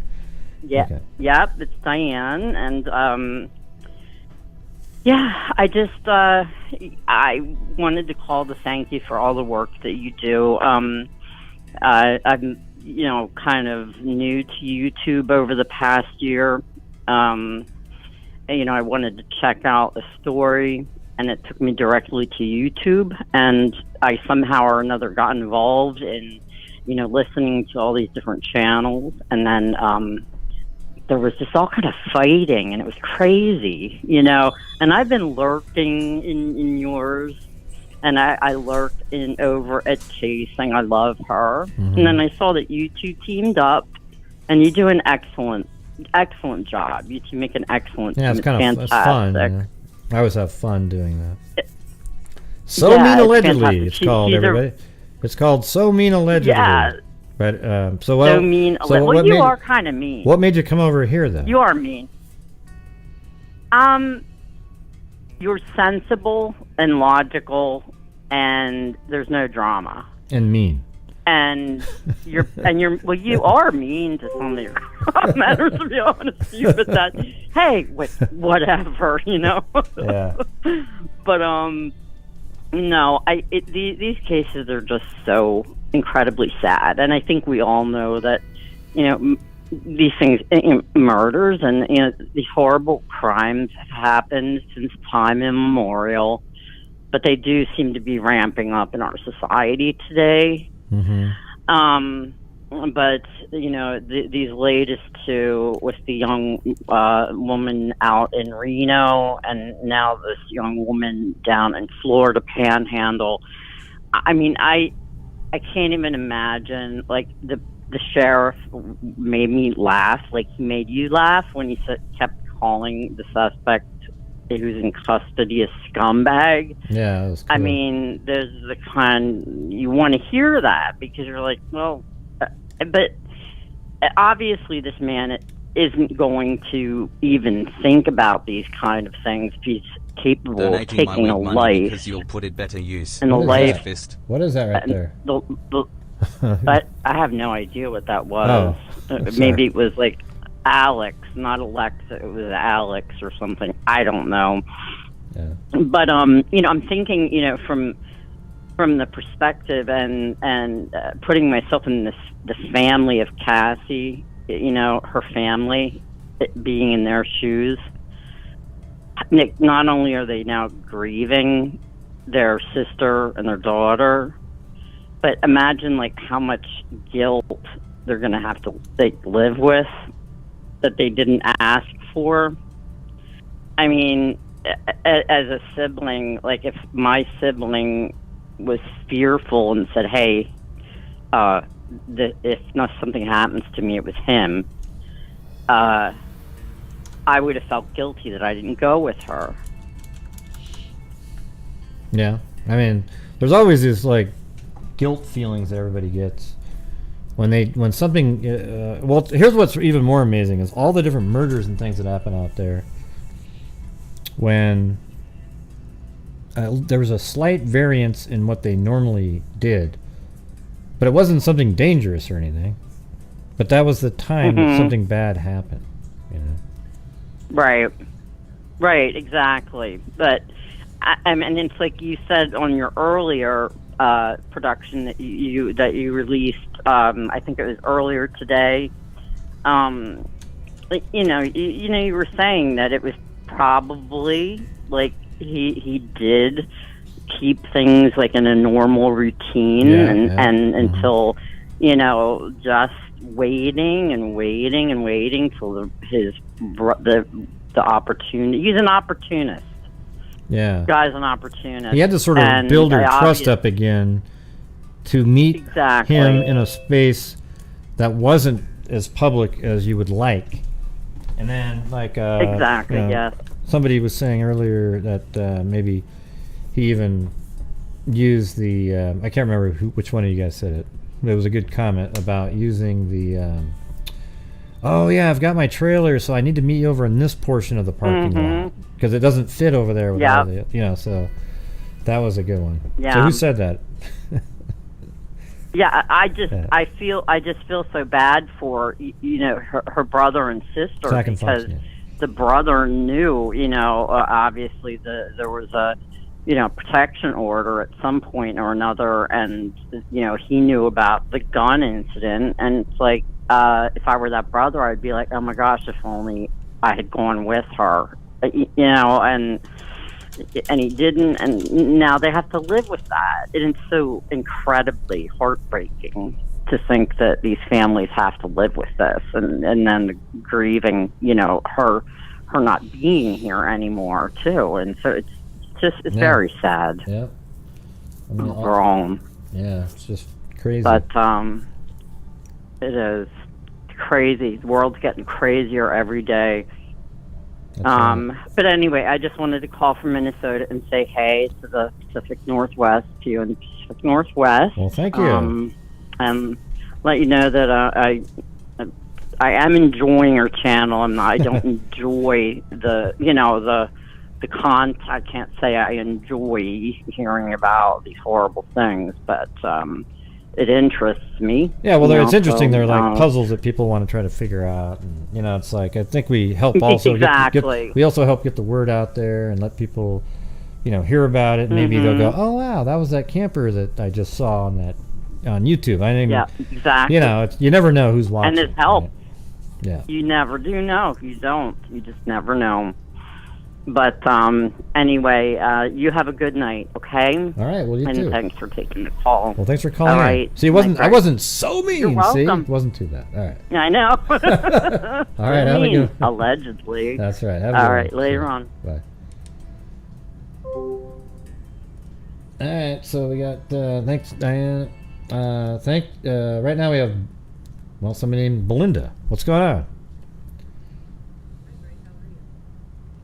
Yep, it's Diane, and I just I wanted to call to thank you for all the work that you do. I'm kind of new to YouTube over the past year. I wanted to check out a story, and it took me directly to YouTube, and I somehow or another got involved in listening to all these different channels, and then there was just all kind of fighting, and it was crazy, and I've been lurking in yours, and I lurked over at Chasing. I love her. And then I saw that you two teamed up, and you do an excellent job. You two make an excellent team. It's kind of fantastic. It's fun. I always have fun doing that. So Mean Allegedly, it's called, everybody. It's called So Mean Allegedly. Yeah. But, so mean. Well, you are kind of mean. What made you come over here, then? You are mean. You're sensible and logical, and there's no drama. And mean. And you are mean to some of your matters, to be honest with you. But whatever, Yeah. But no, these cases are just so incredibly sad, and I think we all know that these things, murders and these horrible crimes have happened since time immemorial, but they do seem to be ramping up in our society today. But these latest two, with the young woman out in Reno, and now this young woman down in Florida Panhandle. I mean, I can't even imagine, like, the sheriff made me laugh, like he made you laugh when he kept calling the suspect who's in custody a scumbag. Yeah, that was cool. I mean, there's the kind you want to hear that because you're like, well, but obviously this man isn't going to even think about these kind of things if he's capable of taking a life. Because you'll put it better use. And a life. What is that right there? But I have no idea what that was. Maybe it was like Alex, not Alexa. It was Alex or something. I don't know. Yeah. But you know, I'm thinking, you know, from the perspective and putting myself in the family of Cassie, you know, her family, being in their shoes. Nick, not only are they now grieving their sister and their daughter, but imagine like how much guilt they're going to have to live with that they didn't ask for. I mean, as a sibling, like if my sibling was fearful and said, hey, if not something happens to me, it was him, I would have felt guilty that I didn't go with her. Yeah, I mean, there's always this like guilt feelings that everybody gets when something. Well, here's what's even more amazing is all the different murders and things that happen out there. When there was a slight variance in what they normally did, but it wasn't something dangerous or anything. But that was the time that something bad happened. You know. Right, exactly. But I mean, it's like you said on your earlier production that you released. I think it was earlier today. You know, you were saying that it was probably like he did keep things like in a normal routine, and until you know, just waiting till the opportunity. He's an opportunist. Yeah, guy's an opportunist. He had to sort of build her trust up again to meet him in a space that wasn't as public as you would like. And then, like, you know, yes. Somebody was saying earlier that maybe he even used the I can't remember which one of you guys said it. There was a good comment about using the oh yeah, I've got my trailer, so I need to meet you over in this portion of the parking lot because it doesn't fit over there with all the, you know. So that was a good one. Yeah. So who said that? Yeah, I just feel so bad for you know her brother and sister because the brother knew, you know, obviously there was a, you know, protection order at some point or another, and you know he knew about the gun incident, and it's like if I were that brother, I'd be like, oh my gosh, if only I had gone with her, you know, and he didn't, and now they have to live with that. It is so incredibly heartbreaking to think that these families have to live with this, and then grieving, you know, her not being here anymore too, and so it's very sad. Yeah, I mean, wrong. Yeah, it's just crazy. But it is crazy. The world's getting crazier every day. But anyway, I just wanted to call from Minnesota and say hey to the Pacific Northwest, to you in the Pacific Northwest. Well, thank you. And let you know that I am enjoying your channel, and I don't enjoy the content. I can't say I enjoy hearing about these horrible things, but it interests me. Yeah, well, it's interesting. They're like puzzles that people want to try to figure out, and you know, it's like I think we help also we also help get the word out there and let people, you know, hear about it. Maybe they'll go, oh wow, that was that camper that I just saw on YouTube. I didn't. Yeah, exactly. You know, you never know who's watching. And it helps. Right? Yeah. You never do know. You don't. You just never know. But anyway, you have a good night, okay? All right, well, you too. And thanks for taking the call. Well, thanks for calling. All right. See, I wasn't so mean. You're welcome. See, it wasn't too bad. All right. I know. All right, have a good one. Allegedly. That's right. All right, later on. Bye. All right, so we got thanks, Diana. Right now we have Well, somebody named Belinda. What's going on?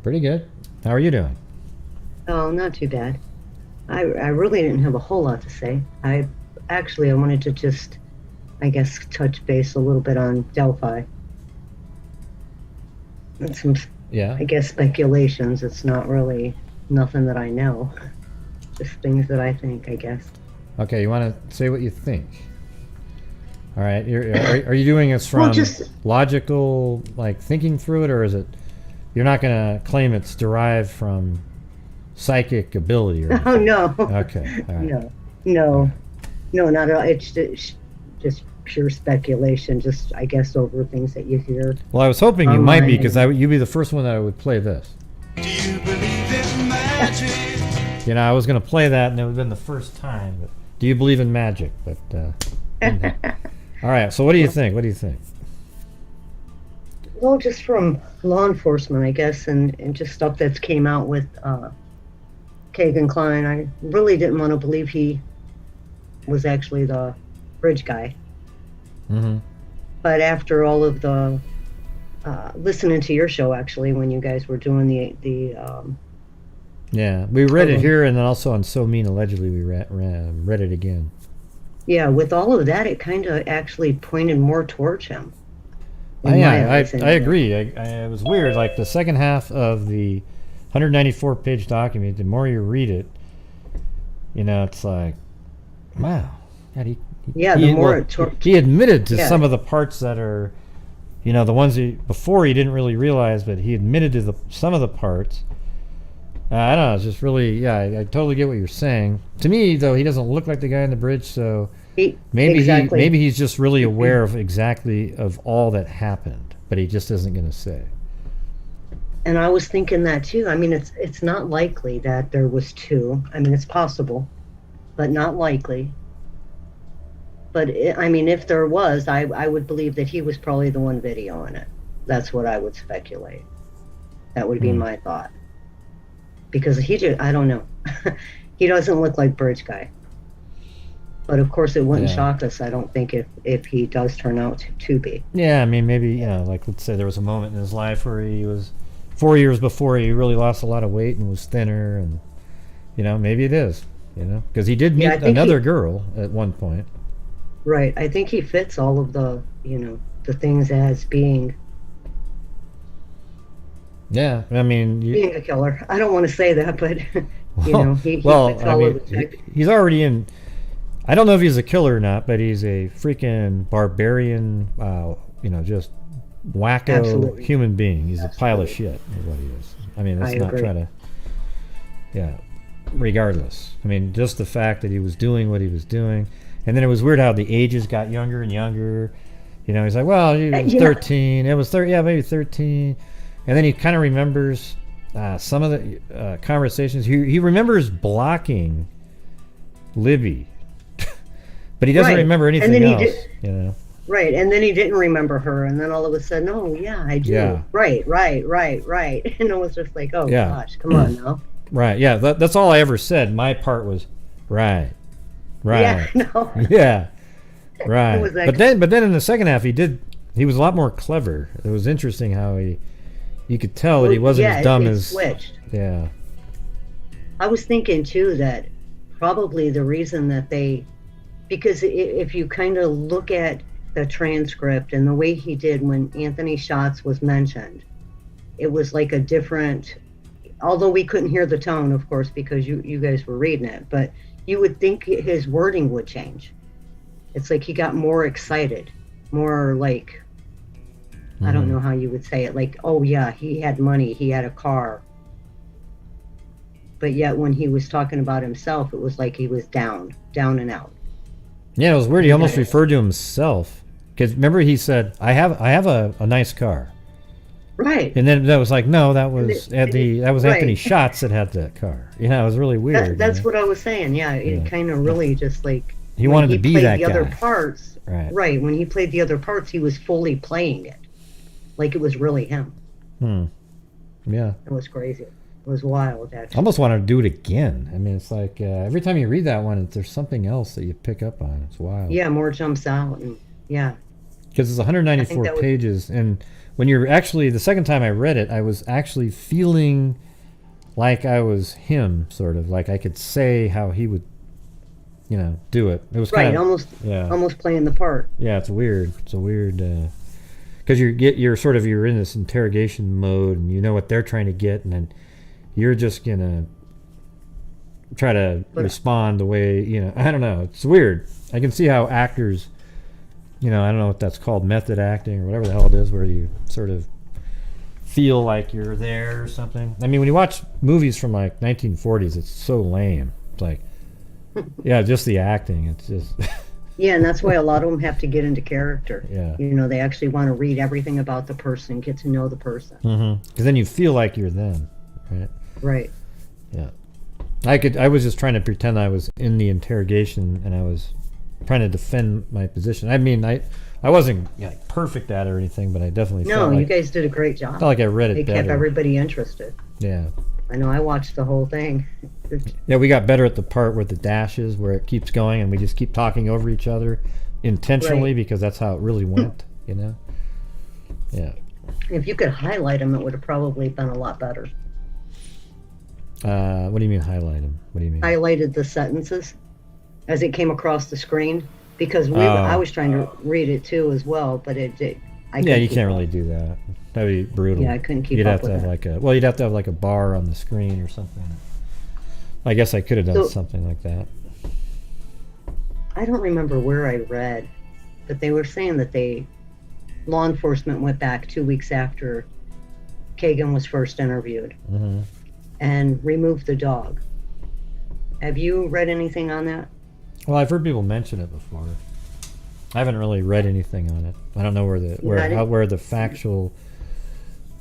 Pretty good. How are you doing? Oh, not too bad. I really didn't have a whole lot to say. I wanted to just, I guess, touch base a little bit on Delphi. And some, I guess, speculations. It's not really nothing that I know. Just things that I think, I guess. Okay, you want to say what you think? All right. Are you doing this from logical, like thinking through it, or is it? You're not going to claim it's derived from psychic ability, or anything? Oh no. Okay. All right. No, not at all. It's just pure speculation. Just I guess over things that you hear. Well, I was hoping you might be, because you'd be the first one that I would play this. Do you believe in magic? You know, I was going to play that, and it would have been the first time. But do you believe in magic? But all right. So, what do you think? What do you think? Well, just from law enforcement, I guess, and just stuff that's came out with Kagan Klein. I really didn't want to believe he was actually the bridge guy. Mm-hmm. But after all of the listening to your show, actually, when you guys were doing the yeah, we read it here, and then also on So Mean Allegedly we read it again. Yeah, with all of that, it kind of actually pointed more towards him. I agree. It was weird. Like the second half of the 194-page document, the more you read it, you know, it's like, wow. God, he admitted to some of the parts that are, you know, the ones before he didn't really realize, but he admitted to some of the parts. I don't know. It's just really, I totally get what you're saying. To me, though, he doesn't look like the guy on the bridge, so maybe he's just really aware of exactly of all that happened, but he just isn't going to say. And I was thinking that too. I mean, it's not likely that there was two. I mean, it's possible, but not likely. But I mean, if there was, I would believe that he was probably the one videoing it. That's what I would speculate. That would be my thought. Because I don't know. He doesn't look like Bridge Guy. But of course it wouldn't shock us, I don't think, if he does turn out to be. Yeah, I mean, maybe, you know, like let's say there was a moment in his life where he was 4 years before he really lost a lot of weight and was thinner, and, you know, maybe it is, you know, because he did meet another girl at one point. Right. I think he fits all of the, you know, the things as being... Yeah, I mean... being a killer. I don't want to say that, but, you know, he fits all of the... He's already in... I don't know if he's a killer or not, but he's a freaking barbarian, you know, just wacko human being. He's a pile of shit, is what he is. I mean, let's not try to... Yeah, regardless. I mean, just the fact that he was doing what he was doing. And then it was weird how the ages got younger and younger. You know, he's like, well, he was 13. It was maybe 13. And then he kind of remembers some of the conversations. He remembers blocking Libby, but he doesn't remember anything else. You know? Right, and then he didn't remember her, and then all of a sudden, oh yeah, I do. Yeah. Right. And it was just like, oh gosh, come on now. Right, yeah, that's all I ever said. My part was right. Yeah, no. Yeah, right. But then in the second half, he was a lot more clever. It was interesting how you could tell that he wasn't as dumb as... switched. Yeah. I was thinking, too, that probably the reason that because if you kind of look at the transcript and the way he did when Anthony Schatz was mentioned, it was like a different... Although we couldn't hear the tone, of course, because you guys were reading it, but you would think his wording would change. It's like he got more excited, more like... I don't know how you would say it. Like, oh yeah, he had money, he had a car. But yet when he was talking about himself, it was like he was down and out. Yeah, it was weird. He almost referred to himself. Because remember he said, I have a nice car. Right. And then that was like, no, that was Anthony Schatz that had that car. You know, it was really weird. That's what I was saying. Yeah, it kind of really just like... He wanted to be that guy. When he played the other parts, right, when he played the other parts, he was fully playing it. Like it was really him. Yeah. It was crazy. It was wild, actually. I almost want to do it again. I mean, it's like every time you read that one, there's something else that you pick up on. It's wild. Yeah, more jumps out. And yeah. Because it's 194 pages, and when you're actually, the second time I read it, I was actually feeling like I was him, sort of, like I could say how he would, do it. It was right, kind of almost playing the part. Yeah, it's weird. It's a weird, because you're in this interrogation mode, and you know what they're trying to get, and then you're just gonna try to respond the way I don't know. It's weird. I can see how actors. I don't know what that's called, method acting or whatever the hell it is, where you sort of feel like you're there or something. I mean, when you watch movies from like 1940s, it's so lame. It's like, yeah, just the acting. It's just. Yeah, and that's why a lot of them have to get into character. Yeah. They actually want to read everything about the person, get to know the person. Because then you feel like you're them, right? Right. Yeah. I was just trying to pretend I was in the interrogation, and I was trying to defend my position. I mean, I wasn't perfect at it or anything, but I definitely felt you like, guys did a great job. Felt like I read it They better. kept everybody interested. Yeah. I know, I watched the whole thing. Yeah, we got better at the part where the dash is, where it keeps going, and we just keep talking over each other intentionally because that's how it really went, Yeah. If you could highlight them, it would have probably been a lot better. What do you mean highlight them? What do you mean? Highlighted the sentences as it came across the screen, because I was trying to read it too as well, but you can't really do that. That'd be brutal. Yeah, I couldn't keep you'd up have to with have it. you'd have to have like a bar on the screen or something. I guess I could have done something like that. I don't remember where I read, but they were saying that law enforcement went back 2 weeks after Kagan was first interviewed and removed the dog. Have you read anything on that? Well, I've heard people mention it before. I haven't really read anything on it. I don't know where the factual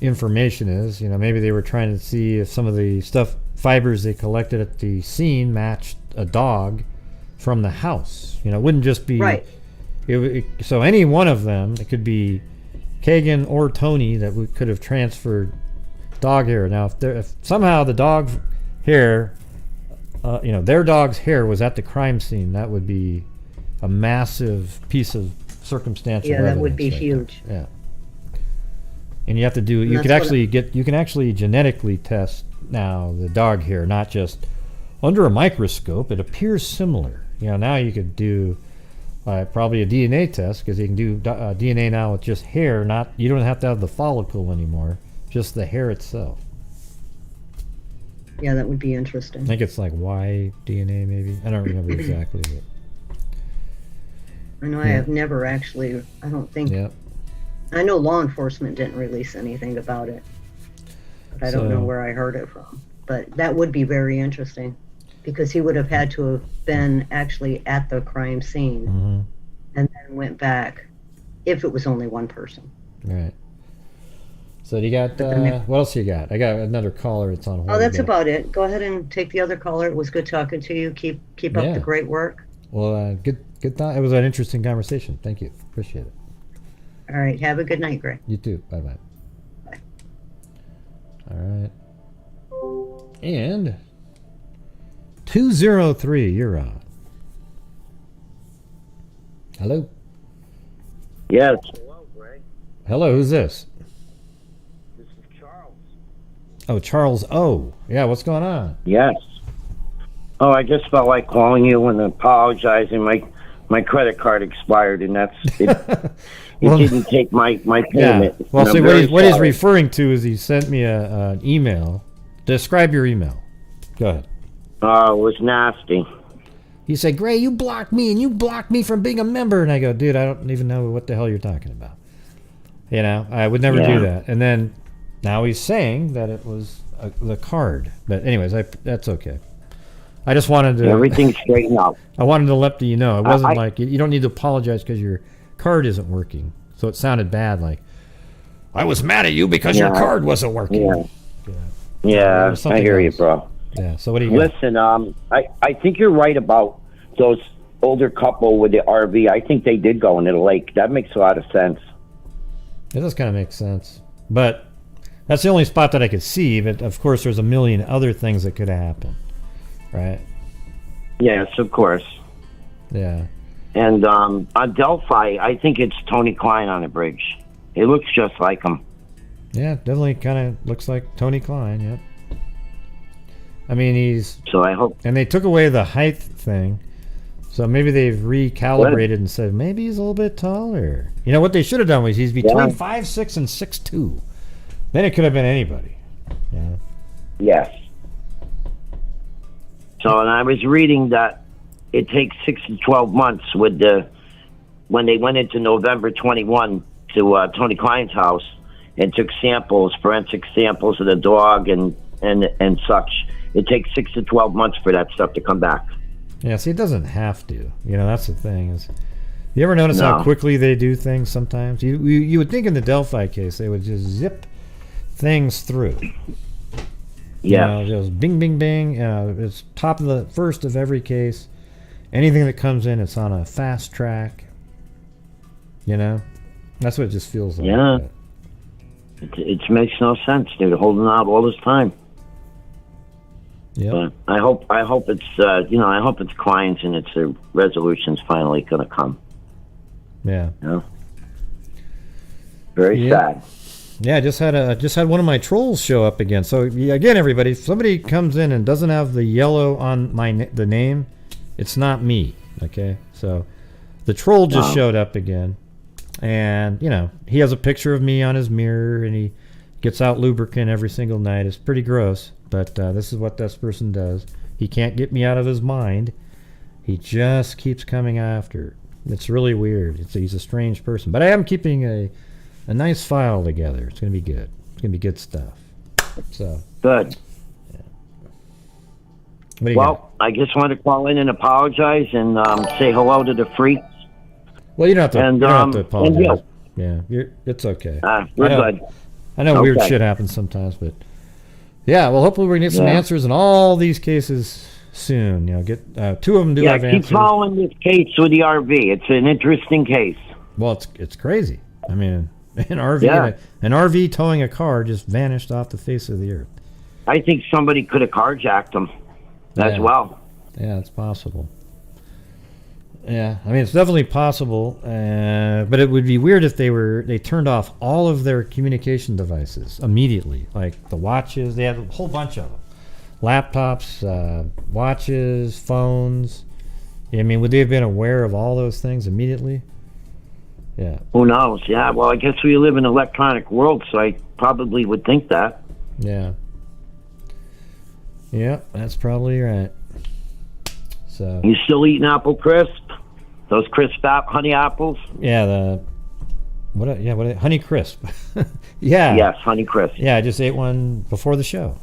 information is. Maybe they were trying to see if some of the fibers they collected at the scene matched a dog from the house. It wouldn't just be right. So any one of them, it could be Kagan or Tony, that we could have transferred dog hair. Now, if somehow the dog hair, their dog's hair was at the crime scene, that would be a massive piece of circumstantial evidence. Yeah, that would be right huge. There. Yeah. And you have to do. You can actually genetically test now the dog hair, not just under a microscope. It appears similar. Now you could do probably a DNA test, because you can do DNA now with just hair. You don't have to have the follicle anymore, just the hair itself. Yeah, that would be interesting. I think it's like Y DNA, maybe. I don't remember exactly. But I know I have never actually. I don't think. Yeah. I know law enforcement didn't release anything about it, but I don't know where I heard it from. But that would be very interesting, because he would have had to have been actually at the crime scene and then went back if it was only one person. Right. So you got, what else you got? I got another caller that's on hold. Oh, that's about it. Go ahead and take the other caller. It was good talking to you. Keep up the great work. Well, good thought. It was an interesting conversation. Thank you. Appreciate it. All right. Have a good night, Greg. You too. Bye-bye. Bye. All right. And 203, you're on. Hello? Yes. Hello, Greg. Hello, who's this? This is Charles. Oh, Charles O. Yeah, what's going on? Yes. Oh, I just felt like calling you and apologizing. My credit card expired, and that's it. It didn't take my payment. Yeah. Well, see, what he's referring to is he sent me an email. Describe your email. Go ahead. It was nasty. He said, Gray, you blocked me, and you blocked me from being a member. And I go, dude, I don't even know what the hell you're talking about. I would never do that. And then now he's saying that it was the card. But anyways, that's okay. I just wanted to... Everything's straightened out. I wanted to let you know. It wasn't like... You don't need to apologize because your card isn't working. So it sounded bad, like, I was mad at you because your card wasn't working. Yeah, I hear you, bro. Yeah, so what do you got? Listen, I think you're right about those older couple with the RV. I think they did go into the lake. That makes a lot of sense. It does kind of make sense. But that's the only spot that I could see. But, of course, there's a million other things that could have happened. Right? Yes, of course. Yeah. And on Delphi, I think it's Tony Klein on the bridge. It looks just like him. Yeah, definitely kind of looks like Tony Klein. Yep. I mean, he's. So I hope. And they took away the height thing, so maybe they've recalibrated and said maybe he's a little bit taller. You know what they should have done was he's between 5'6" and 6'2". Then it could have been anybody. Yeah. Yes. So, and I was reading that it takes 6 to 12 months with when they went into November 21 to Tony Klein's house and took samples, forensic samples of the dog and such. It takes 6 to 12 months for that stuff to come back. Yeah, see, it doesn't have to. You know, that's the thing is. You ever notice how quickly they do things sometimes? You would think in the Delphi case they would just zip things through. Yeah. You know, just bing, bing, bing. It's top of the first of every case. Anything that comes in, it's on a fast track. You know? That's what it just feels like. Yeah. It makes no sense, dude. Holding out all this time. Yeah. But I hope it's I hope it's Klein's and it's a resolution's finally gonna come. Yeah. You know? Very sad. Yeah, I just had one of my trolls show up again. So again, everybody, if somebody comes in and doesn't have the yellow on the name, it's not me. Okay, so the troll just showed up again, and you know he has a picture of me on his mirror, and he gets out lubricant every single night. It's pretty gross, but this is what this person does. He can't get me out of his mind. He just keeps coming after. It's really weird. He's a strange person, but I am keeping a nice file together. It's going to be good. It's going to be good stuff. So good. Yeah. Well, I just want to call in and apologize and say hello to the freaks. Well, you don't have to, you don't have to apologize. And yeah, it's okay. We're good. I know weird shit happens sometimes, but yeah. Well, hopefully we can get some answers in all these cases soon. You know, get 2 of them have answers. Keep following this case with the RV. It's an interesting case. Well, it's crazy. I mean. An RV towing a car just vanished off the face of the earth. I think somebody could have carjacked them as well. Yeah, it's possible. Yeah, I mean it's definitely possible, but it would be weird if they turned off all of their communication devices immediately, like the watches. They had a whole bunch of them, laptops, watches, phones. I mean, would they have been aware of all those things immediately? Yeah. Who knows? Yeah. Well, I guess we live in an electronic world, so I probably would think that. Yeah. Yeah, that's probably right. So. You still eating apple crisp? Those crisp honey apples? Yeah. What? Honey crisp. Yeah. Yes, honey crisp. Yeah, I just ate one before the show.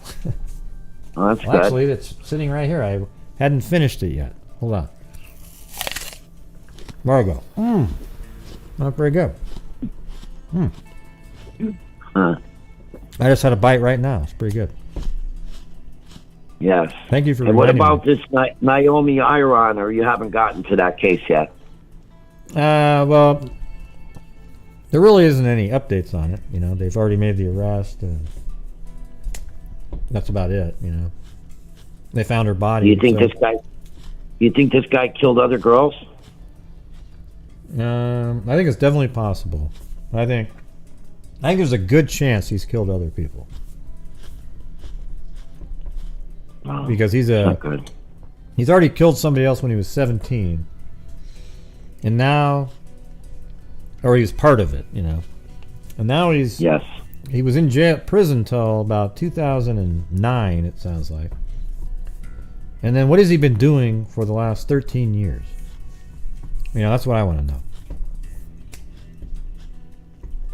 Oh, that's good. Actually, it's sitting right here. I hadn't finished it yet. Hold on. Margo. Not very good. I just had a bite right now. It's pretty good. Yes. Thank you for And what reminding about me. this Naomi Irion, or you haven't gotten to that case yet? Well, there really isn't any updates on it. You know, they've already made the arrest, and that's about it. You know, they found her body. You think this guy killed other girls? I think it's definitely possible. I think there's a good chance he's killed other people. Because he's already killed somebody else when he was 17. And now, or he was part of it, you know. And now he was in prison till about 2009, it sounds like. And then what has he been doing for the last 13 years? You know, that's what I want to know.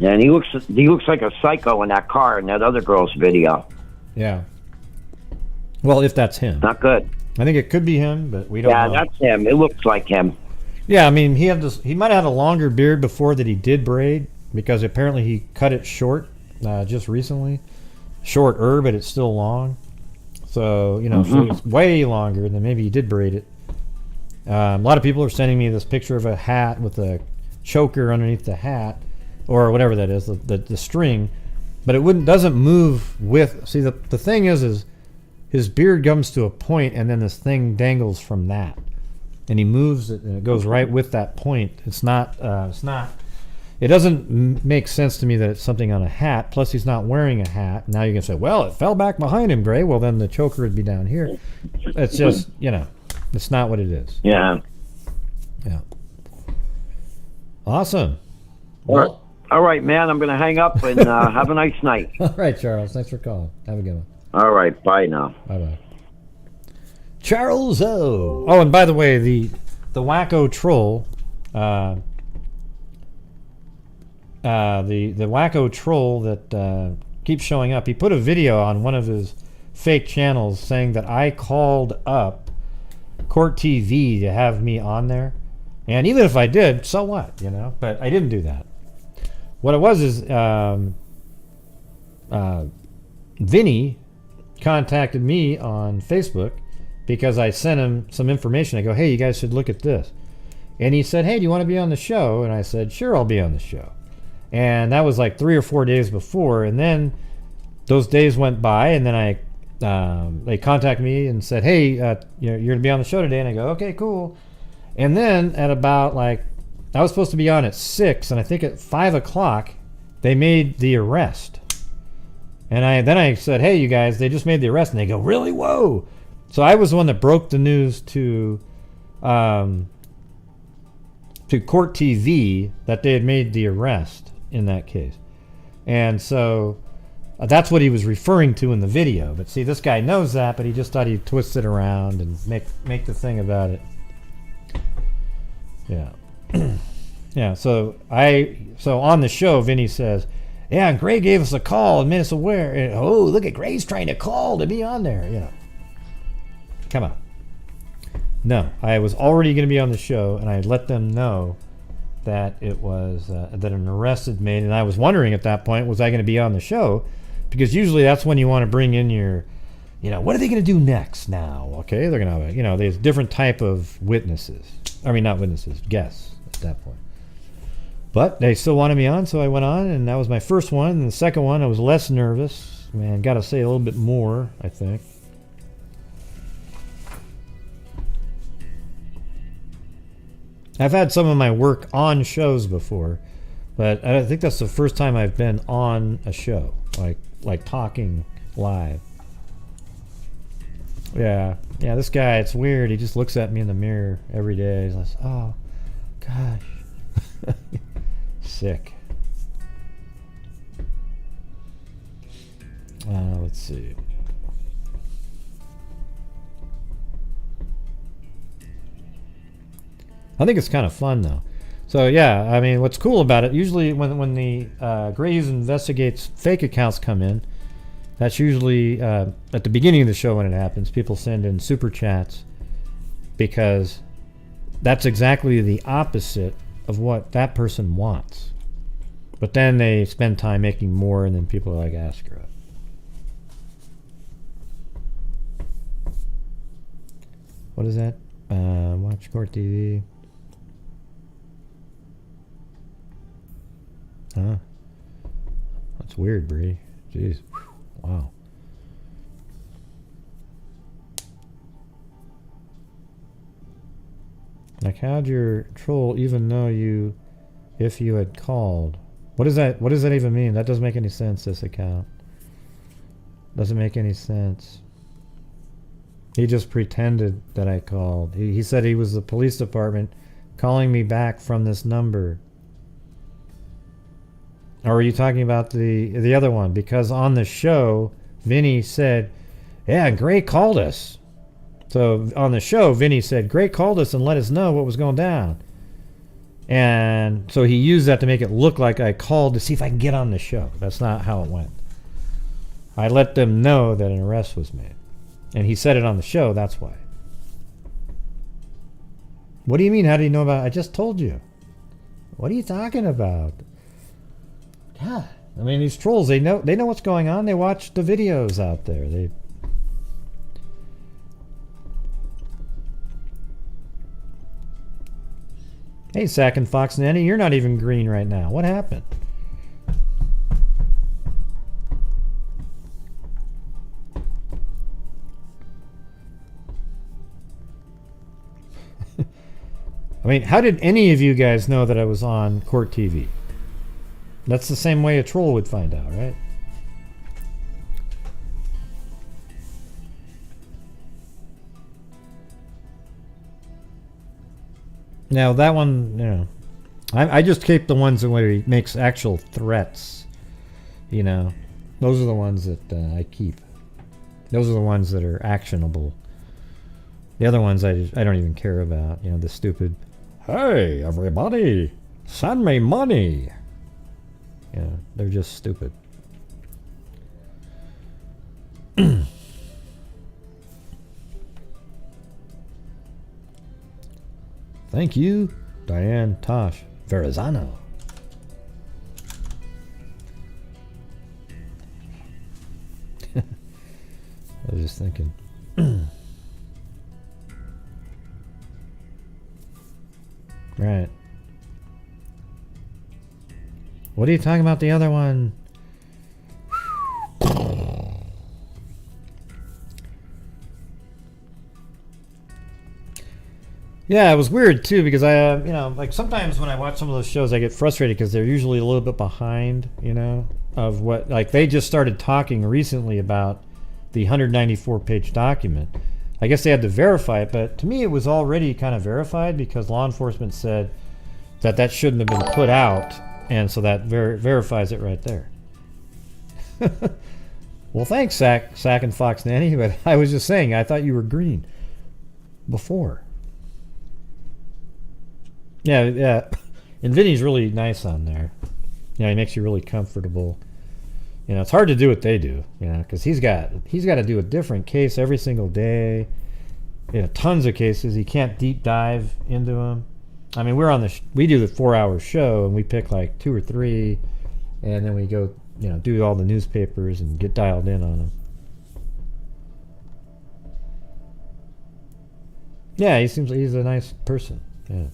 Yeah, and he looks like a psycho in that car in that other girl's video. Yeah. Well, if that's him. Not good. I think it could be him, but we don't know. Yeah, that's him. It looks like him. Yeah, I mean, he might have had a longer beard before that he did braid, because apparently he cut it short just recently. Shorter, but it's still long. So, you know, so it's way longer than maybe he did braid it. A lot of people are sending me this picture of a hat with a choker underneath the hat, or whatever that is, the string, but it doesn't move with. See, the thing is his beard comes to a point, and then this thing dangles from that, and he moves it, and it goes right with that point. It's not. It doesn't make sense to me that it's something on a hat. Plus, he's not wearing a hat. Now you can say, well, it fell back behind him, Gray. Well, then the choker would be down here. It's just, it's not what it is. Yeah. Yeah. Awesome. Well, all right, man. I'm going to hang up and have a nice night. All right, Charles. Thanks for calling. Have a good one. All right. Bye now. Bye-bye. Charles O. Oh, and by the way, the Wacko Troll... the Wacko Troll that keeps showing up, he put a video on one of his fake channels saying that I called up Court TV to have me on there. And even if I did, so what, But I didn't do that. What it was is Vinny contacted me on Facebook because I sent him some information. I go, hey, you guys should look at this. And he said, hey, do you want to be on the show? And I said, sure, I'll be on the show. And that was like 3 or 4 days before. And then those days went by, and then they contacted me and said, hey, you're going to be on the show today. And I go, okay, cool. And then at about I was supposed to be on at 6, and I think at 5 o'clock, they made the arrest. And then I said, hey, you guys, they just made the arrest. And they go, really? Whoa. So I was the one that broke the news to Court TV that they had made the arrest in that case. And so that's what he was referring to in the video. But see, this guy knows that, but he just thought he'd twist it around and make the thing about it. Yeah. Yeah, so on the show, Vinny says, yeah, and Gray gave us a call and made us aware. And, oh, look at Gray's trying to call to be on there, Come on. No, I was already going to be on the show, and I let them know that it was that an arrest had made, and I was wondering at that point, was I going to be on the show? Because usually that's when you want to bring in your, what are they going to do next now? Okay, they're going to have, there's different type of witnesses. I mean, not witnesses, guests at that point. But they still wanted me on, so I went on, and that was my first one. And the second one, I was less nervous. Man, got to say a little bit more, I think. I've had some of my work on shows before, but I think that's the first time I've been on a show, like talking live. Yeah, this guy, it's weird. He just looks at me in the mirror every day. He's like, oh, gosh. Sick. Let's see. I think it's kind of fun, though. So, yeah, I mean, what's cool about it, usually when the Grey Hughes Investigates fake accounts come in, that's usually at the beginning of the show when it happens. People send in super chats because that's exactly the opposite of what that person wants. But then they spend time making more, and then people are like, ah, screw it. What is that? Watch Court TV. Huh? That's weird, Bree. Jeez. Wow. Like, how'd your troll even know if you had called? What does that even mean? That doesn't make any sense, this account. Doesn't make any sense. He just pretended that I called. He said he was the police department calling me back from this number. Or are you talking about the other one? Because on the show, Vinny said, yeah, Gray called us. So on the show, Vinny said, Gray called us and let us know what was going down. And so he used that to make it look like I called to see if I can get on the show. That's not how it went. I let them know that an arrest was made. And he said it on the show, that's why. What do you mean, how do you know about it? I just told you. What are you talking about? God, I mean, these trolls, they know what's going on. They watch the videos out there. Hey, Sack and Fox Nanny, you're not even green right now. What happened? mean, how did any of you guys know that I was on Court TV? That's the same way a troll would find out, right? Now that one, you know, I just keep the ones where he makes actual threats. You know, those are the ones that I keep. Those are the ones that are actionable. The other ones I don't even care about. You know, the stupid, hey everybody, send me money. You know, they're just stupid. Thank you, Diane Tosh Verrazano. I was just thinking. Right. What are you talking about the other one? Yeah, it was weird too because I, you know, like sometimes when I watch some of those shows, I get frustrated because they're usually a little bit behind, you know, of what, like they just started talking recently about the 194-page document. I guess they had to verify it, but to me it was already kind of verified because law enforcement said that that shouldn't have been put out, and so that verifies it right there. Well, thanks, Sack and Fox Nanny, but I was just saying, I thought you were green before. Yeah, and Vinny's really nice on there. You know, he makes you really comfortable. You know, it's hard to do what they do, you know, because he's got to do a different case every single day. You know, tons of cases. He can't deep dive into them. I mean, we do the 4-hour show, and we pick like 2 or 3, and then we go, you know, do all the newspapers and get dialed in on them. Yeah, he seems like he's a nice person. Yeah.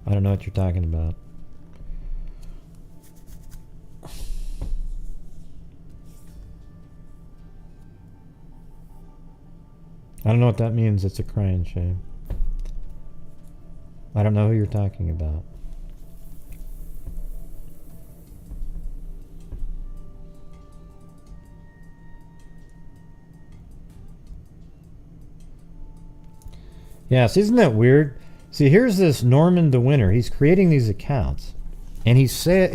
I don't know what you're talking about. I don't know what that means. It's a crying shame. I don't know who you're talking about. Yes, isn't that weird? See, here's this Norman DeWinter. He's creating these accounts, and he's still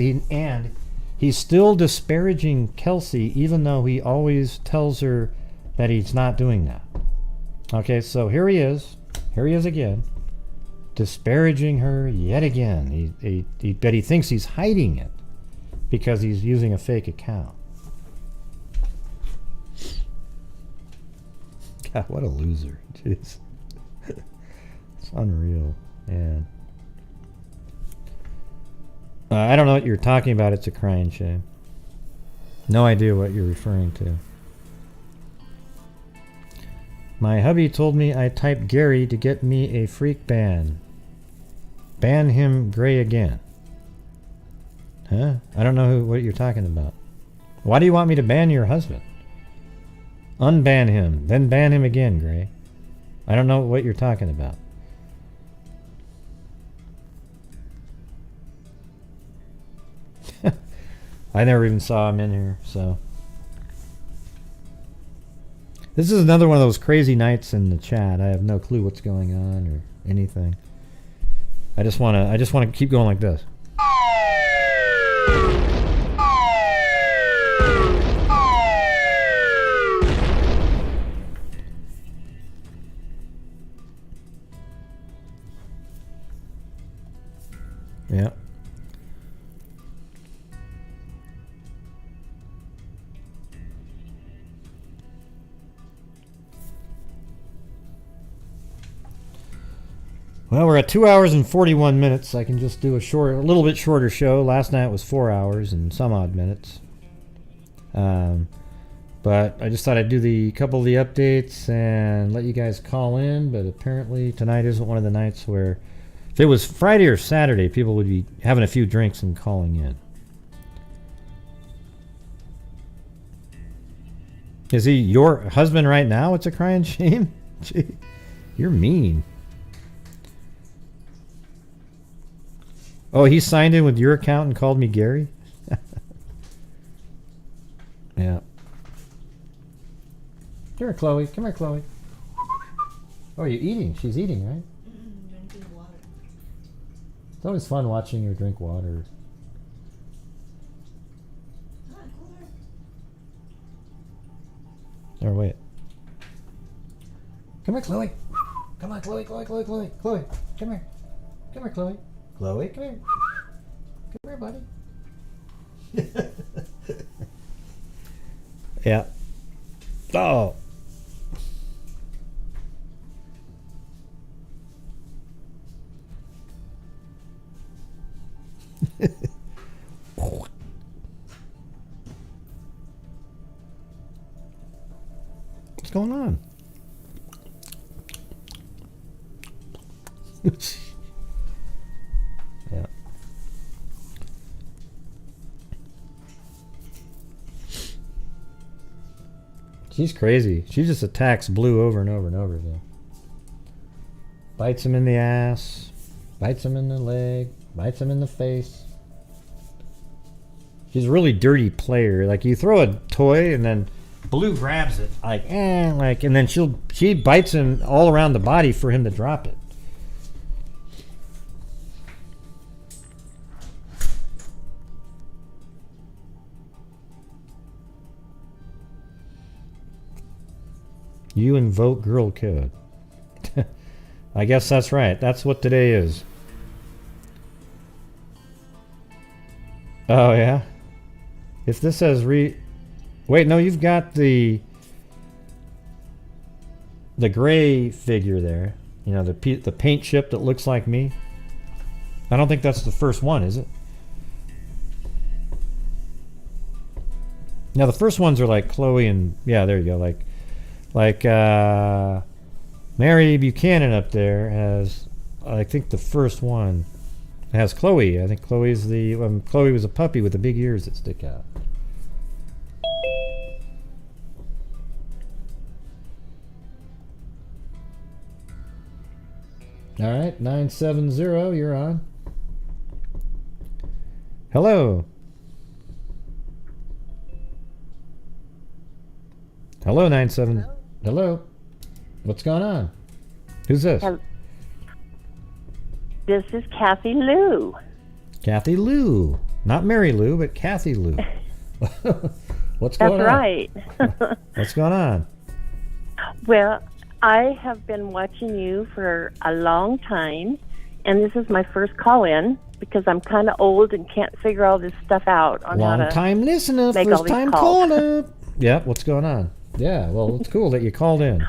disparaging Kelsey, even though he always tells her that he's not doing that. Okay, so here he is again, disparaging her yet again. But he thinks he's hiding it because he's using a fake account. God, what a loser! Jeez. Unreal, man. I don't know what you're talking about. It's a crying shame. No idea what you're referring to. My hubby told me I typed Gary to get me a freak ban. Ban him gray again. Huh? I don't know what you're talking about. Why do you want me to ban your husband? Unban him, then ban him again, Gray. I don't know what you're talking about. I never even saw him in here, so. This is another one of those crazy nights in the chat. I have no clue what's going on or anything. I just wanna keep going like this. Yeah. Well, we're at 2 hours and 41 minutes. I can just do a little bit shorter show. Last night was 4 hours and some odd minutes. But I just thought I'd do the couple of the updates and let you guys call in. But apparently tonight isn't one of the nights where, if it was Friday or Saturday, people would be having a few drinks and calling in. Is he your husband right now? It's a crying shame. Gee, you're mean. Oh, he signed in with your account and called me Gary? Yeah. Come here, Chloe. Come here, Chloe. Oh, you're eating. She's eating, right? Drinking water. It's always fun watching her drink water. Or wait. Come here, Chloe. Come on, Chloe, Chloe, Chloe, Chloe, Chloe. Come here. Come here, Chloe. Chloe, come here. Come here, buddy. Yeah. Oh. What's going on? Yeah. She's crazy. She just attacks Blue over and over and over again. Bites him in the ass, bites him in the leg, bites him in the face. She's a really dirty player. Like, you throw a toy and then Blue grabs it, and then she bites him all around the body for him to drop it. You invoke girl code. I guess that's right. That's what today is. Oh, yeah? If this says Wait, no, you've got the gray figure there. You know, the paint chip that looks like me. I don't think that's the first one, is it? Now, the first ones are like Chloe and... Yeah, there you go. Like Mary Buchanan up there has, I think the first one has Chloe. I think Chloe's Chloe was a puppy with the big ears that stick out. All right, 970, you're on. Hello. Hello, 97. Hello. What's going on? Who's this? This is Kathy Lou. Kathy Lou. Not Mary Lou, but Kathy Lou. What's going on? That's right. What's going on? Well, I have been watching you for a long time, and this is my first call-in because I'm kind of old and can't figure all this stuff out on how to Long-time listener, first-time caller. Yeah, what's going on? Yeah, well, it's cool that you called in.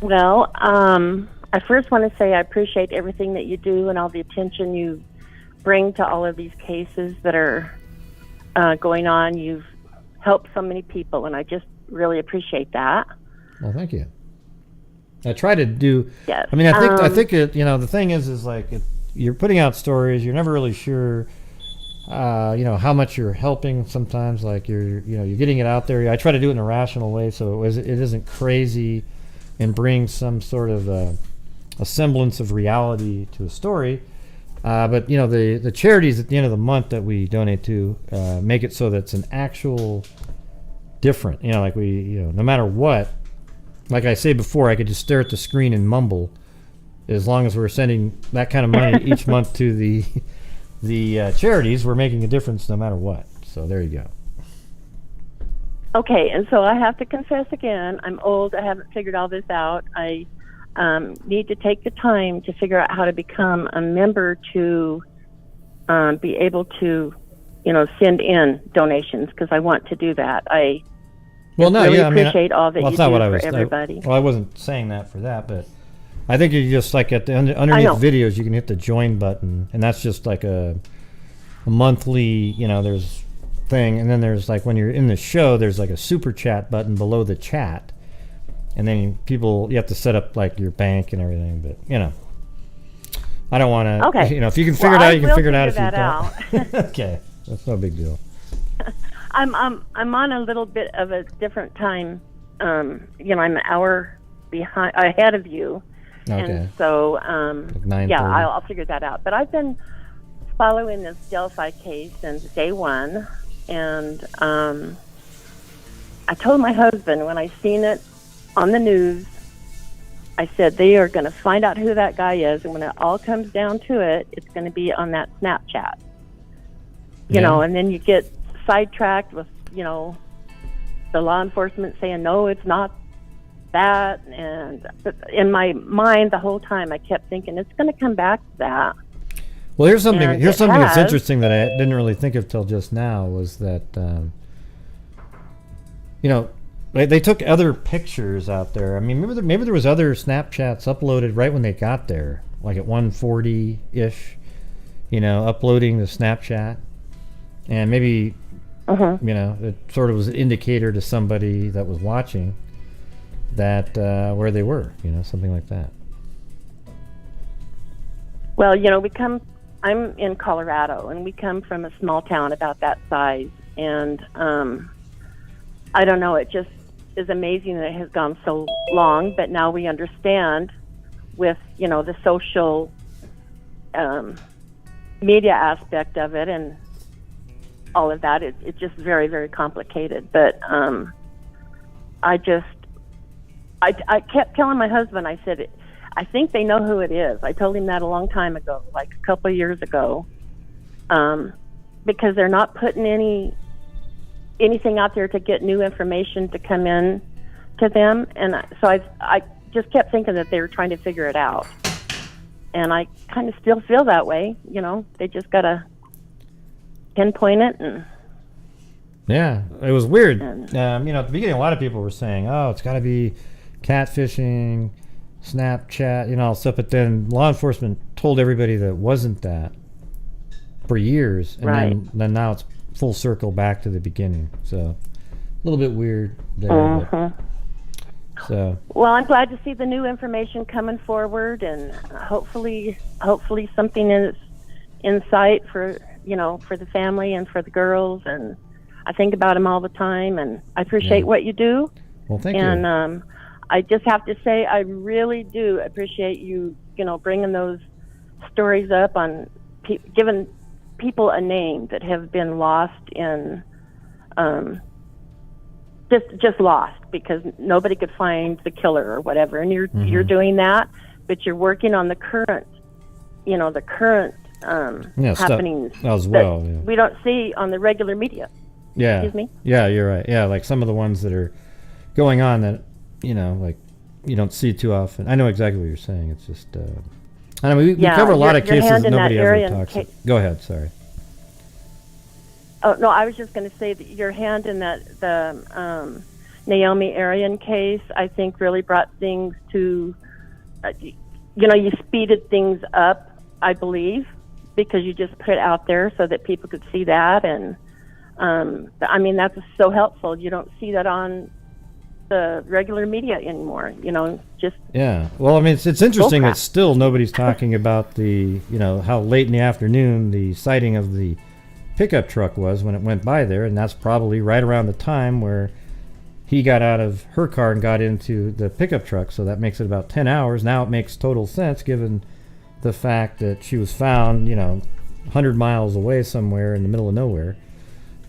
Well, I first want to say I appreciate everything that you do and all the attention you bring to all of these cases that are going on. You've helped so many people, and I just really appreciate that. Well, thank you. I try to do. Yes. I mean, I think it. You know, the thing is like you're putting out stories. You're never really sure. You know how much you're helping. Sometimes, like you're getting it out there. I try to do it in a rational way, so it isn't crazy, and bring some sort of a semblance of reality to a story. But you know, the charities at the end of the month that we donate to make it so that it's an actual different. You know, like no matter what. Like I say before, I could just stare at the screen and mumble, as long as we're sending that kind of money each month to the charities, we're making a difference no matter what. So there you go. Okay, and so I have to confess again, I'm old, I haven't figured all this out. I need to take the time to figure out how to become a member to be able to, send in donations, because I want to do that. I really appreciate all that you do for everybody. I wasn't saying that for that, but I think you just like at the underneath videos, you can hit the join button, and that's just like a monthly, there's thing, and then there's like when you're in the show, there's like a super chat button below the chat, and then you have to set up like your bank and everything, but I don't want to. Okay. If you can figure it out, you can figure it out. If you that don't. Okay, that's no big deal. I'm on a little bit of a different time. I'm an hour ahead of you. Okay. And so, Like 9:30. I'll figure that out. But I've been following this Delphi case since day one, and I told my husband when I seen it on the news, I said they are going to find out who that guy is, and when it all comes down to it, it's going to be on that Snapchat. You know, and then you get sidetracked with, the law enforcement saying, no, it's not that. And in my mind the whole time I kept thinking it's going to come back to that. Well, here's something And that's interesting that I didn't really think of till just now was that, they took other pictures out there. I mean, maybe there was other Snapchats uploaded right when they got there, like at 1:40-ish, uploading the Snapchat. And maybe, it sort of was an indicator to somebody that was watching that where they were, something like that. Well, I'm in Colorado, and we come from a small town about that size. And I don't know, it just is amazing that it has gone so long, but now we understand with, the social media aspect of it and all of that, it's just very, very complicated. But I kept telling my husband, I said, I think they know who it is. I told him that a long time ago, like a couple of years ago, because they're not putting anything out there to get new information to come in to them. And so I just kept thinking that they were trying to figure it out. And I kind of still feel that way. They just got to pinpoint it. And yeah, it was weird. At the beginning, a lot of people were saying, oh, it's got to be catfishing, Snapchat, all stuff. But then law enforcement told everybody that it wasn't that for years. And then now it's full circle back to the beginning. So a little bit weird there. So. Well, I'm glad to see the new information coming forward, and hopefully something is in sight for the family and for the girls. And I think about them all the time, and I appreciate what you do. Well, thank you. And I just have to say, I really do appreciate you, bringing those stories up on giving people a name that have been lost in, just lost because nobody could find the killer or whatever. And you're doing that, but you're working on the current, happenings as well. That we don't see on the regular media. Yeah. Excuse me? Yeah, you're right. Yeah, like some of the ones that are going on that, like you don't see too often. I know exactly what you're saying. It's just, we cover a lot of cases that nobody ever talks about. Go ahead, sorry. Oh, no, I was just going to say that your hand in the Naomi Irion case, I think really brought things to, you speeded things up, I believe, because you just put it out there so that people could see that. And, that's so helpful. You don't see that on the regular media anymore, just. Yeah. Well, it's interesting that still nobody's talking about the, how late in the afternoon the sighting of the pickup truck was when it went by there, and that's probably right around the time where he got out of her car and got into the pickup truck, so that makes it about 10 hours. Now it makes total sense given the fact that she was found, 100 miles away somewhere in the middle of nowhere.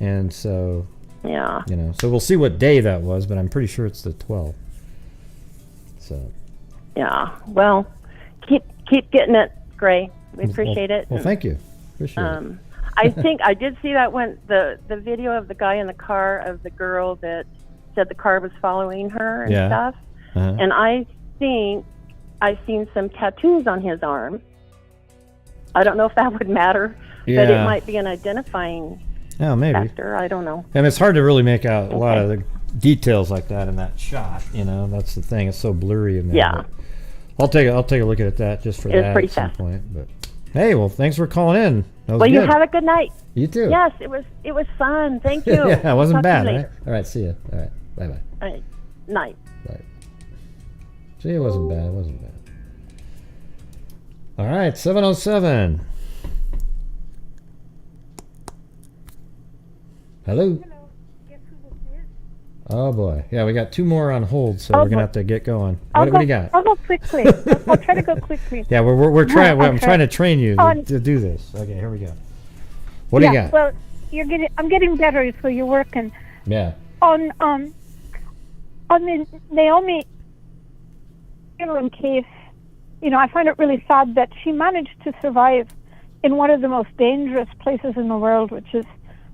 And so, yeah, so we'll see what day that was, but I'm pretty sure it's the 12th. So, yeah, well, keep getting it, Gray. We appreciate it. Well, thank you. Appreciate it. I think I did see that when the video of the guy in the car of the girl that said the car was following her and stuff. Uh-huh. And I think I seen some tattoos on his arm. I don't know if that would matter, but it might be an identifying factor. I don't know. And it's hard to really make out a lot of the details like that in that shot. That's the thing. It's so blurry in there. Yeah. I'll take a look at that just for that at some point. But hey, well, thanks for calling in. That was good. You have a good night. You too. Yes, it was fun. Thank you. Yeah, it wasn't bad. Right? All right, see you. All right, bye. All right, night. Bye. See, it wasn't bad. It wasn't bad. All right, 707. Hello. Oh boy. Yeah, we got 2 more on hold, so we're gonna have to get going. What do you got? I'll go quickly. I'll try to go quickly. Yeah, we're trying. I'm trying to train you On- to do this. Okay, here we go. What do you got? Well, I'm getting better, so you're working. Yeah. On the Naomi case, I find it really sad that she managed to survive in one of the most dangerous places in the world, which is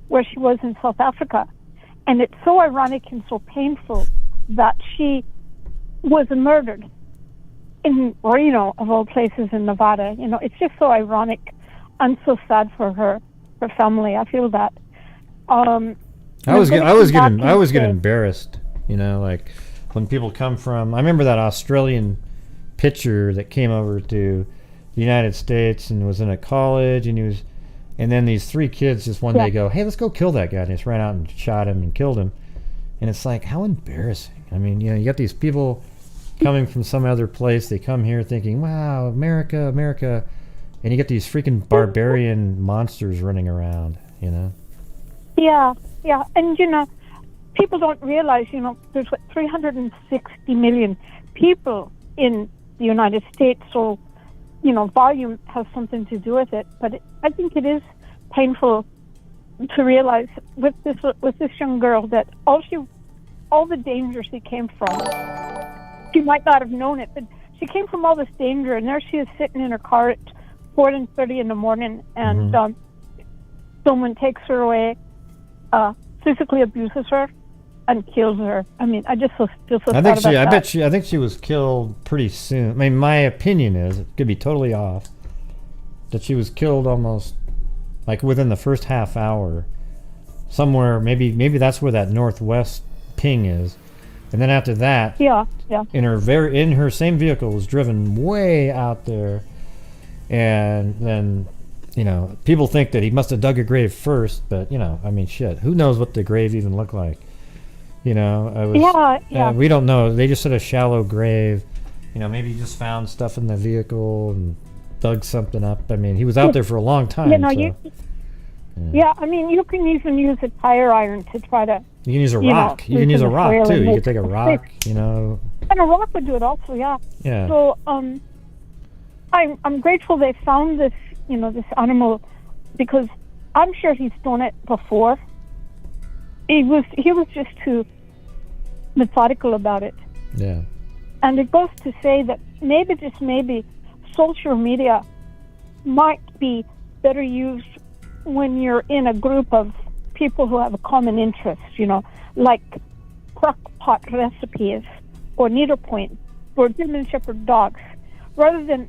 where she was in South Africa. And it's so ironic and so painful that she was murdered in Reno, of all places, in Nevada. It's just so ironic and so sad for her family. I feel that. I was getting embarrassed, like when people come from. I remember that Australian pitcher that came over to the United States and was in a college, and then these 3 kids just one day go, "Hey, let's go kill that guy," and just ran out and shot him and killed him. And it's like, how embarrassing. I mean, you got these people coming from some other place. They come here thinking, "Wow, America, America," and you get these freaking barbarian monsters running around. Yeah, and people don't realize, there's 360 million people in the United States, so volume has something to do with it. But I think it is painful to realize with this young girl that all the danger she came from, she might not have known it, but she came from all this danger, and there she is sitting in her car at 4:30 in the morning, and someone takes her away, physically abuses her, and kills her. I mean, I just feel so sad about that. I think she was killed pretty soon. I mean, my opinion is, it could be totally off, that she was killed almost like within the first half hour, somewhere. Maybe that's where that northwest ping is, and then after that, in her same vehicle, was driven way out there, and then. People think that he must have dug a grave first, but I mean, shit. Who knows what the grave even looked like? We don't know. They just said a shallow grave. Maybe he just found stuff in the vehicle and dug something up. I mean, he was out there for a long time. I mean, you can even use a tire iron to try to. You can use a rock. You can use a rock too. You can take a rock. And a rock would do it also. Yeah. Yeah. So I'm grateful they found this. This animal, because I'm sure he's done it before. He was just too methodical about it. Yeah. And it goes to say that maybe social media might be better used when you're in a group of people who have a common interest, like crock pot recipes or needlepoint or German Shepherd dogs, rather than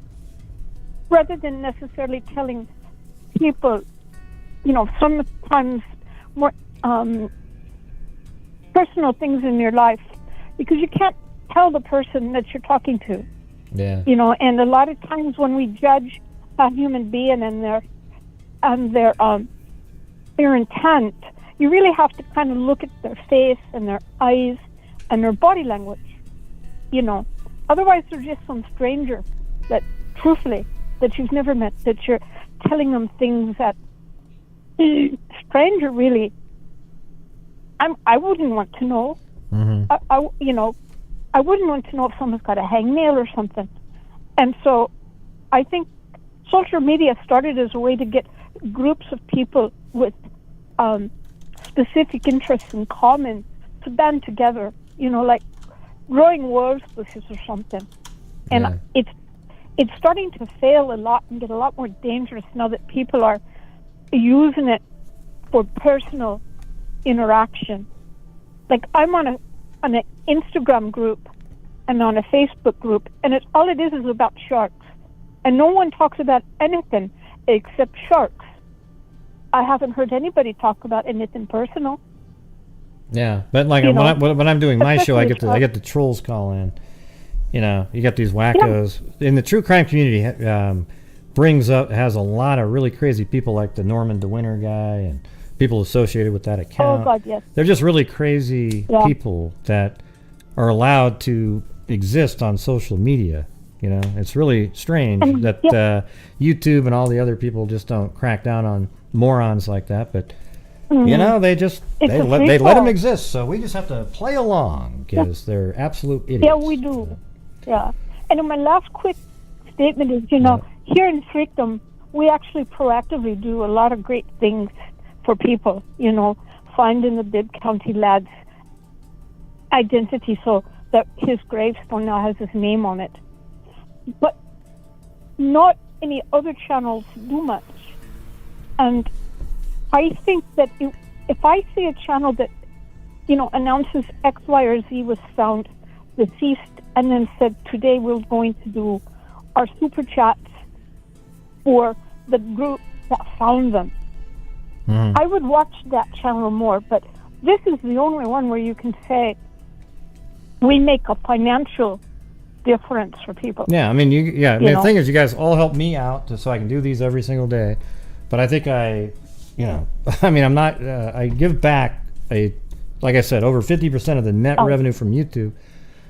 necessarily telling people, sometimes more personal things in your life, because you can't tell the person that you're talking to. Yeah. And a lot of times when we judge a human being and their intent, you really have to kind of look at their face and their eyes and their body language. Otherwise they're just some stranger that, truthfully, that you've never met, that you're telling them things that stranger really. I wouldn't want to know. Mm-hmm. I wouldn't want to know if someone's got a hangnail or something. And so, I think social media started as a way to get groups of people with specific interests in common to band together. Like growing rose bushes or something. And it's starting to fail a lot and get a lot more dangerous now that people are using it for personal interaction. Like I'm on an Instagram group and on a Facebook group, and all it is about sharks, and no one talks about anything except sharks. I haven't heard anybody talk about anything personal. Yeah, but like when I'm doing my show, I get the trolls call in. You got these wackos in the true crime community. Has a lot of really crazy people like the Norman DeWinter guy and people associated with that account. Oh God, yes. They're just really crazy people that are allowed to exist on social media. It's really strange that YouTube and all the other people just don't crack down on morons like that. But you know, they just It's they a let free-for-all. them exist. So we just have to play along because they're absolute idiots. Yeah, we do. Yeah. And my last quick statement is, you know, here in Freakdom, we actually proactively do a lot of great things for people, you know, finding the Bibb County lad's identity so that his gravestone now has his name on it. But not any other channels do much. And I think that if I see a channel that, you know, announces X, Y, or Z was found deceased and then said, today we're going to do our super chats for the group that found them, I would watch that channel more. But this is the only one where you can say we make a financial difference for people. Yeah, I mean, the know? thing is, you guys all help me out so I can do these every single day. But I think I mean, I'm not. I give back like I said, over 50% of the net revenue from YouTube,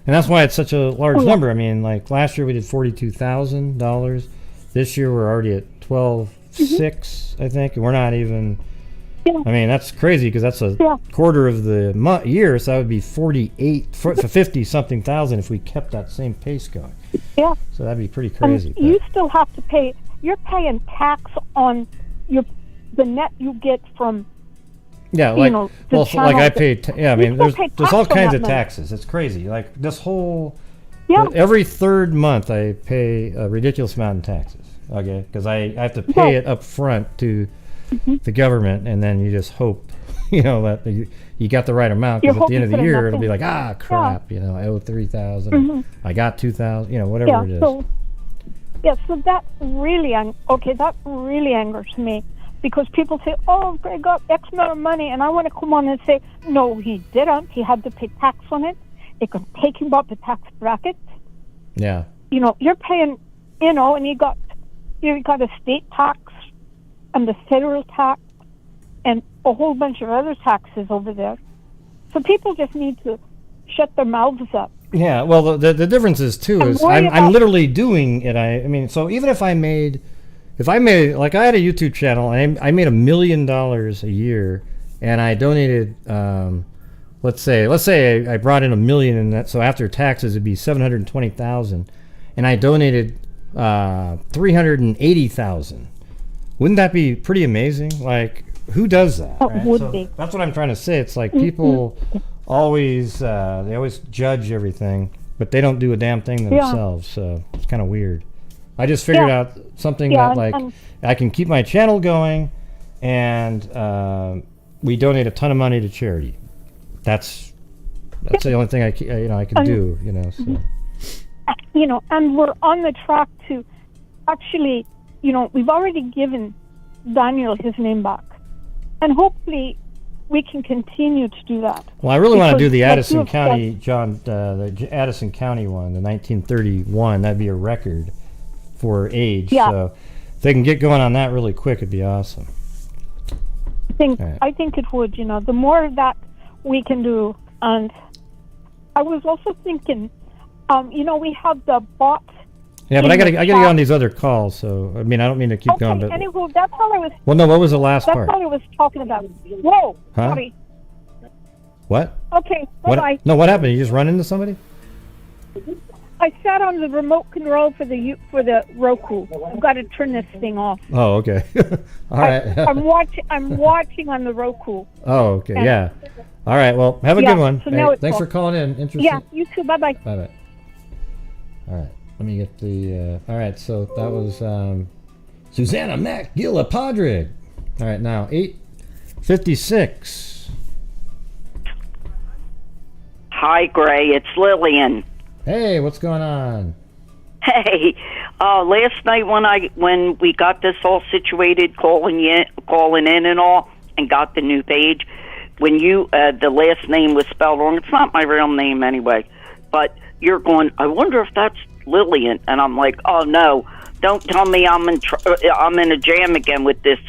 and that's why it's such a large number. I mean, like last year we did $42,000. This year we're already at $12,600, I think, and we're not even. I mean, that's crazy because that's a quarter of the year, so that would be 50-something thousand if we kept that same pace going. Yeah. So that'd be pretty crazy. And you still have to pay. You're paying tax on the net you get from. Yeah, like like I pay. I mean, there's all kinds of money. taxes. It's crazy. Like this whole. Every third month I pay a ridiculous amount in taxes. Okay, because I have to pay it up front to the government, and then you just hope, you know, that you got the right amount. Because at the end of the year, it'll be like, crap, you know, I owe $3,000. I got $2,000. You know, whatever it is. So that really that really angers me, because people say, oh, Greg got X amount of money, and I want to come on and say, no, he didn't. He had to pay tax on it. It could take him up the tax bracket. Yeah. You know, you're paying, you know, and you got a state tax and the federal tax and a whole bunch of other taxes over there. So people just need to shut their mouths up. Yeah, well, the difference is too is I'm literally doing it. I mean, so even if I made like I had a YouTube channel and I made $1 million a year, and I donated let's say I brought in $1 million, and that, so after taxes it'd be $720,000, and I donated $380,000. Wouldn't that be pretty amazing? Like, who does that? Right? Would be. That's what I'm trying to say. It's like people always they always judge everything, but they don't do a damn thing themselves. So it's kind of weird. I just figured out something that like I can keep my channel going, and we donate a ton of money to charity. That's the only thing I can do. You know, so. You know, and we're on the track to actually. You know, we've already given Daniel his name back, and hopefully we can continue to do that. Well, I really want to do the Addison County, the Addison County one, the 1931. That'd be a record for age. Yeah. So if they can get going on that really quick, it'd be awesome. I think it would. You know, the more of that we can do, and I was also thinking, you know, we have the bot. Yeah, but I gotta get on these other calls. So I mean, I don't mean to keep going, but anyway, that's all I was. Well, no, what was the last part? That's all I was talking about. Whoa, sorry. What? Okay, bye-bye. No, what happened? You just run into somebody? I sat on the remote control for the Roku. I've got to turn this thing off. Oh, okay. All right. I'm watching on the Roku. Oh, okay. Yeah. All right. Well, have a good one. So now thanks for calling in. Interesting. Yeah, you too. Bye-bye. Bye-bye. All right. Let me get the... all right, so that was Susanna MacGilla Padre. All right, now 8:56. Hi, Gray. It's Lillian. Hey, what's going on? Hey, last night when we got this all situated, calling in and all, and got the new page, when the last name was spelled wrong. It's not my real name anyway, but you're going, I wonder if that's Lillian, and I'm like, oh no, don't tell me I'm in a jam again with this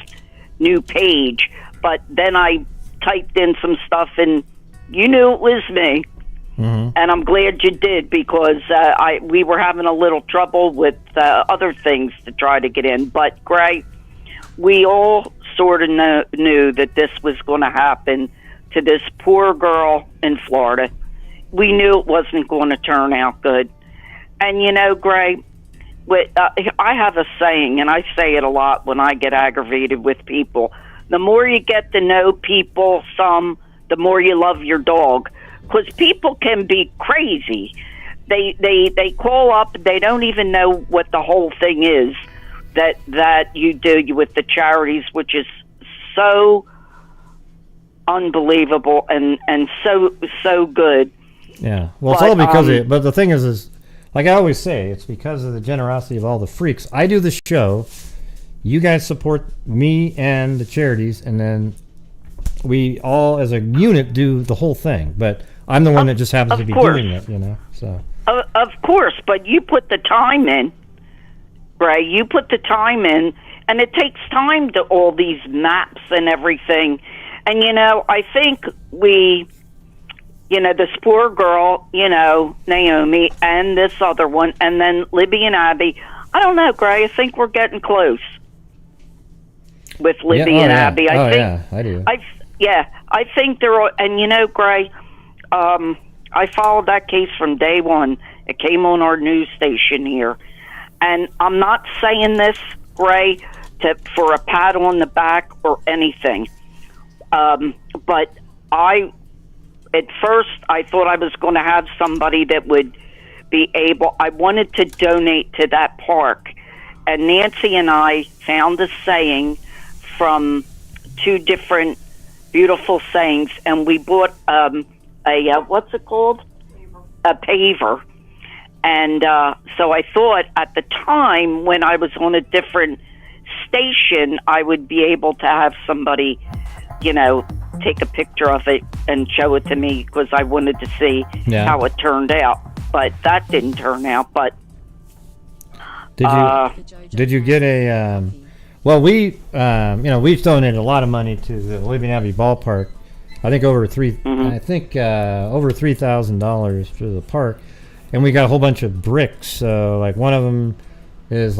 new page. But then I typed in some stuff, and you knew it was me. And I'm glad you did, because we were having a little trouble with other things to try to get in. But Gray, we all sort of knew that this was going to happen to this poor girl in Florida. We knew it wasn't going to turn out good. And you know, Gray, I have a saying, and I say it a lot when I get aggravated with people. The more you get to know people, the more you love your dog. Because people can be crazy. They call up, they don't even know what the whole thing is that you do with the charities, which is so unbelievable and so good. Yeah, well, it's all because of it. But the thing is like I always say, it's because of the generosity of all the freaks. I do the show, you guys support me and the charities, and then we all as a unit do the whole thing. But I'm the one that just happens to be doing it, you know. So of course, but you put the time in, Ray. You put the time in, and it takes time to all these maps and everything. And you know, I think this poor girl, Naomi, and this other one, and then Libby and Abby. I don't know, Gray. I think we're getting close with Libby and Abby. I do. I think they're all, and you know, Gray, I followed that case from day one. It came on our news station here. And I'm not saying this, Gray, for a pat on the back or anything. But at first, I thought I was going to have somebody that would be able, I wanted to donate to that park. And Nancy and I found a saying from two different beautiful sayings, and we bought what's it called? A paver. And so I thought at the time when I was on a different station, I would be able to have somebody, take a picture of it and show it to me because I wanted to see how it turned out. But that didn't turn out. But did you get a? Well, we've donated a lot of money to the Libby Abbey ballpark. I think over $3,000 for the park, and we got a whole bunch of bricks. So like one of them is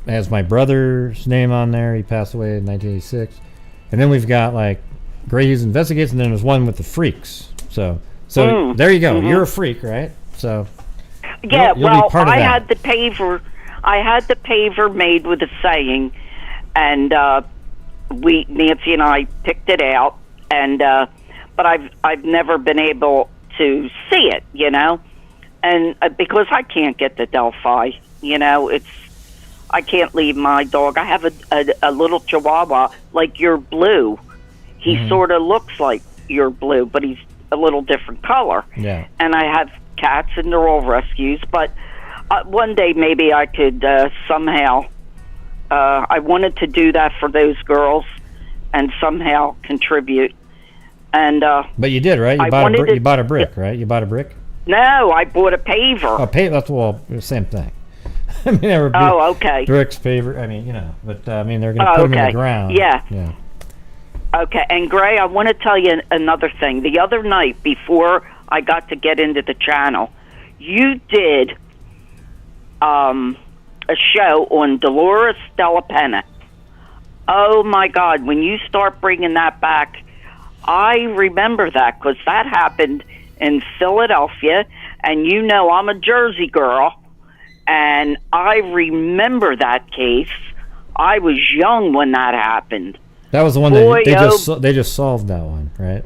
has my brother's name on there. He passed away in 1986, and then we've got like Grant Hughes Investigates, and then there's one with the freaks. So there you go. Mm-hmm. You're a freak, right? So yeah, you'll be part of that. had the paver. I had the paver made with a saying, and Nancy and I picked it out, and but I've never been able to see it, and because I can't get the Delphi, I can't leave my dog. I have a little Chihuahua like your Blue. He sort of looks like your Blue, but he's a little different color. Yeah. And I have cats, and they're all rescues. But one day maybe I could somehow. I wanted to do that for those girls, and somehow contribute. And but you did, right? You bought a brick, right? You bought a brick. No, I bought a paver. A paver. That's the same thing. I mean, they were okay. Bricks, paver. I mean, but they're going to put them in the ground. Yeah. Yeah. Okay, and Gray, I want to tell you another thing. The other night, before I got to get into the channel, you did a show on Dolores Della Penna. Oh my God! When you start bringing that back, I remember that because that happened in Philadelphia, and I'm a Jersey girl. And I remember that case. I was young when that happened. That was the one they just solved that one, right?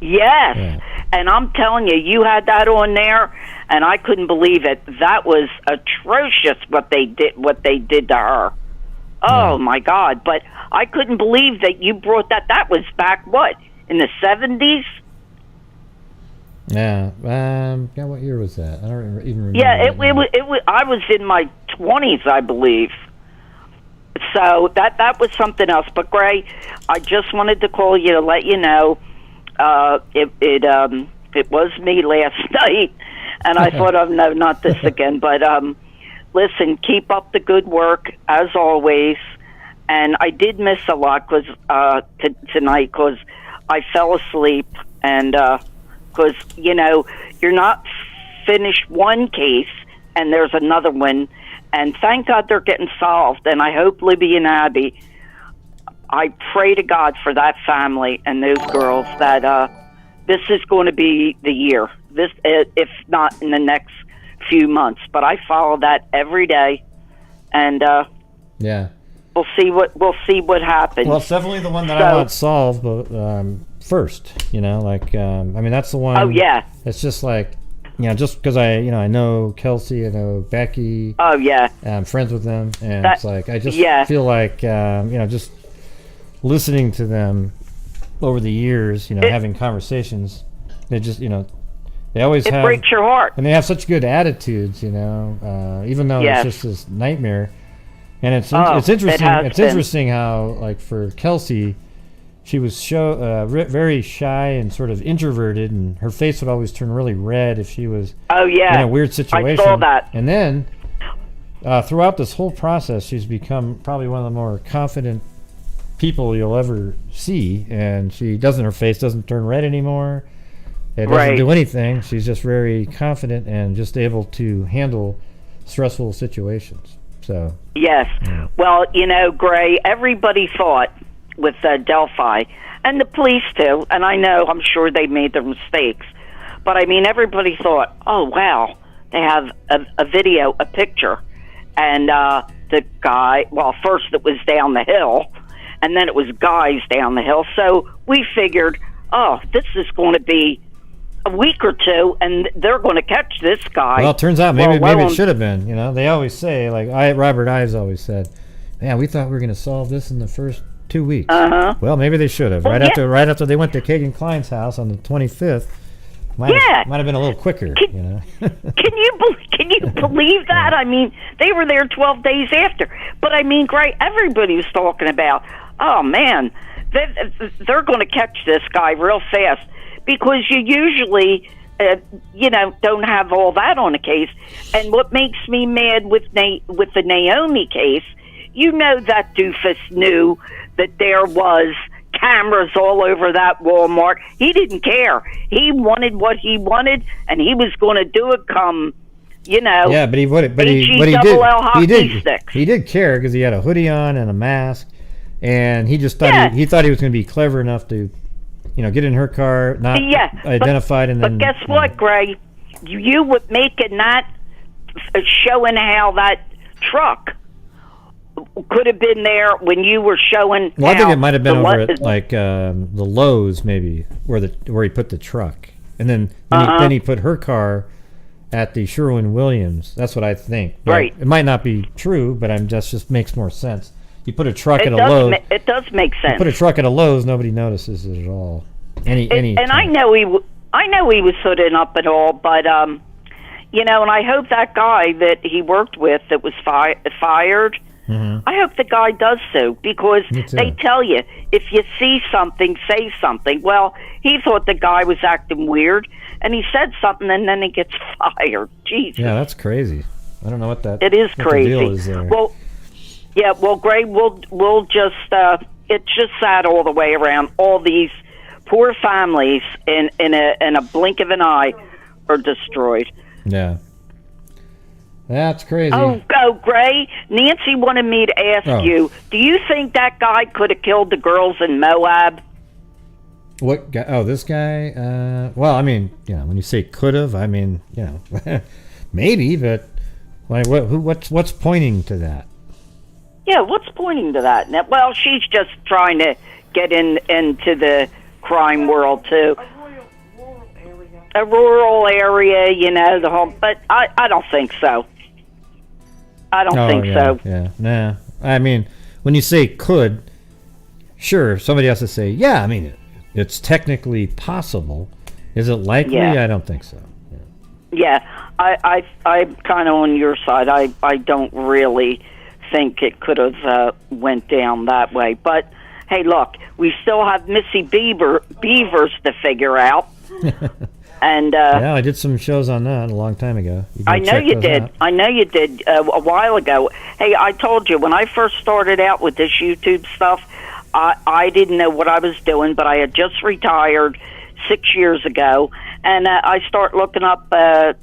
Yes. Yeah. And I'm telling you, you had that on there, and I couldn't believe it. That was atrocious what they did to her. Oh my God! But I couldn't believe that you brought that. That was back in the 70s. Yeah. What year was that? I don't even remember. Yeah, it was. I was in my 20s, I believe. So that was something else. But Gray, I just wanted to call you to let you know it was me last night, and I thought, oh no, not this again. But listen, keep up the good work as always. And I did miss a lot tonight because I fell asleep, and because you're not finished one case and there's another one. And thank God they're getting solved. And I hope Libby and Abby, I pray to God for that family and those girls that this is going to be the year. This, if not in the next few months, but I follow that every day, and yeah, we'll see what happens. Well, it's definitely the one that I want solved, but first, you know, like I mean, that's the one. Oh yeah. It's just like, you know, just because I know Kelsey, I know Becky. Oh yeah. I'm friends with them, and it's like I just feel like you know, just listening to them over the years, you know, having conversations, they just, you know, they always it breaks your heart, and they have such good attitudes, you know, even though it's just this nightmare. And it's interesting. It's interesting how, like, for Kelsey, she was very shy and sort of introverted, and her face would always turn really red if she was in a weird situation. I saw that. And then throughout this whole process, she's become probably one of the more confident people you'll ever see, and her face doesn't turn red anymore. It doesn't do anything. She's just very confident and just able to handle stressful situations. So yes. Yeah. Well, you know, Gray, everybody thought with Delphi, and the police too, and I'm sure they made their mistakes, but I mean, everybody thought, oh wow, they have a video, a picture, and the guy, well, first it was down the hill, and then it was guys down the hill, so we figured, oh, this is going to be a week or two, and they're going to catch this guy. Well, it turns out maybe it should have been. You know, they always say, like Robert Ives always said, "Man, we thought we were going to solve this in the first 2 weeks." Well, maybe they should have. Right after they went to Kagan Klein's house on the 25th. Might have been a little quicker. You know. Can you believe that? I mean, they were there 12 days after. But I mean, Gray, everybody was talking about, oh man, they're going to catch this guy real fast. Because you usually, you know, don't have all that on a case. And what makes me mad with the Naomi case, you know that doofus knew that there was cameras all over that Walmart. He didn't care. He wanted what he wanted, and he was going to do it come, you know. Yeah, but he did care because he had a hoodie on and a mask, and he just thought he thought he was going to be clever enough to, you know, get in her car, not identified, and then. But guess what, Gray? You were making that, showing how that truck could have been there when you were showing. Well, I think it might have been over at like the Lowe's, maybe where he put the truck, and then he put her car at the Sherwin-Williams. That's what I think. But right. It might not be true, but just makes more sense. You put a truck at a Lowe's. It does make sense. You put a truck at a Lowe's, nobody notices it at all. And I know he was hooding up at all, but you know, and I hope that guy that he worked with that was fired. Mm-hmm. I hope the guy does so, because they tell you if you see something, say something. Well, he thought the guy was acting weird, and he said something, and then he gets fired. Jesus. Yeah, that's crazy. I don't know what that. It is crazy. The deal is there. Well, yeah. Well, Gray, we'll just. It's just sad all the way around. All these poor families in a blink of an eye are destroyed. Yeah. That's crazy. Oh, Gray, Nancy wanted me to ask you, do you think that guy could have killed the girls in Moab? What guy? Oh, this guy? Well, I mean, you know, when you say could have, I mean, you know, maybe, but what's pointing to that? Yeah, what's pointing to that? Now, well, she's just trying to get into the crime world, too. A rural area, you know, the whole, but I don't think so. I don't think so. Yeah, nah. I mean, when you say could, sure, somebody has to say, yeah, I mean, it's technically possible. Is it likely? Yeah. I don't think so. Yeah, I'm kind of on your side. I don't really think it could have went down that way. But, hey, look, we still have missing beavers to figure out. And yeah, I did some shows on that a long time ago. I know you did. I know you did a while ago. Hey, I told you when I first started out with this YouTube stuff, I didn't know what I was doing, but I had just retired 6 years ago, and I start looking up,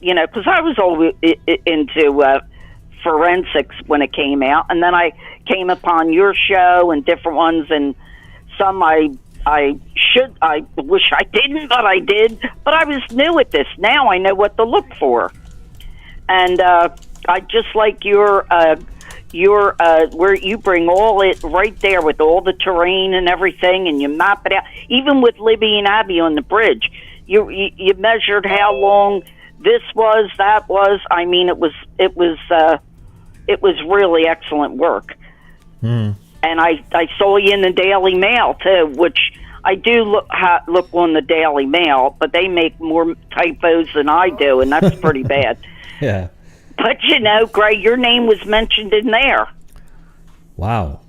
you know, because I was always into forensics when it came out, and then I came upon your show and different ones, and some I wish I didn't, but I did. But I was new at this. Now I know what to look for, and I just like your where you bring all it right there with all the terrain and everything, and you map it out. Even with Libby and Abby on the bridge, you measured how long this was, that was. I mean, it was really excellent work. And I saw you in the Daily Mail too, which I do look on the Daily Mail, but they make more typos than I do, and that's pretty bad. Yeah. But you know, Gray, your name was mentioned in there. Wow.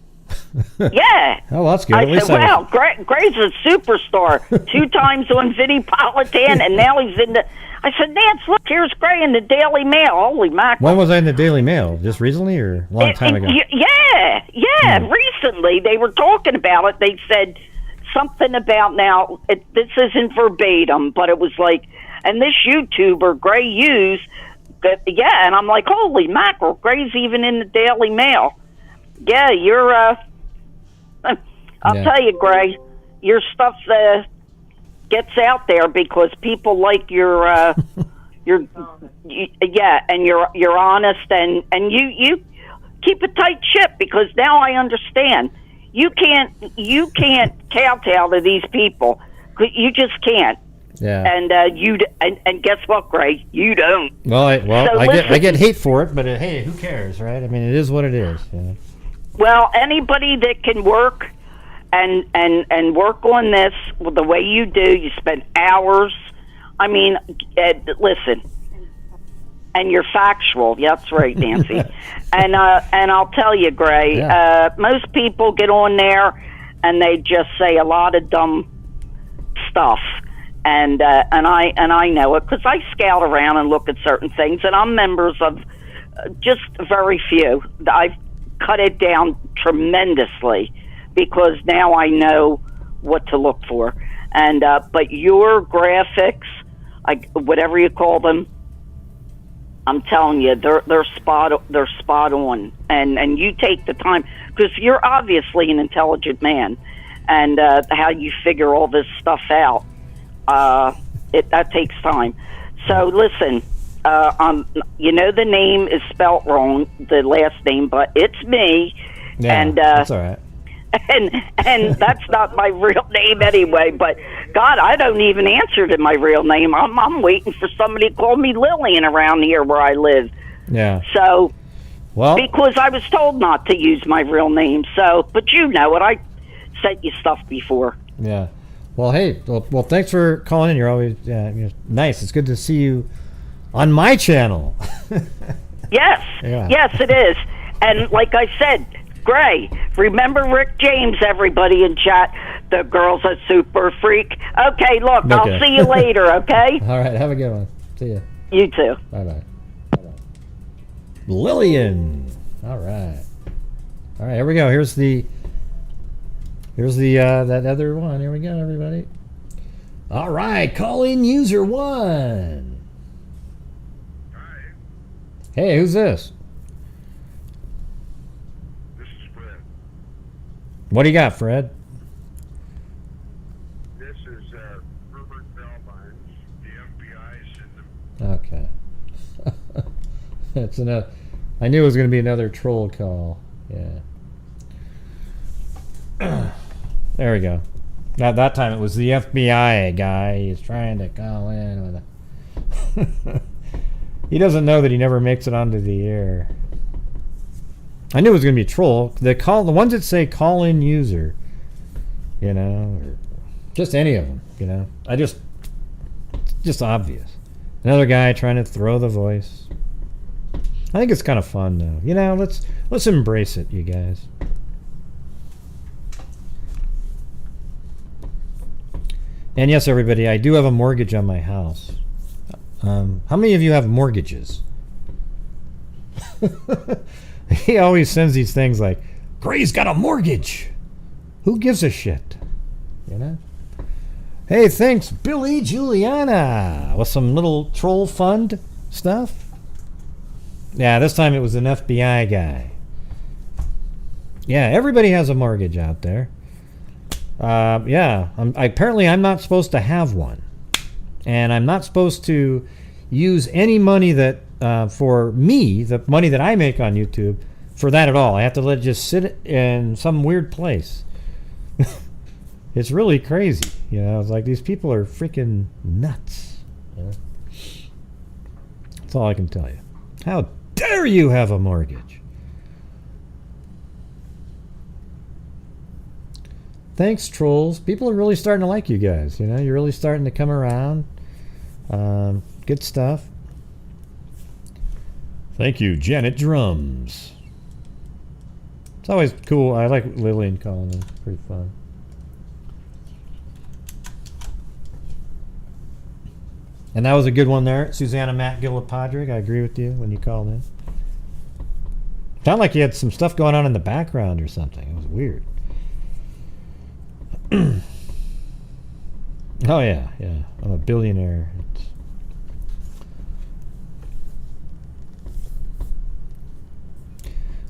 Yeah. Oh, that's good. I said, wow, Gray's a superstar. 2 times on Videopolitan, and now he's in the... I said, Nance, look, here's Gray in the Daily Mail. Holy mackerel. When was I in the Daily Mail? Just recently or a long time ago? Yeah, recently. They were talking about it. They said something about now, this isn't verbatim, but it was like, and this YouTuber, Gray Hughes, and I'm like, holy mackerel, Gray's even in the Daily Mail. Yeah, you're, I'll tell you, Gray, your stuff gets out there because people like your, and you're honest, and you keep a tight ship, because now I understand. You can't kowtow to these people. You just can't. Yeah. And and guess what, Gray? You don't. Well, So I get hate for it, but hey, who cares, right? I mean, it is what it is. Yeah. Well, anybody that can work and work on this the way you do, you spend hours. I mean, listen, and you're factual. That's right, Nancy. and I'll tell you, Gray. Yeah. Most people get on there and they just say a lot of dumb stuff. And I know it because I scout around and look at certain things, and I'm members of just very few. I've cut it down tremendously because now I know what to look for. And but your graphics, whatever you call them, I'm telling you, they're spot on. And you take the time because you're obviously an intelligent man, and how you figure all this stuff out. That takes time. So listen, you know the name is spelt wrong, the last name, but it's me. Yeah, and that's all right. And that's not my real name anyway. But God, I don't even answer to my real name. I'm waiting for somebody to call me Lillian around here where I live. Yeah. So, well, because I was told not to use my real name. So, but you know it. I sent you stuff before. Yeah. Well, hey, well, thanks for calling in. You're always nice. It's good to see you on my channel. Yes, Yeah. Yes, it is. And like I said, Gray, remember Rick James, everybody in chat. The girl's a super freak. Okay, look, Okay. I'll see you later, okay? All right, have a good one. See ya. You too. Bye-bye. Lillian. All right, here we go. Here's the that other one. Here we go, everybody. All right, call in user 1. Hi, Hey, who's this? this is Fred. What do you got, Fred? This is Herbert Bellmines. The FBI sent them. Okay. It's enough. I knew it was going to be another troll call. Yeah. There we go. That time it was the FBI guy. He's trying to call in with a he doesn't know that he never makes it onto the air. I knew it was going to be a troll. The ones that say call in user, or just any of them, just obvious. Another guy trying to throw the voice. I think it's kind of fun though. Let's embrace it, you guys. And yes, everybody, I do have a mortgage on my house. How many of you have mortgages? He always sends these things like, Gray's got a mortgage. Who gives a shit? Hey, thanks, Billy Juliana, with some little troll fund stuff. Yeah, this time it was an FBI guy. Yeah, everybody has a mortgage out there. Yeah, apparently I'm not supposed to have one. And I'm not supposed to use any money that, for me, the money that I make on YouTube, for that at all. I have to let it just sit in some weird place. It's really crazy. You know, it's like these people are freaking nuts. Yeah. That's all I can tell you. How dare you have a mortgage? Thanks, trolls. People are really starting to like you guys. You know, you're really starting to come around. Good stuff. Thank you, Janet Drums. It's always cool. I like Lillian calling in. Pretty fun. And that was a good one there. Susanna Matt Gillipadrick. I agree with you when you called in. Sounded like you had some stuff going on in the background or something. It was weird. Oh yeah, yeah. I'm a billionaire.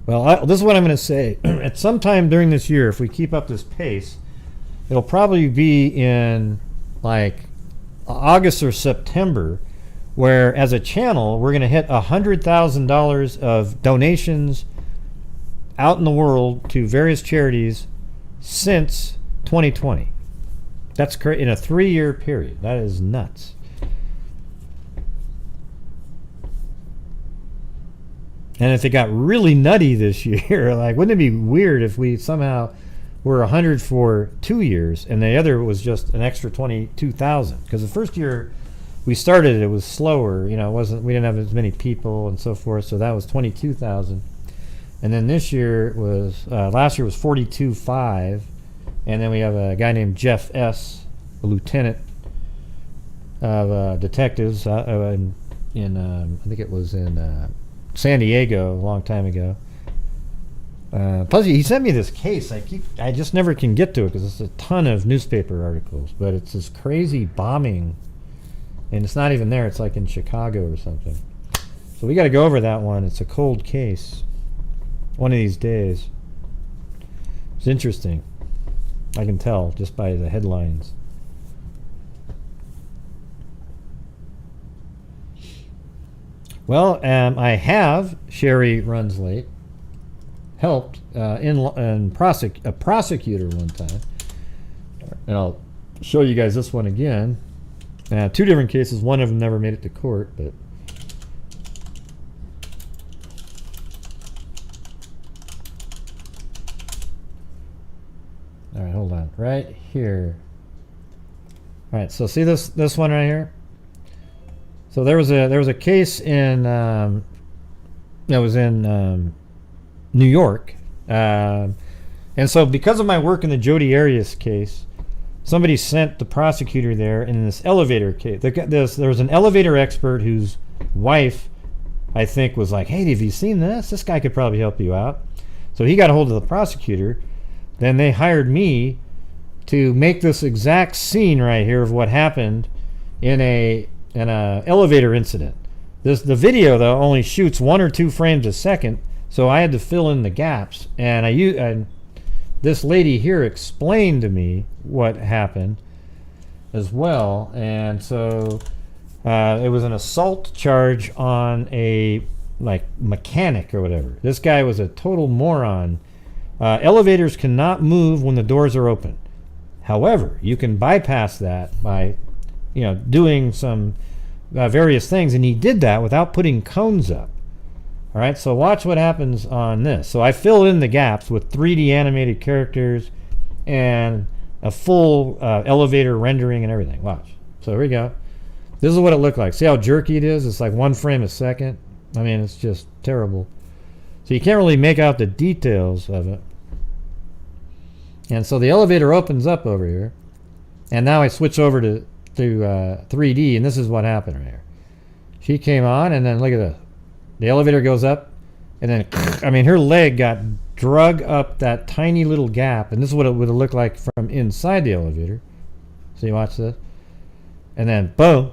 Well, this is what I'm going to say. At some time during this year, if we keep up this pace, it'll probably be in like August or September, where as a channel we're going to hit $100,000 of donations out in the world to various charities since 2020. That's in a 3-year period. That is nuts. And if it got really nutty this year, like, wouldn't it be weird if we somehow were 100 for 2 years and the other was just an extra 22,000? Because the first year we started, it was slower. You know, we didn't have as many people and so forth. So that was 22,000. And then this year was last year was 42.5. And then we have a guy named Jeff S., a lieutenant of detectives in I think it was in San Diego a long time ago. Plus, he sent me this case. I just never can get to it because it's a ton of newspaper articles. But it's this crazy bombing, and it's not even there. It's like in Chicago or something. So we got to go over that one. It's a cold case. One of these days. It's interesting. I can tell just by the headlines. Well, I have Sherry Runs Late helped a prosecutor one time, and I'll show you guys this one again. 2 different cases. One of them never made it to court, but all right, hold on, right here. All right, so see this one right here. So there was a case in that was in New York, and so because of my work in the Jodi Arias case, somebody sent the prosecutor there in this elevator case. There was an elevator expert whose wife, I think, was like, "Hey, have you seen this? This guy could probably help you out." So he got a hold of the prosecutor. Then they hired me to make this exact scene right here of what happened in a elevator incident. The video though only shoots 1 or 2 frames a second, so I had to fill in the gaps. And this lady here explained to me what happened as well. And so it was an assault charge on a mechanic or whatever. This guy was a total moron. Elevators cannot move when the doors are open. However, you can bypass that by doing some various things, and he did that without putting cones up. All right, so watch what happens on this. So I fill in the gaps with 3D animated characters and a full elevator rendering and everything. Watch. So here we go. This is what it looked like. See how jerky it is? It's like 1 frame a second. I mean, it's just terrible. So you can't really make out the details of it. And so the elevator opens up over here, and now I switch over to 3D, and this is what happened right here. She came on, and then look at this. The elevator goes up, and then, I mean, her leg got drug up that tiny little gap, and this is what it would have looked like from inside the elevator. So you watch this. And then, boom.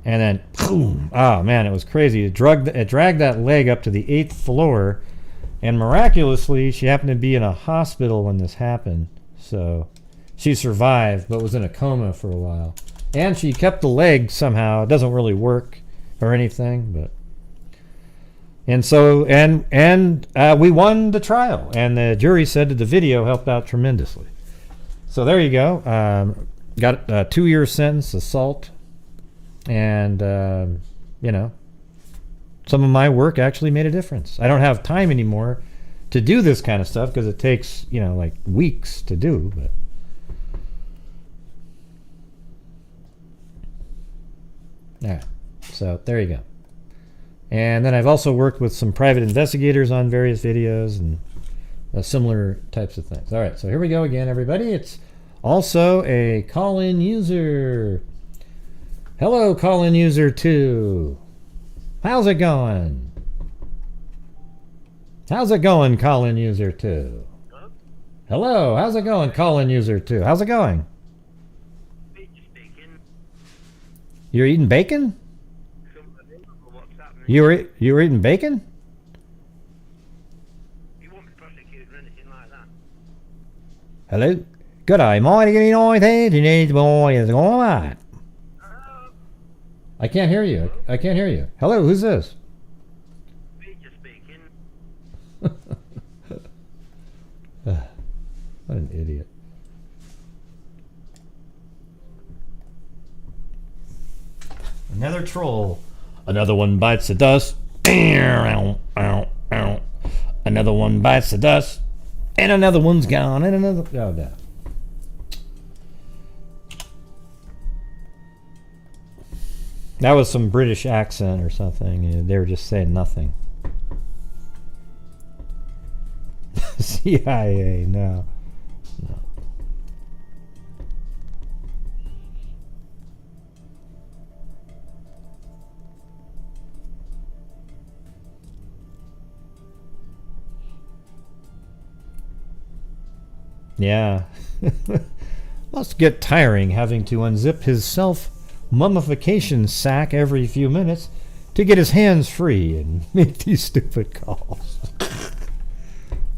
And then, boom! Oh man, it was crazy. It dragged that leg up to the 8th floor, and miraculously, she happened to be in a hospital when this happened. So she survived, but was in a coma for a while. And she kept the leg somehow. It doesn't really work or anything, but. And so, we won the trial, and the jury said that the video helped out tremendously. So there you go. Got a 2-year sentence, assault. And, you know, some of my work actually made a difference. I don't have time anymore to do this kind of stuff because it takes, you know, like weeks to do. But yeah, so there you go. And then I've also worked with some private investigators on various videos and similar types of things. All right, so here we go again, everybody. It's also a call-in user. Hello, call-in user 2. How's it going? How's it going, call-in user 2? Hello, how's it going, call-in user 2? How's it going? You're eating bacon? You were eating bacon? Hello? Good day, mighty getting on here. You need boy is going on. I can't hear you. I can't hear you. Hello, who's this? What an idiot. Another troll. Another one bites the dust. Another one bites the dust. And another one's gone. And another. Oh, no. That was some British accent or something. They were just saying nothing. CIA, no. Yeah. Must get tiring having to unzip his self-mummification sack every few minutes to get his hands free and make these stupid calls.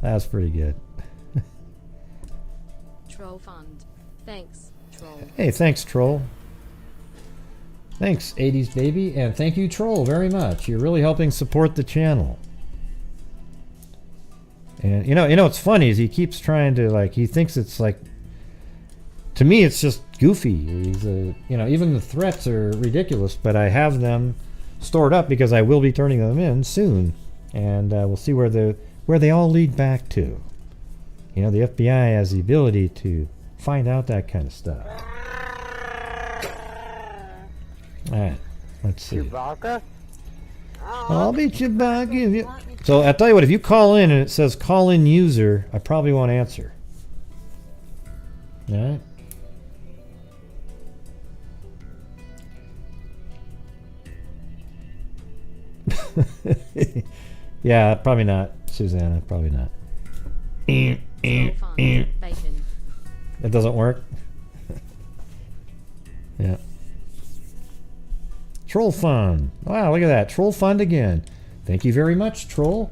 That's pretty good. Troll fund. Thanks, troll. Hey, thanks, troll. Thanks, 80s baby, and thank you, troll, very much. You're really helping support the channel. And you know what's funny is he keeps trying to, like, he thinks it's like, to me it's just goofy. He's even the threats are ridiculous, but I have them stored up because I will be turning them in soon, and we'll see where they all lead back to. You know, the FBI has the ability to find out that kind of stuff. All right, let's see. Chewbacca? I'll be Chewbacca. So I tell you what, if you call in and it says call in user, I probably won't answer. All right. Yeah, probably not, Susanna. Probably not. It doesn't work. Yeah. Troll fund. Wow, look at that. Troll fund again. Thank you very much, troll.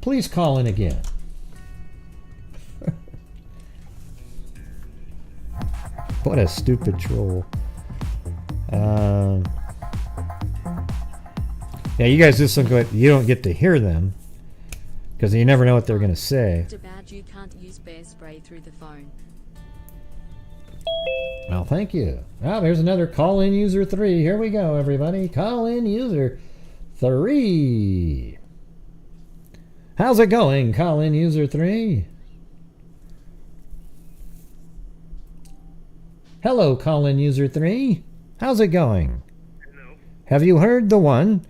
Please call in again. What a stupid troll. Yeah, you guys just you don't get to hear them because you never know what they're going to say. Too bad you can't use bear spray through the phone. Well, thank you. Oh, there's another call-in user 3. Here we go, everybody. Call-in user 3. How's it going, call-in user 3? Hello, call-in user 3. How's it going? Hello. Have you heard the one?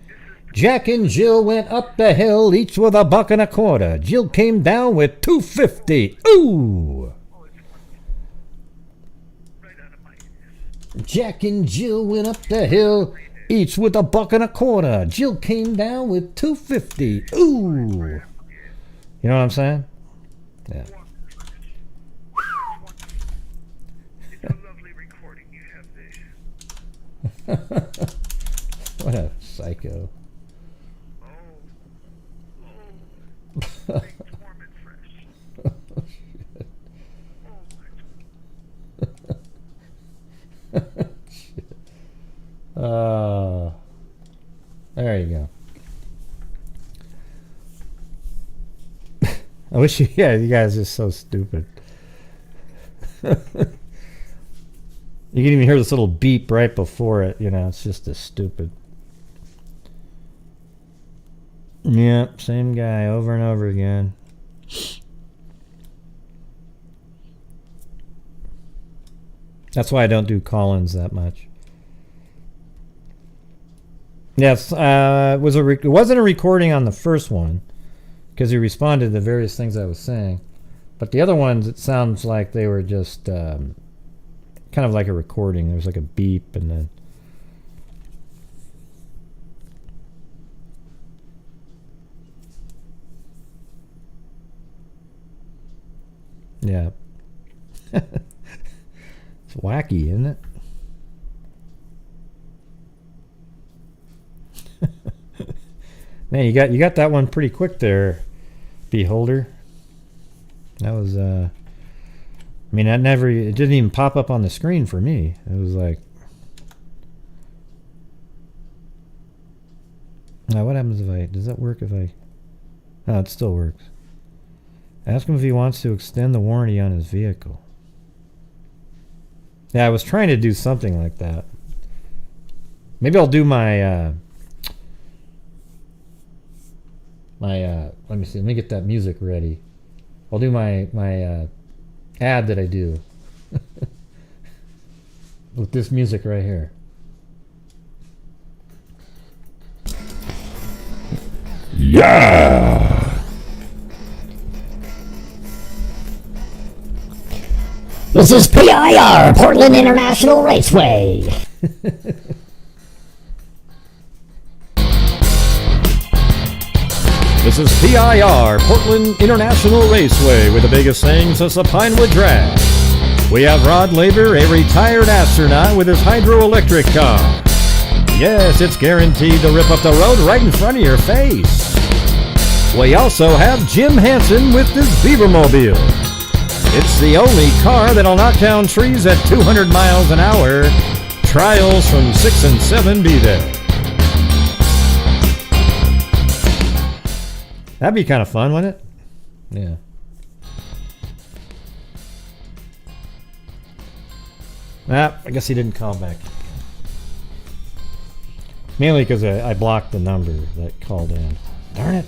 Jack and Jill went up the hill, each with $1.25. Jill came down with $2.50. Ooh! Jack and Jill went up the hill, each with $1.25. Jill came down with $2.50. Ooh! You know what I'm saying? Yeah. There you go. I wish you guys are so stupid. You can even hear this little beep right before it, it's just as stupid. Yep, same guy over and over again. That's why I don't do call-ins that much. Yes, it wasn't a recording on the first one because he responded to various things I was saying. But the other ones, it sounds like they were just kind of like a recording. There was like a beep and then... Yeah. It's wacky, isn't it? Man, you got that one pretty quick there, Beholder. That was it didn't even pop up on the screen for me. It was like, now what happens does that work if I, oh, it still works. Ask him if he wants to extend the warranty on his vehicle. Yeah, I was trying to do something like that. Maybe I'll do my let me see. Let me get that music ready. I'll do my ad that I do with this music right here. Yeah! This is PIR, Portland International Raceway. This is PIR, Portland International Raceway, with the biggest thing since the Pinewood Drag. We have Rod Laver, a retired astronaut with his hydroelectric car. Yes, it's guaranteed to rip up the road right in front of your face. We also have Jim Hansen with his Beavermobile. It's the only car that'll knock down trees at 200 miles an hour. Trials from 6 and 7 be there. That'd be kind of fun, wouldn't it? Yeah. I guess he didn't call back. Mainly because I blocked the number that called in. Darn it.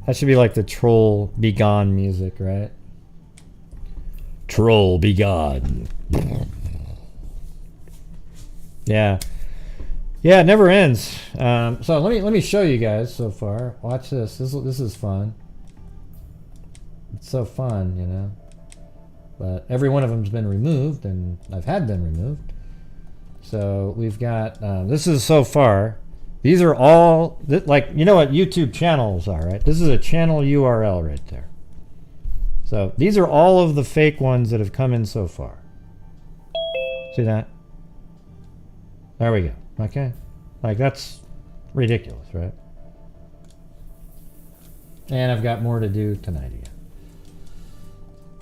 That should be like the Troll Be Gone music, right? Troll Be Gone. Yeah. Yeah, it never ends. So let me show you guys so far. Watch this. This is fun. It's so fun, But every one of them's been removed, and I've had them removed. So we've got this is so far. These are all, like, you know what YouTube channels are, right? This is a channel URL right there. So these are all of the fake ones that have come in so far. See that? There we go. Okay. Like, that's ridiculous, right? And I've got more to do tonight again.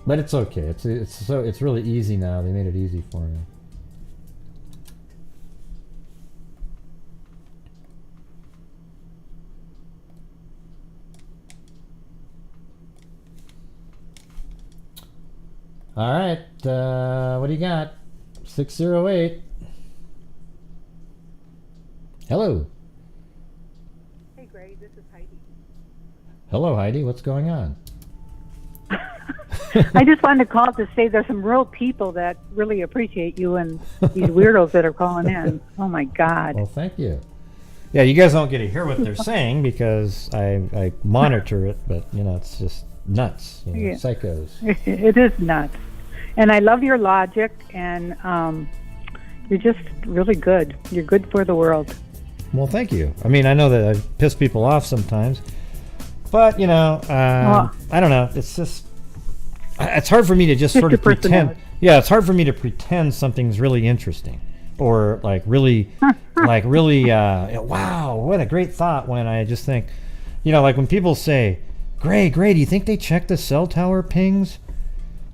But it's okay. It's really easy now. They made it easy for me. All right, what do you got? 608. Hello. Hey, Gray, this is Heidi. Hello, Heidi. What's going on? I just wanted to call to say there's some real people that really appreciate you and these weirdos that are calling in. Oh, my God. Well, thank you. Yeah, you guys don't get to hear what they're saying because I monitor it, but, it's just nuts. Yeah. Psychos. It is nuts. And I love your logic, and you're just really good. You're good for the world. Well, thank you. I mean, I know that I piss people off sometimes, but, I don't know. It's just, it's hard for me to just sort of pretend. Yeah, it's hard for me to pretend something's really interesting. or like really, wow, what a great thought. When I just think, like when people say, Gray, do you think they check the cell tower pings?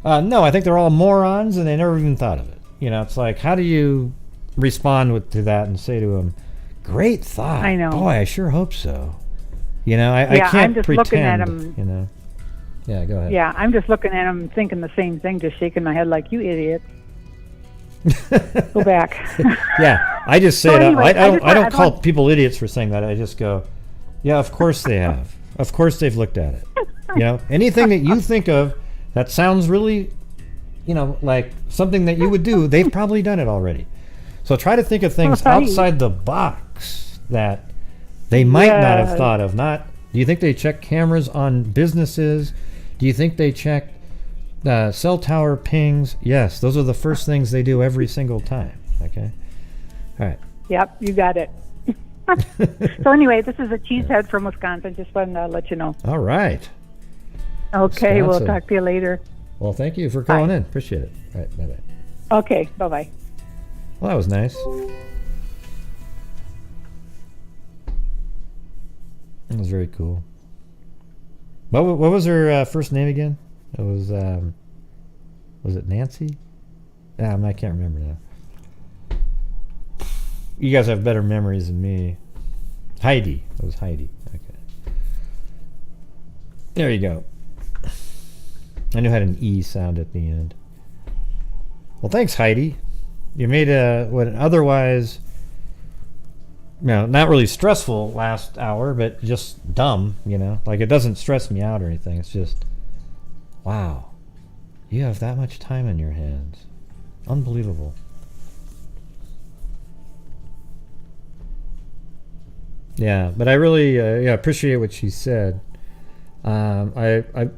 No, I think they're all morons and they never even thought of it. It's like, how do you respond to that and say to them, great thought. I know. Boy, I sure hope so. I can't I'm just pretend, looking at him. Yeah, go ahead. Yeah, I'm just looking at him thinking the same thing, just shaking my head like, you idiot. Go back. Yeah, I just say So that. anyway, I don't call people idiots for saying that. I just go, yeah, of course they have. Of course they've looked at it. Anything that you think of that sounds really, like something that you would do, they've probably done it already. So try to think of things outside the box that they might not have thought of. Do you think they check cameras on businesses? Do you think they check cell tower pings? Yes, those are the first things they do every single time. Okay? All right. Yep, you got it. So anyway, this is a cheesehead from Wisconsin. Just wanted to let you know. All right. Okay, Wisconsin. we'll talk to you later. Well, thank you for calling in. Appreciate it. All right, bye-bye. Okay, bye-bye. Well, that was nice. That was very cool. What was her first name again? It was it Nancy? I can't remember now. You guys have better memories than me. Heidi. It was Heidi. Okay. There you go. I knew it had an E sound at the end. Well, thanks, Heidi. You made an otherwise, not really stressful last hour, but just dumb, Like, it doesn't stress me out or anything. It's just, wow. You have that much time in your hands. Unbelievable. Yeah, but I really appreciate what she said. I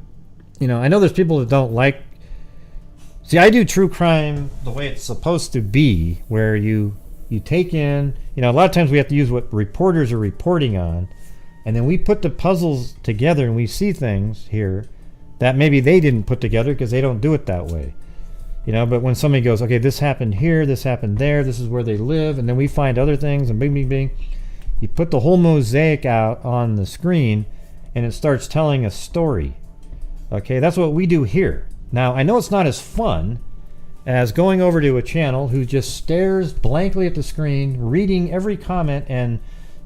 know there's people that don't like. See, I do true crime the way it's supposed to be, where you take in, a lot of times we have to use what reporters are reporting on, and then we put the puzzles together and we see things here that maybe they didn't put together because they don't do it that way. But when somebody goes, okay, this happened here, this happened there, this is where they live, and then we find other things, and bing, bing, bing. You put the whole mosaic out on the screen, and it starts telling a story. Okay, that's what we do here. Now, I know it's not as fun as going over to a channel who just stares blankly at the screen, reading every comment and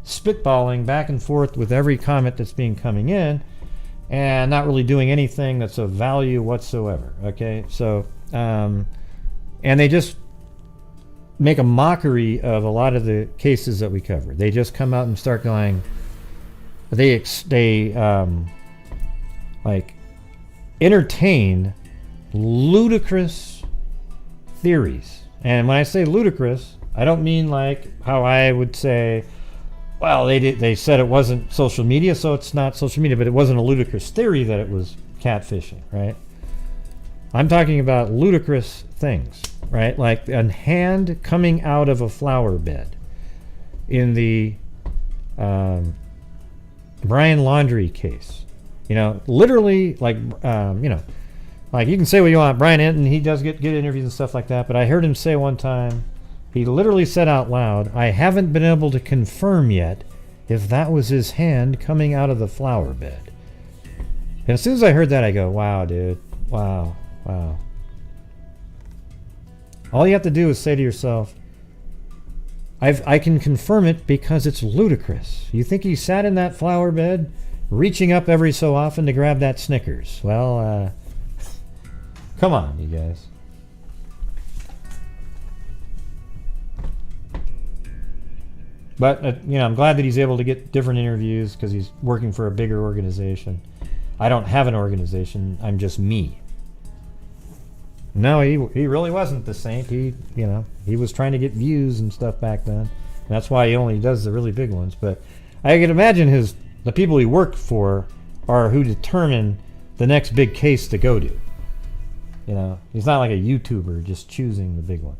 spitballing back and forth with every comment that's coming in, and not really doing anything that's of value whatsoever. Okay, so, and they just make a mockery of a lot of the cases that we cover. They just come out and start going, like entertain ludicrous theories. And when I say ludicrous, I don't mean like how I would say, well, they said it wasn't social media, so it's not social media, but it wasn't a ludicrous theory that it was catfishing, right? I'm talking about ludicrous things, right? Like a hand coming out of a flower bed in the Brian Laundrie case. Literally, like, like you can say what you want. Brian Enton, he does get good interviews and stuff like that, but I heard him say one time, he literally said out loud, I haven't been able to confirm yet if that was his hand coming out of the flower bed. And as soon as I heard that, I go, wow, dude. Wow. All you have to do is say to yourself, I can confirm it because it's ludicrous. You think he sat in that flower bed reaching up every so often to grab that Snickers? Well, come on, you guys. But, I'm glad that he's able to get different interviews because he's working for a bigger organization. I don't have an organization. I'm just me. No, he really wasn't the saint. He was trying to get views and stuff back then. And that's why he only does the really big ones. But I can imagine the people he worked for are who determine the next big case to go to. He's not like a YouTuber just choosing the big one.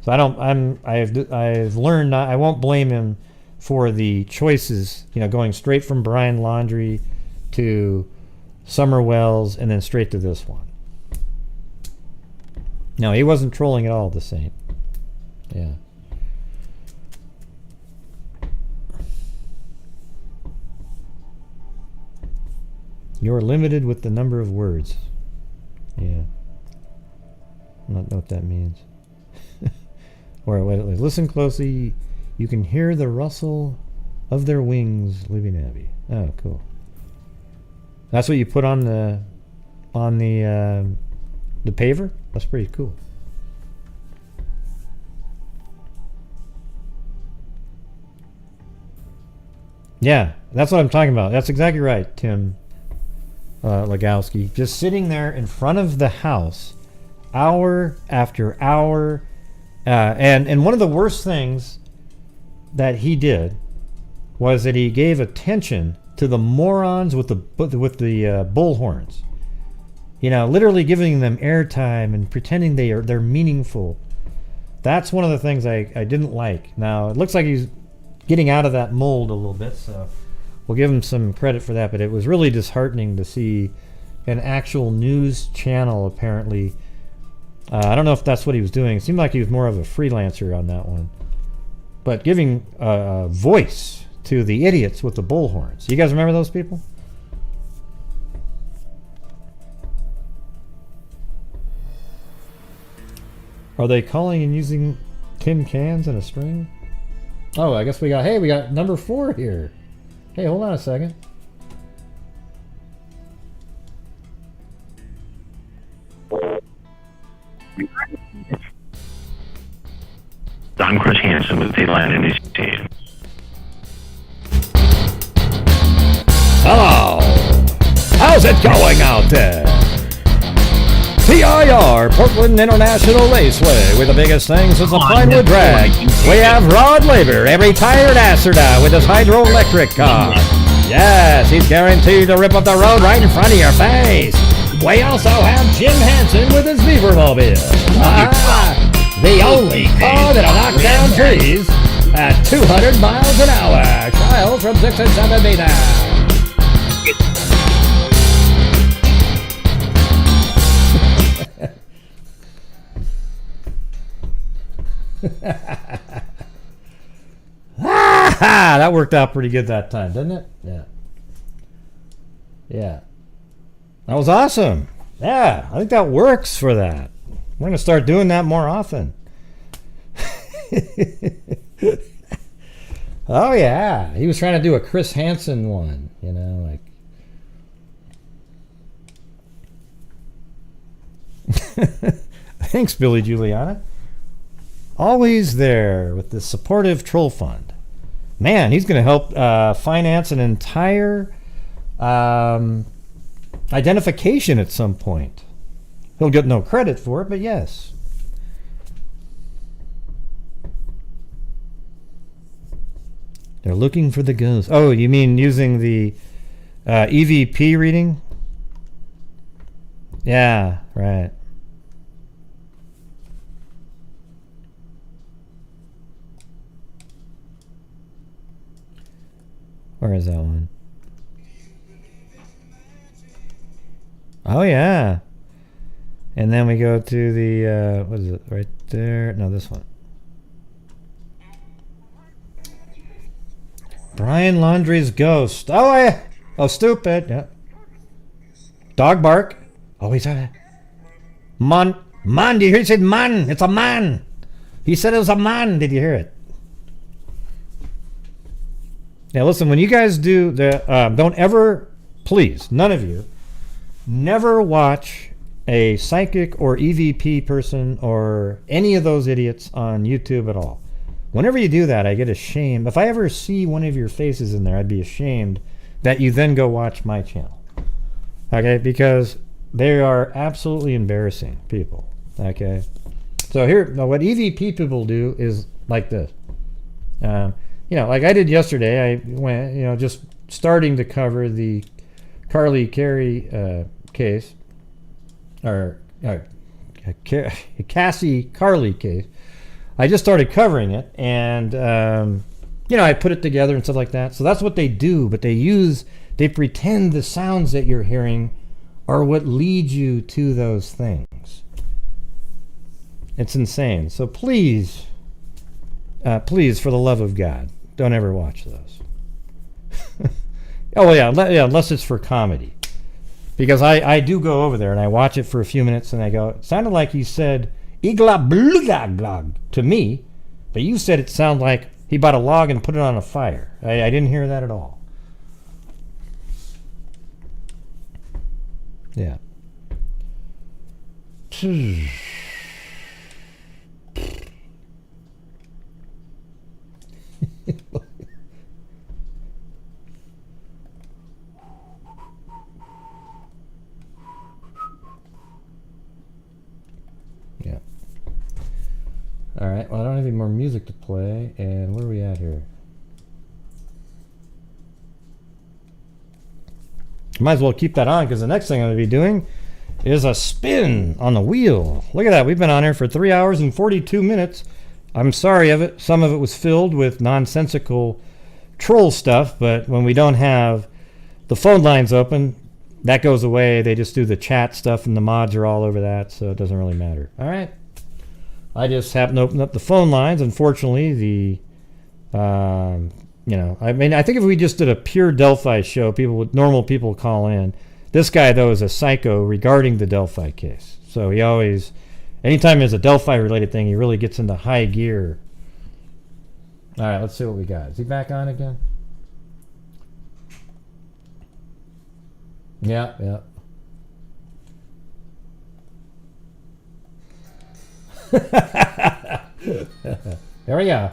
So I've learned I won't blame him for the choices, going straight from Brian Laundrie to Summer Wells and then straight to this one. No, he wasn't trolling at all, the saint. Yeah. You're limited with the number of words. Yeah. I don't know what that means. Or wait, listen closely. You can hear the rustle of their wings leaving Abby. Oh, cool. That's what you put on the paver? That's pretty cool. Yeah, that's what I'm talking about. That's exactly right, Tim Legowski. Just sitting there in front of the house, hour after hour, and one of the worst things that he did was that he gave attention to the morons with the bullhorns. You know, literally giving them airtime and pretending they're meaningful. That's one of the things I didn't like. Now it looks like he's getting out of that mold a little bit, so we'll give him some credit for that. But it was really disheartening to see an actual news channel apparently. I don't know if that's what he was doing. It seemed like he was more of a freelancer on that one. But giving a voice to the idiots with the bullhorns. You guys remember those people? Are they calling and using tin cans and a string? Oh, I guess we got number 4 here. Hey, hold on a second. I'm Chris Hansen with the Atlanta News Team. Hello! How's it going out there? PIR, Portland International Raceway, with the biggest thing since the plywood drag. We have Rod Laver, every tired asserda with his hydroelectric car. Yes, he's guaranteed to rip up the road right in front of your face. We also have Jim Hansen with his beaver mobile. The only car that'll knock down trees at 200 miles an hour. Child from 6 and 7 B now. That worked out pretty good that time, didn't it? Yeah. Yeah. That was awesome. Yeah, I think that works for that. We're going to start doing that more often. Oh, yeah. He was trying to do a Chris Hansen one, you know, like. Thanks, Billy Juliana. Always there with the supportive troll fund. Man, he's going to help finance an entire identification at some point. He'll get no credit for it, but yes. They're looking for the ghost. Oh, you mean using the EVP reading? Yeah, right. Where is that one? Oh, yeah. And then we go to the, what is it? Right there? No, this one. Brian Laundrie's ghost. Oh, stupid. Yeah. Dog bark. Oh, he's a man. Man, did you hear? He said man. It's a man. He said it was a man. Did you hear it? Yeah, listen, when you guys do the, don't ever, please, none of you, never watch a psychic or EVP person or any of those idiots on YouTube at all. Whenever you do that, I get ashamed. If I ever see one of your faces in there, I'd be ashamed that you then go watch my channel. Okay? Because they are absolutely embarrassing people. Okay? So here, what EVP people do is like this. You know, like I did yesterday, I went, you know, just starting to cover the Cassie case, or Cassie Carli case. I just started covering it, and you know, I put it together and stuff like that. So that's what they do, but they pretend the sounds that you're hearing are what lead you to those things. It's insane. So please, please, for the love of God, don't ever watch those. Oh yeah, unless it's for comedy. Because I do go over there and I watch it for a few minutes and I go, it sounded like he said igla blugaglag to me, but you said it sounded like he bought a log and put it on a fire. I didn't hear that at all. Yeah. Yeah. All right. Well, I don't have any more music to play. And where are we at here? Might as well keep that on because the next thing I'm going to be doing is a spin on the wheel. Look at that. We've been on here for 3 hours and 42 minutes. I'm sorry of it. Some of it was filled with nonsensical troll stuff, but when we don't have the phone lines open, that goes away. They just do the chat stuff and the mods are all over that, so it doesn't really matter. All right. I just happened to open up the phone lines. Unfortunately, the I mean, I think if we just did a pure Delphi show, normal people call in. This guy, though, is a psycho regarding the Delphi case. So he always, anytime there's a Delphi-related thing, he really gets into high gear. All right, let's see what we got. Is he back on again? Yeah, yeah. There we go.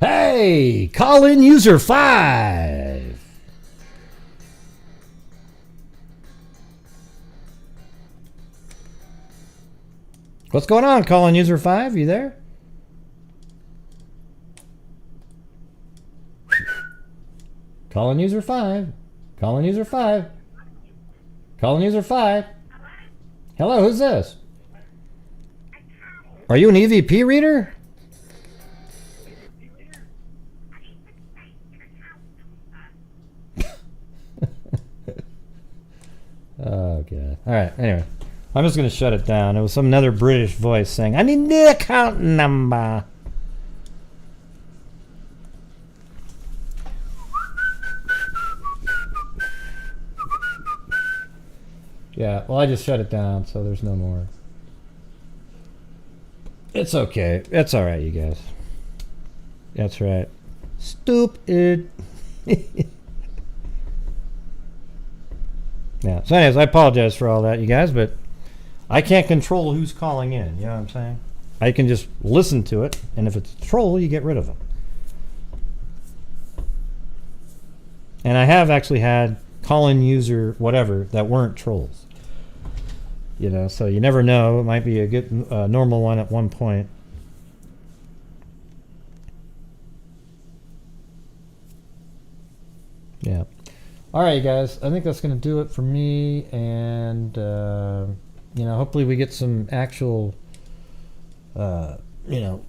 Hey, call in user 5. What's going on, call in user 5? You there? Call in user 5. Call in user 5. Call in user 5. Hello, who's this? Are you an EVP reader? Oh, God. All right, anyway. I'm just going to shut it down. It was some another British voice saying, I need the account number. Yeah, well, I just shut it down, so there's no more. It's okay. It's all right, you guys. That's right. Stupid. Yeah. So anyways, I apologize for all that, you guys, but I can't control who's calling in. You know what I'm saying? I can just listen to it, and if it's a troll, you get rid of them. And I have actually had call-in user whatever that weren't trolls. You know, so you never know. It might be a good normal one at one point. Yeah. All right, you guys. I think that's going to do it for me. And, you know, hopefully we get some actual, you know,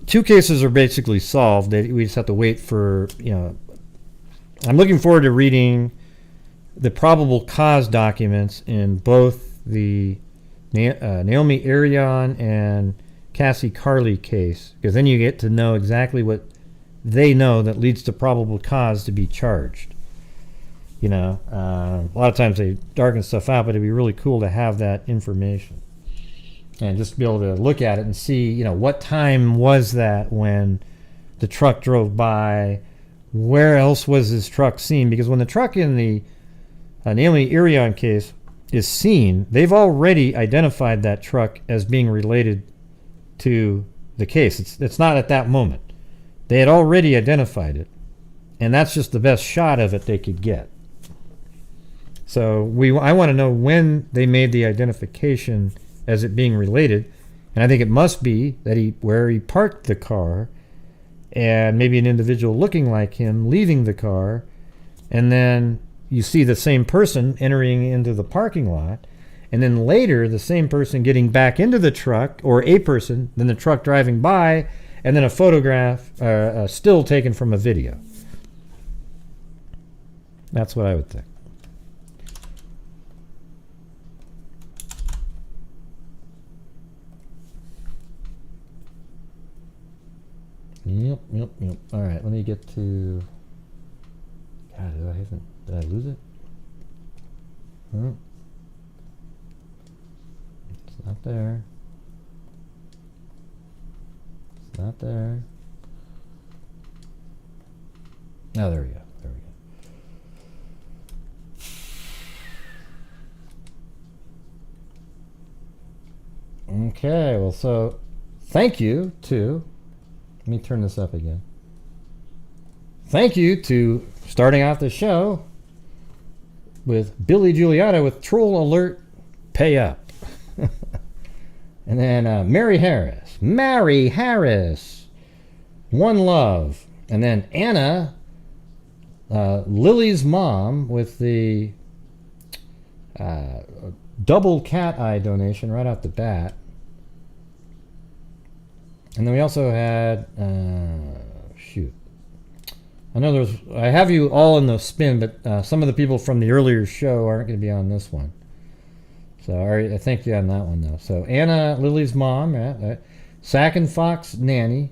2 cases are basically solved. We just have to wait for, you know, I'm looking forward to reading the probable cause documents in both the Naomi Irion and Cassie Carli case, because then you get to know exactly what they know that leads to probable cause to be charged. You know, a lot of times they darken stuff out, but it'd be really cool to have that information and just be able to look at it and see, you know, what time was that when the truck drove by, where else was this truck seen? Because when the truck in the Naomi Irion case is seen, they've already identified that truck as being related to the case. It's not at that moment. They had already identified it, and that's just the best shot of it they could get. So I want to know when they made the identification as it being related, and I think it must be that where he parked the car, and maybe an individual looking like him leaving the car, and then you see the same person entering into the parking lot, and then later the same person getting back into the truck, or a person, then the truck driving by, and then a photograph, still taken from a video. That's what I would think. Yep. All right, let me get to. God, did I lose it? Huh? It's not there. It's not there. Oh, there we go. Okay, well, so thank you to. Let me turn this up again. Thank you to starting off the show with Billy Giuliano with Troll Alert Pay Up. And then Mary Harris, One Love. And then Anna, Lily's mom, with the double cat eye donation right off the bat. And then we also had, I have you all in the spin, but some of the people from the earlier show aren't going to be on this one. So I thank you on that one, though. So Anna, Lily's mom, Sack and Fox Nanny,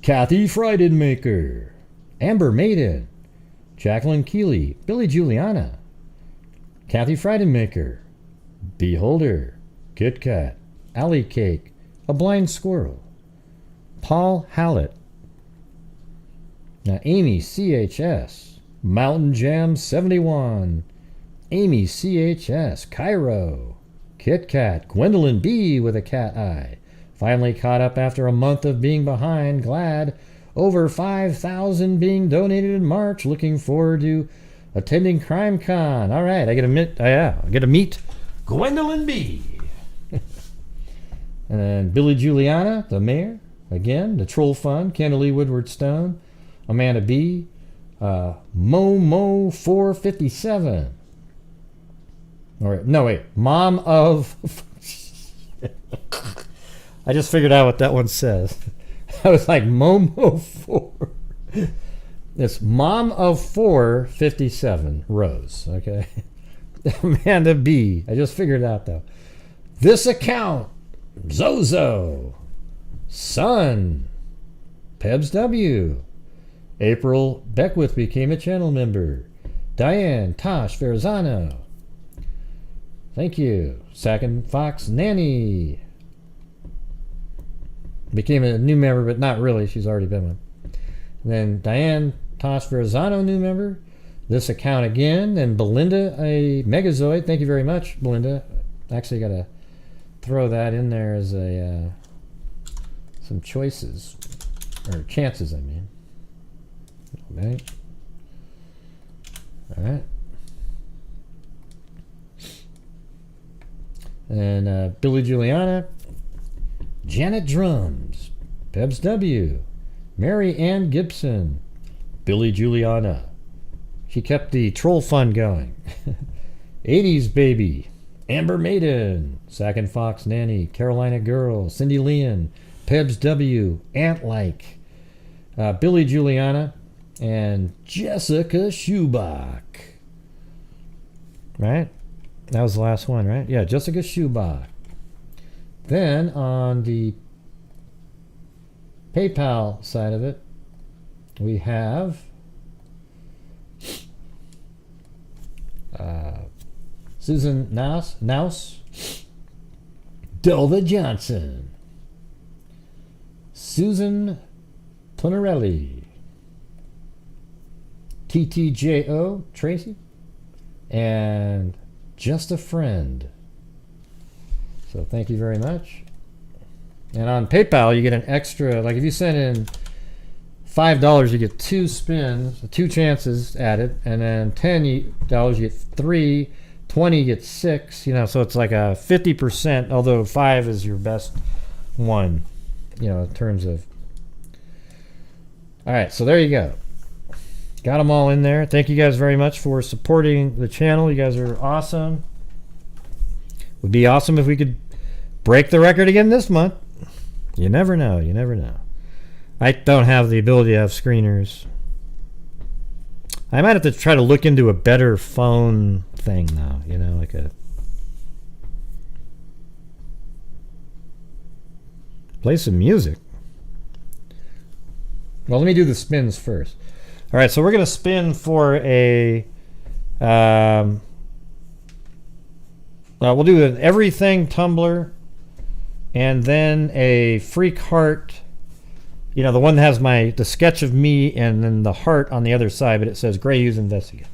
Kathy Freidenmaker, Amber Maiden, Jacqueline Keeley, Billy Juliana, Kathy Freidenmaker, Beholder, Kit Kat, Alley Cake, A Blind Squirrel, Paul Hallett, Amy CHS, Mountain Jam 71, Amy CHS, Cairo, Kit Kat, Gwendolyn B with a cat eye, finally caught up after a month of being behind, glad, over 5,000 being donated in March, looking forward to attending CrimeCon. All right, I get to meet Gwendolyn B. And then Billy Juliana, the mayor, again, the Troll Fund, Candalee Woodward Stone, Amanda B, Momo 457. Mom of. I just figured out what that one says. I was like, Momo 4. It's Mom of 457, Rose, okay? Amanda B. I just figured it out, though. This account, Zozo, Sun, Pebs W, April Beckwith became a channel member, Diane Tosh Verzano, thank you, Sack and Fox Nanny, became a new member, but not really, she's already been one. And then Diane Tosh Verzano, new member, this account again, and Belinda, a Megazoid, thank you very much, Belinda. Actually got to throw that in there as a some choices, or chances, I mean. Okay. All right. And Billy Juliana, Janet Drums, Pebs W, Mary Ann Gibson, Billy Juliana. She kept the troll fund going. 80s Baby, Amber Maiden, Sack and Fox Nanny, Carolina Girl, Cindy Leon, Pebs W, Ant-like, Billy Juliana, and Jessica Schubach. Right? That was the last one, right? Yeah, Jessica Schubach. Then on the PayPal side of it, we have Susan Naus, Delva Johnson, Susan Tonarelli, TTJO, Tracy, and Just a Friend. So thank you very much. And on PayPal, you get an extra, like if you send in $5, you get 2 spins, 2 chances at it, and then $10, you get 3, 20, you get 6, you know, so it's like a 50%, although 5 is your best one, you know, in terms of. All right, so there you go. Got them all in there. Thank you guys very much for supporting the channel. You guys are awesome. Would be awesome if we could break the record again this month. You never know. You never know. I don't have the ability to have screeners. I might have to try to look into a better phone thing now. You know, like a. Play some music. Well, let me do the spins first. All right, so we're going to spin for a... we'll do an everything tumbler and then a freak heart. You know, the one that has the sketch of me and then the heart on the other side, but it says Grant Hughes Investigate.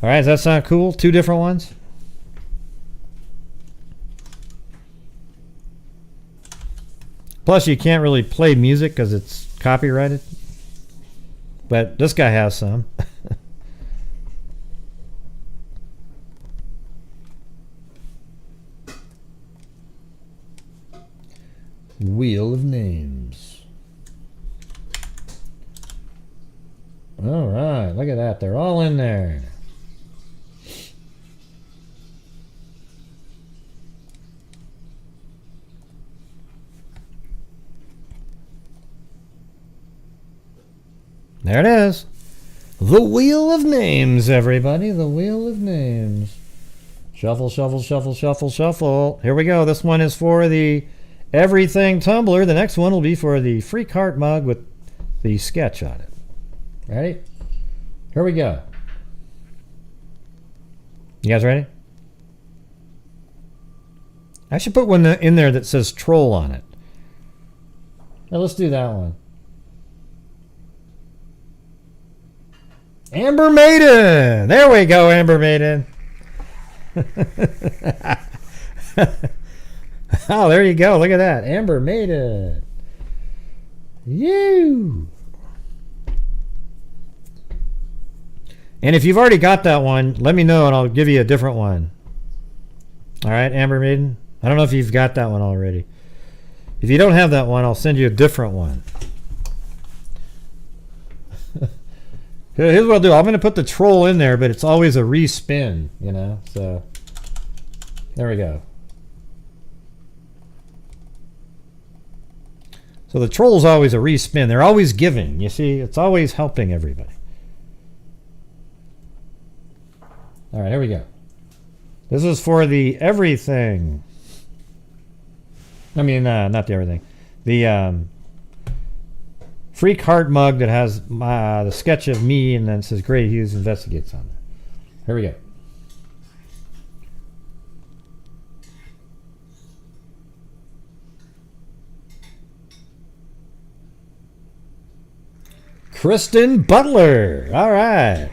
All right, does that sound cool? 2 different ones? Plus, you can't really play music because it's copyrighted. But this guy has some. Wheel of Names. All right, look at that. They're all in there. There it is. The Wheel of Names, everybody. The Wheel of Names. Shuffle, shuffle, shuffle, shuffle, shuffle. Here we go. This one is for the Everything Tumbler. The next one will be for the Freak Heart mug with the sketch on it. Ready? Here we go. You guys ready? I should put one in there that says troll on it. Now let's do that one. Amber Maiden! There we go, Amber Maiden. Oh, there you go. Look at that. Amber Maiden. You. And if you've already got that one, let me know and I'll give you a different one. All right, Amber Maiden? I don't know if you've got that one already. If you don't have that one, I'll send you a different one. Here's what I'll do. I'm going to put the troll in there, but it's always a respin, you know. So there we go. So the troll's always a respin. They're always giving. You see, it's always helping everybody. All right, here we go. This is for the everything. I mean, not the everything. The Freak Heart mug that has the sketch of me and then it says Grant Hughes Investigates on there. Here we go. Kristen Butler. All right.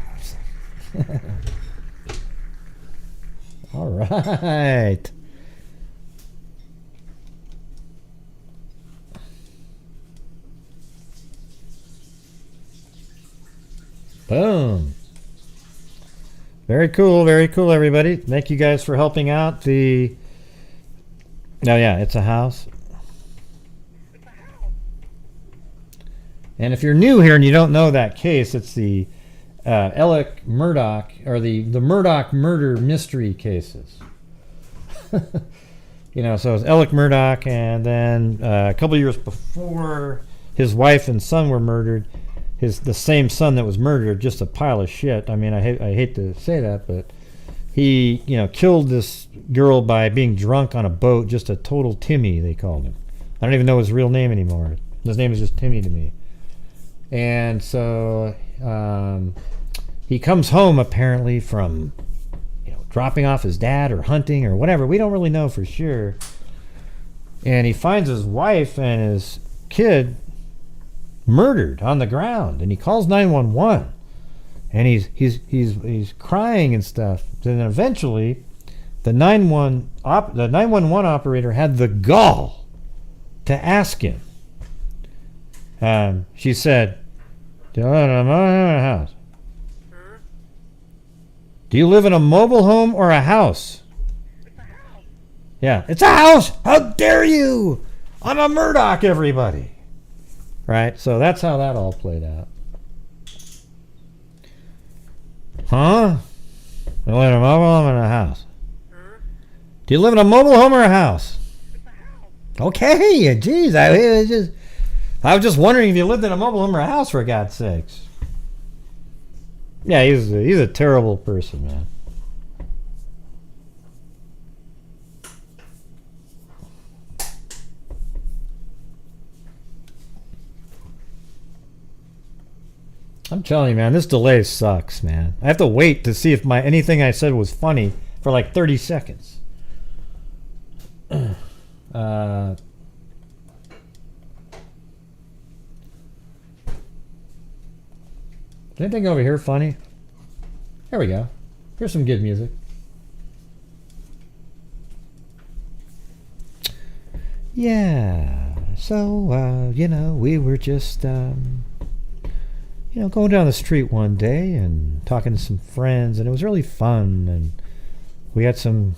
All right. Boom. Very cool, everybody. Thank you guys for helping out the... Oh, yeah, it's a house. And if you're new here and you don't know that case, it's the Alec Murdoch, or the Murdoch murder mystery cases. You know, so it's Alec Murdoch, and then a couple years before, his wife and son were murdered. The same son that was murdered, just a pile of shit. I mean, I hate to say that, but he, you know, killed this girl by being drunk on a boat. Just a total Timmy, they called him. I don't even know his real name anymore. His name is just Timmy to me. And so he comes home apparently from, you know, dropping off his dad or hunting or whatever. We don't really know for sure. And he finds his wife and his kid murdered on the ground, and he calls 911, and he's crying and stuff. Then eventually, the 911 operator had the gall to ask him. She said, "Do you live in a house? Do you live in a mobile home or a house?" Yeah, it's a house. How dare you? I'm a Murdoch, everybody. Right, so that's how that all played out. Huh? You live in a mobile home or a house? Do you live in a mobile home or a house? Okay, geez, I was just wondering if you lived in a mobile home or a house, for God's sakes. Yeah, he's a terrible person, man. I'm telling you, man, this delay sucks, man. I have to wait to see if anything I said was funny for like 30 seconds. Is anything over here funny? There we go. Here's some good music. Yeah. So, you know, we were just, you know, going down the street one day and talking to some friends, and it was really fun, and we had some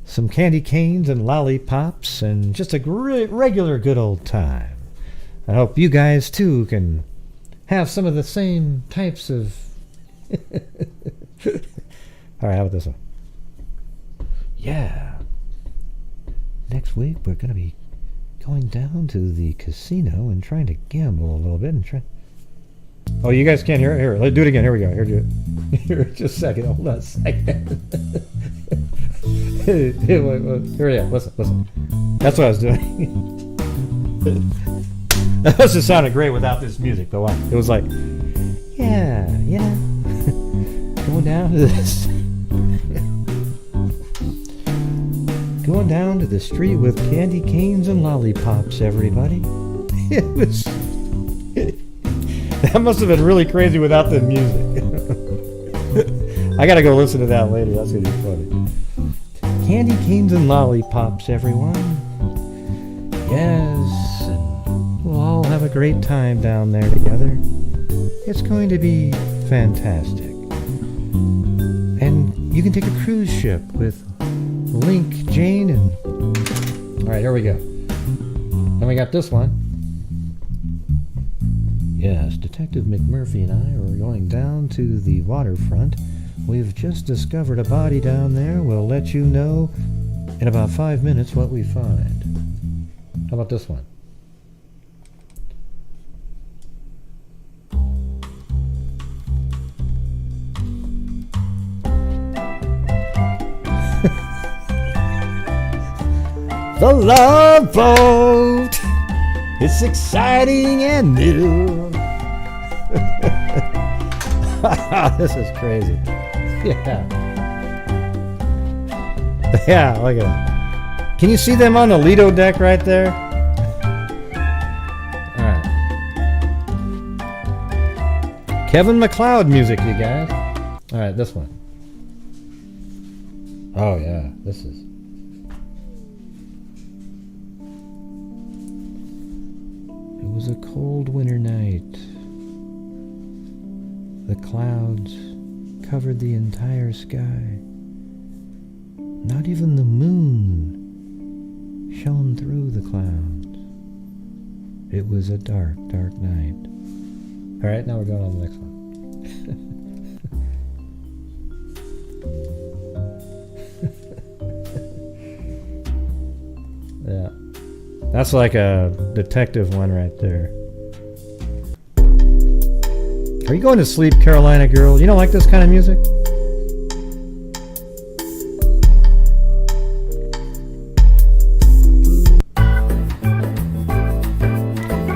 some candy canes and lollipops and just a regular good old time. I hope you guys too can have some of the same types of all right, how about this one? Yeah, next week we're gonna be going down to the casino and trying to gamble a little bit and try. Oh, you guys can't hear it? Here, let's do it again. Here we go. Here, do it. Here, just a second. Hold on a second. Here we go. Listen. That's what I was doing. That must have sounded great without this music, but wow. It was like, yeah, going down to this. Going down to the street with candy canes and lollipops, everybody. It was... That must have been really crazy without the music. I gotta go listen to that later. That's gonna be funny. Candy canes and lollipops, everyone. Yes, and we'll all have a great time down there together. It's going to be fantastic. And you can take a cruise ship with Link, Jane, and... Alright, here we go. Then we got this one. Yes, Detective McMurphy and I are going down to the waterfront. We've just discovered a body down there. We'll let you know in about 5 minutes what we find. How about this one? The Love Boat! It's exciting and new. This is crazy. Yeah. Yeah, look at it. Can you see them on the Lido deck right there? Alright. Kevin MacLeod music, you guys. Alright, this one. Oh yeah, this is... It was a cold winter night. The clouds covered the entire sky. Not even the moon shone through the clouds. It was a dark, dark night. All right, now we're going on to the next one. Yeah. That's like a detective one right there. Are you going to sleep, Carolina girl? You don't like this kind of music?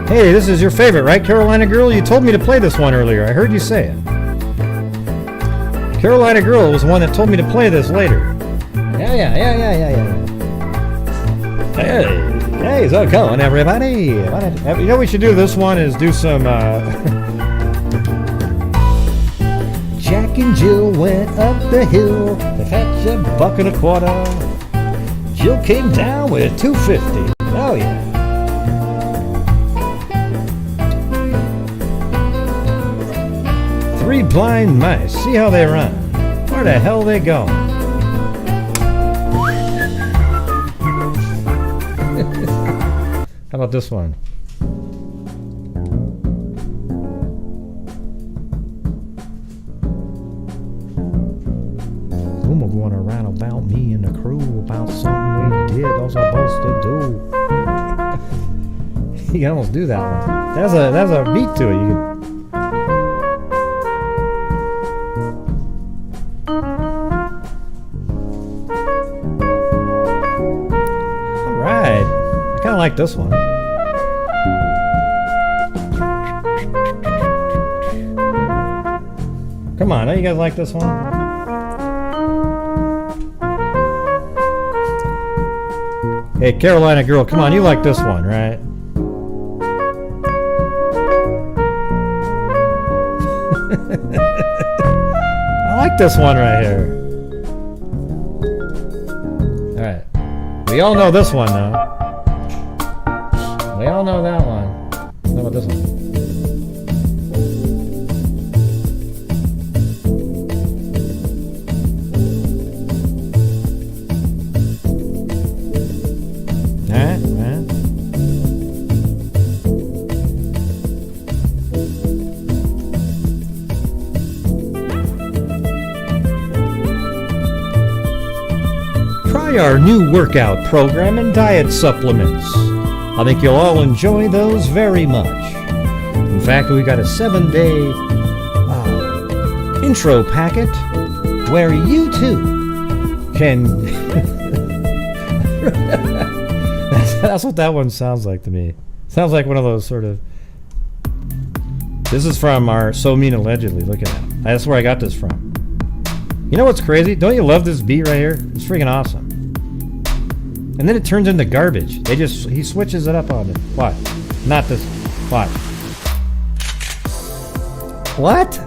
Hey, this is your favorite, right, Carolina girl? You told me to play this one earlier. I heard you say it. Carolina girl was the one that told me to play this later. Yeah. Hey, so going, everybody. You know what we should do this one is do some... Jack and Jill went up the hill to fetch $1.25. Jill came down with $2.50. Oh yeah. Three blind mice. See how they run. Where the hell they going? How about this one? Whom are going to write about me and the crew about something we did I was supposed to do? You can almost do that one. That's a beat to it. You can. All right. I kind of like this one. Come on, don't you guys like this one? Hey, Carolina girl, come on, you like this one, right? I like this one right here. Alright. We all know this one, though. We all know that one. How about this one? Our new workout program and diet supplements. I think you'll all enjoy those very much. In fact, we got a 7-day intro packet where you too can. That's what that one sounds like to me. Sounds like one of those sort of. This is from our So Mean Allegedly. Look at that. That's where I got this from. You know what's crazy? Don't you love this beat right here? It's freaking awesome. And then it turns into garbage. He switches it up on it. What? Not this. What? What?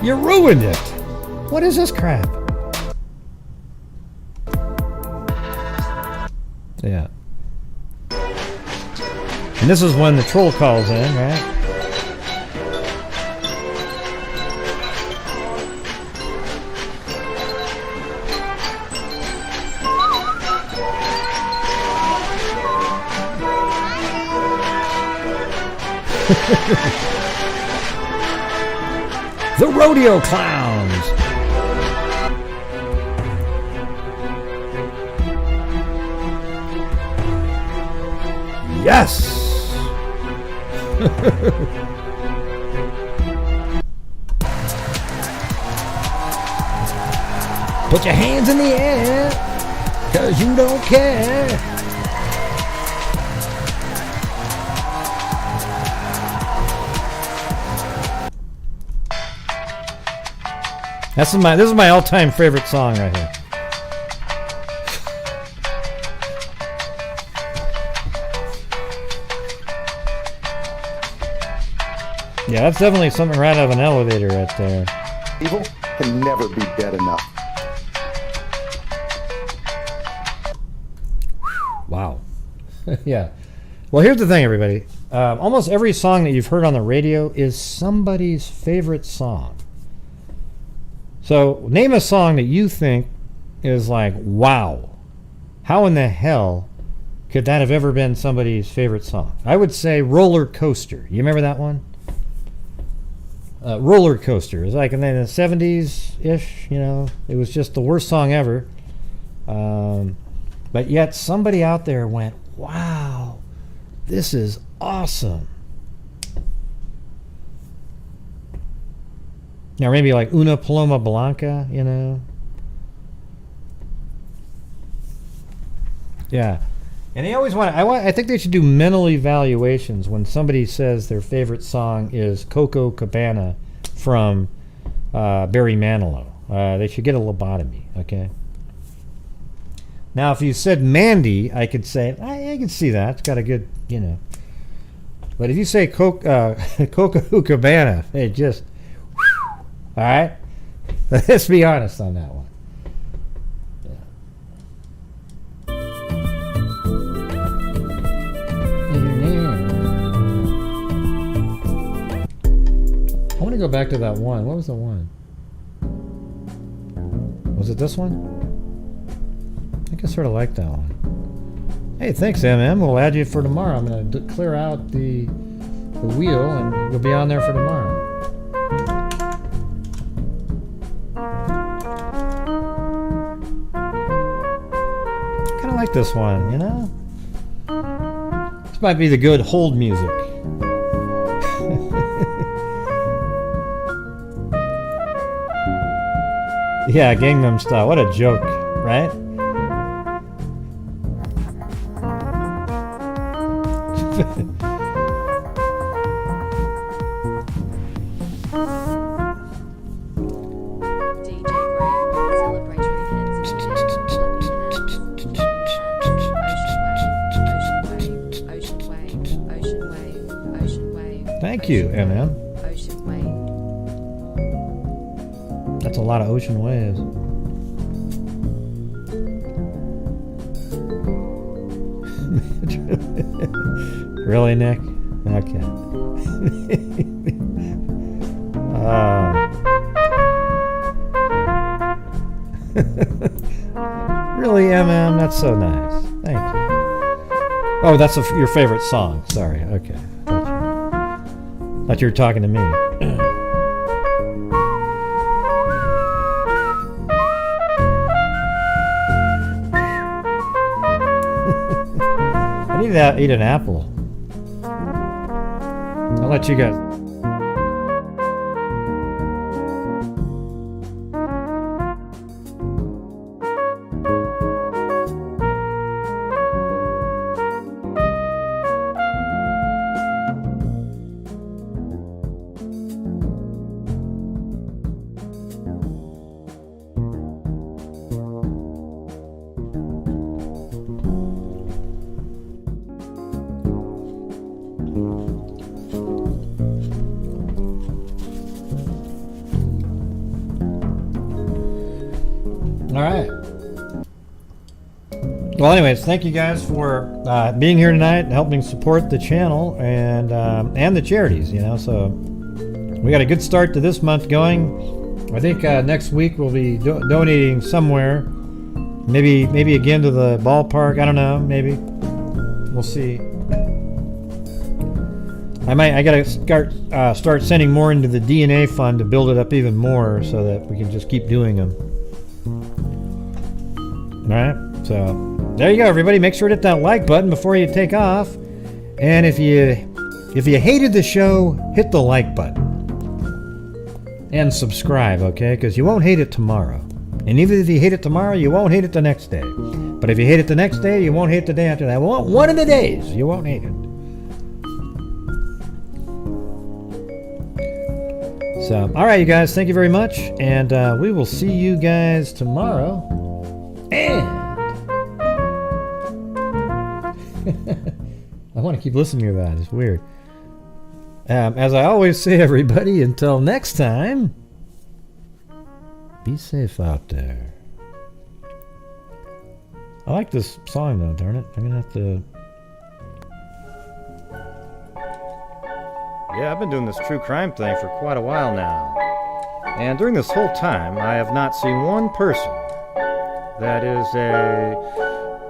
You ruined it. What is this crap? Yeah. And this is when the troll calls in, right? The rodeo clowns. Yes. Put your hands in the air, 'cause you don't care. This is my all-time favorite song right here. Yeah, that's definitely something right out of an elevator right there. Evil can never be dead enough. Wow. Yeah. Well, here's the thing, everybody. Almost every song that you've heard on the radio is somebody's favorite song. So, name a song that you think is like, wow. How in the hell could that have ever been somebody's favorite song? I would say Roller Coaster. You remember that one? Roller Coaster. It was like in the 70s-ish, you know. It was just the worst song ever. But yet somebody out there went, wow, this is awesome. Now maybe like Una Paloma Blanca, you know. Yeah. And they always I think they should do mental evaluations when somebody says their favorite song is Coco Cabana from Barry Manilow. They should get a lobotomy, okay? Now if you said Mandy, I could say, I can see that. It's got a good, you know. But if you say Coco Cabana, it just, all right? Let's be honest on that one. I want to go back to that one. What was the one? Was it this one? I think I sort of like that one. Hey, thanks, MM. We'll add you for tomorrow. I'm going to clear out the wheel, and you'll be on there for tomorrow. I kind of like this one, you know? This might be the good hold music. Yeah, Gangnam Style. What a joke, right? Thank you, MM. Ocean Way. That's a lot of ocean waves. Really, Nick? Okay. Really, MM? That's so nice. Thank you. Oh, that's your favorite song. Sorry. Okay. Thought you were talking to me. I need to eat an apple. I'll let you guys. Well, anyways, thank you guys for being here tonight, helping support the channel and the charities. You know, so we got a good start to this month going. I think next week we'll be donating somewhere, maybe again to the ballpark. I don't know, maybe we'll see. I gotta start sending more into the DNA fund to build it up even more, so that we can just keep doing them. All right, so. There you go, everybody. Make sure to hit that like button before you take off. And if you hated the show, hit the like button. And subscribe, okay? Because you won't hate it tomorrow. And even if you hate it tomorrow, you won't hate it the next day. But if you hate it the next day, you won't hate the day after that. Well, one of the days, you won't hate it. So, all right, you guys. Thank you very much. And we will see you guys tomorrow. And I want to keep listening to that. It's weird. As I always say, everybody, until next time, be safe out there. I like this song, though, darn it. I'm going to have to... Yeah, I've been doing this true crime thing for quite a while now. And during this whole time, I have not seen one person that is a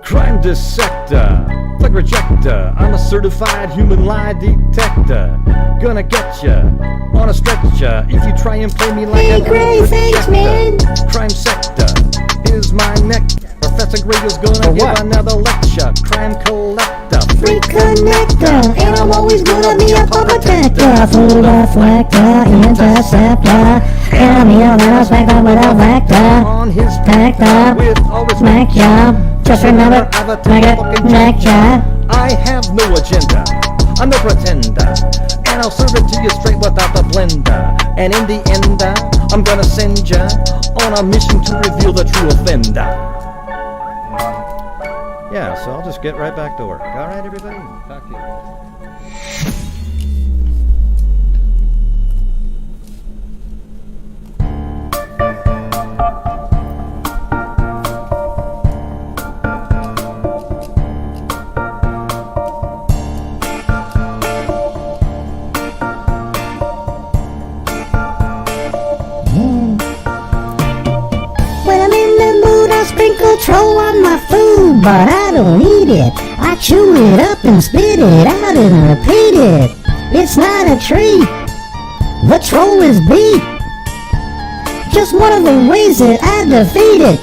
crime dissector, plug rejector. I'm a certified human lie detector. Gonna get ya on a stretcher if you try and play me like Hey, Gray, thanks, man. Crime sector is my neck. Professor Gray is gonna give another lecture. Crime collector, Free connector, and I'm always gonna be a protector. Full reflector, interceptor, and I'm here on a spectre with a vector. on his Vector, with always smack ya. Just remember, smack it, smack ya. I have no agenda, I'm no pretender, and I'll serve it to you straight without the blender. And in the end, I'm gonna send ya on a mission to reveal the true offender. Yeah, so I'll just get right back to work. All right, everybody? Talk to you. Sprinkle troll on my food, but I don't eat it. I chew it up and spit it out and repeat it. It's not a treat. The troll is beat. Just one of the ways that I defeat it.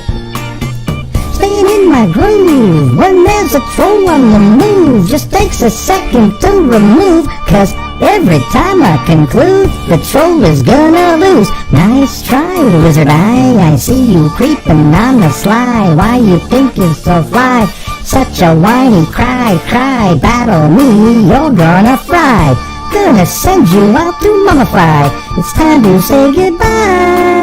Staying in my groove when there's a troll on the move. Just takes a second to remove, 'cause every time I conclude, the troll is gonna lose. Nice try, wizard eye. I see you creeping on the sly. Why you think you're so fly? Such a whiny cry, battle me, you're gonna fry. Gonna send you out to mummify. It's time to say goodbye.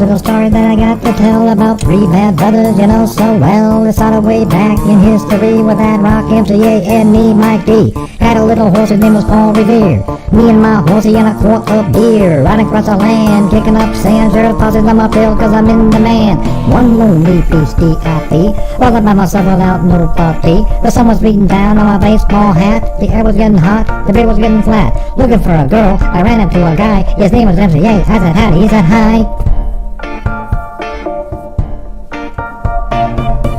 little story that I got to tell about three bad brothers you know so well. It started way back in history with that rock MCA and me, Mike D. Had a little horse, his name was Paul Revere. Me and my horsey and a quart of beer, riding across the land, kicking up sand. Sure deposits on my field cause I'm in demand. One lonely feasty happy, all by myself without no puppy. The sun was beating down on my baseball hat. The air was getting hot, the beer was getting flat. Looking for a girl, I ran into a guy. His name was MCA. I said howdy, he said hi.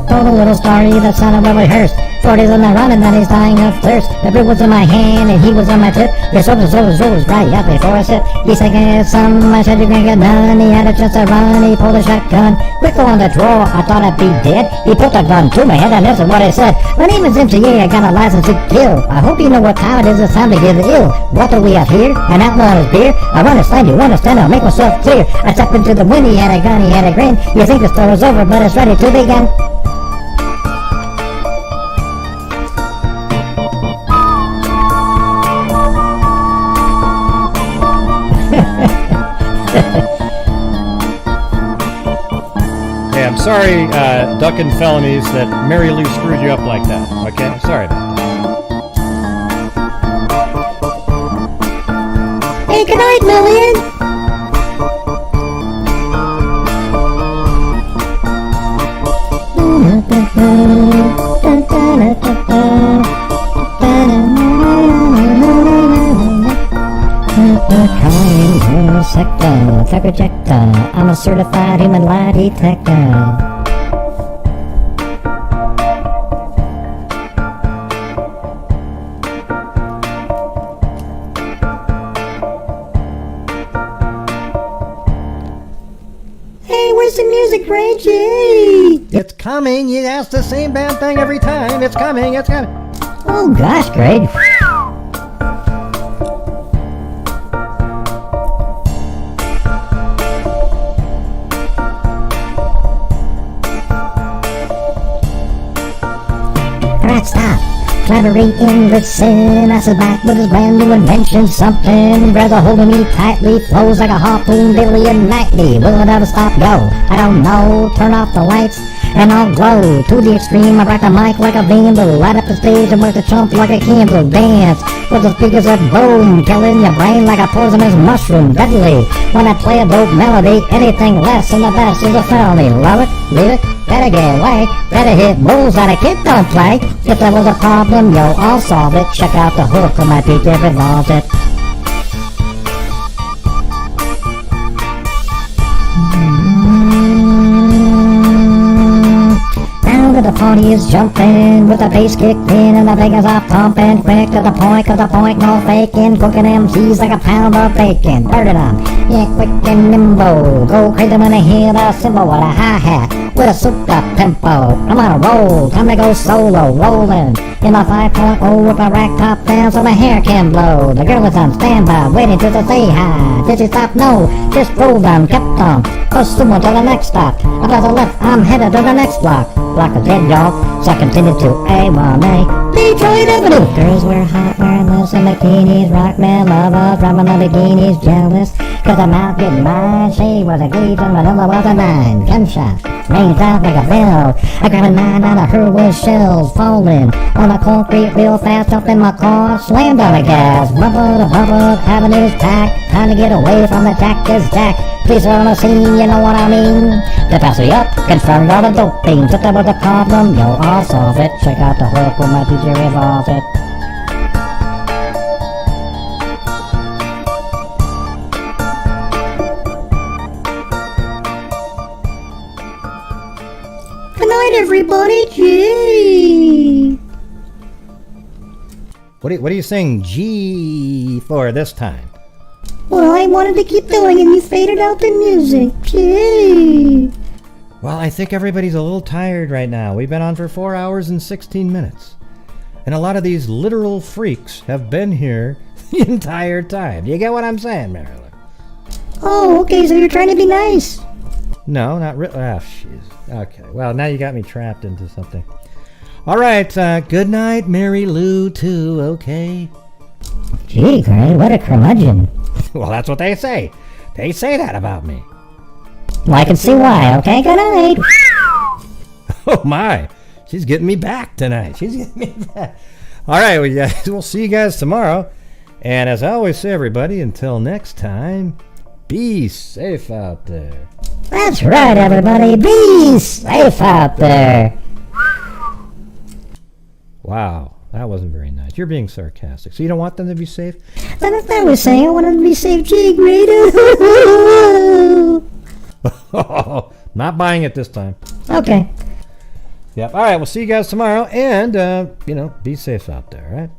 Told a little story that sounded well rehearsed. 40s on the run and then he's dying of thirst. The brew was in my hand and he was on my tip. Your shoulders right up before I sip. He said, "Get some," I said, "You can get none." He had a chance to run, he pulled a shotgun. Quick on the draw, I thought I'd be dead. He put the gun to my head and this is what he said. "My name is MCA, I got a license to kill. I hope you know what time it is, it's time to get ill. What do we have here? An outlaw's beer? I understand, you understand, I'll make myself clear." I stepped into the wind, he had a gun, he had a grin. You think the story's over, but it's ready to begin. Hey, I'm sorry, ducking felonies, that Mary Lou screwed you up like that. Okay, I'm sorry about that. Hey, good night, Lillian. I'm a certified human lie detector. Hey, where's the music, Reggie? It's coming. You ask the same damn thing every time. It's coming. It's coming. Oh gosh, Greg. Alright, stop. Collaborating with sin. I sit back with his brand new invention. Something grabs a hold of me tightly. Flows like a harpoon daily and nightly. Will it ever stop? Go. I don't know. Turn off the lights and I'll glow to the extreme. I rock the mic like a vandal. Light up the stage and work the chump like a candle. Dance with the speakers that boom, killing your brain like a poisonous mushroom. Deadly when I play a dope melody. Anything less than the best is a felony. Love it, leave it, better get away. Better hit bullseye, kid don't play. If there was a problem, yo, I'll solve it. Check out the hook on my beat that revolves it. Now that the party is jumping, with the bass kicked in and the fingers are pumping. Quick to the point, cause the point no faking. Cooking MCs like a pound of bacon. Burn it up, yeah, quick and nimble. Go crazy when I hear the cymbal with a hi-hat, with a souped up tempo. I'm on a roll, time to go solo. Rolling in my 5.0 with my rack top down so my hair can blow. The girl is on standby, waiting till to say hi. Did she stop? No, just rolled on, kept on. Pursuing to the next stop. Up to the left, I'm headed to the next block. Block is dead, y'all, so I continue to A1A. Detroit Avenue. Girls wear hot, wearing loose in bikinis. Rock man lovers, rubbing the bikinis. Jealous, cause I'm out getting mine. She was a gauge and Manila was a 9. Gunshot rings out like a bell. I got a 9 out of her with shells falling on the concrete real fast. Jumped in my car, slammed on the gas. Bumper to bumper, avenues packed. Time to get away from the jack is jack. Police are on the scene, you know what I mean. They pass me up, confirmed all the dope things. If there was a problem, yo, I'll solve it. Check out the hook when my DJ revolves it. Good night, everybody. Gee. What are you saying G for this time? Well, I wanted to keep going and you faded out the music. Gee. Well, I think everybody's a little tired right now. We've been on for 4 hours and 16 minutes. And a lot of these literal freaks have been here the entire time. Do you get what I'm saying, Marilyn? Oh, okay, so you're trying to be nice. No, not really. Ah, jeez. Okay, well, now you got me trapped into something. All right, good night, Mary Lou, too, okay? Gee, Greg, what a curmudgeon. Well, that's what they say. They say that about me. Well, I can see why. Okay, good night. Oh my, she's getting me back tonight. She's getting me back. All right, we'll see you guys tomorrow. And as I always say, everybody, until next time, be safe out there. That's right, everybody. Be safe out there. Wow, that wasn't very nice. You're being sarcastic. So you don't want them to be safe? That's what I was saying. I want them to be safe. Gee, great. Not buying it this time. Okay. Yep. All right, we'll see you guys tomorrow. And, be safe out there, all right?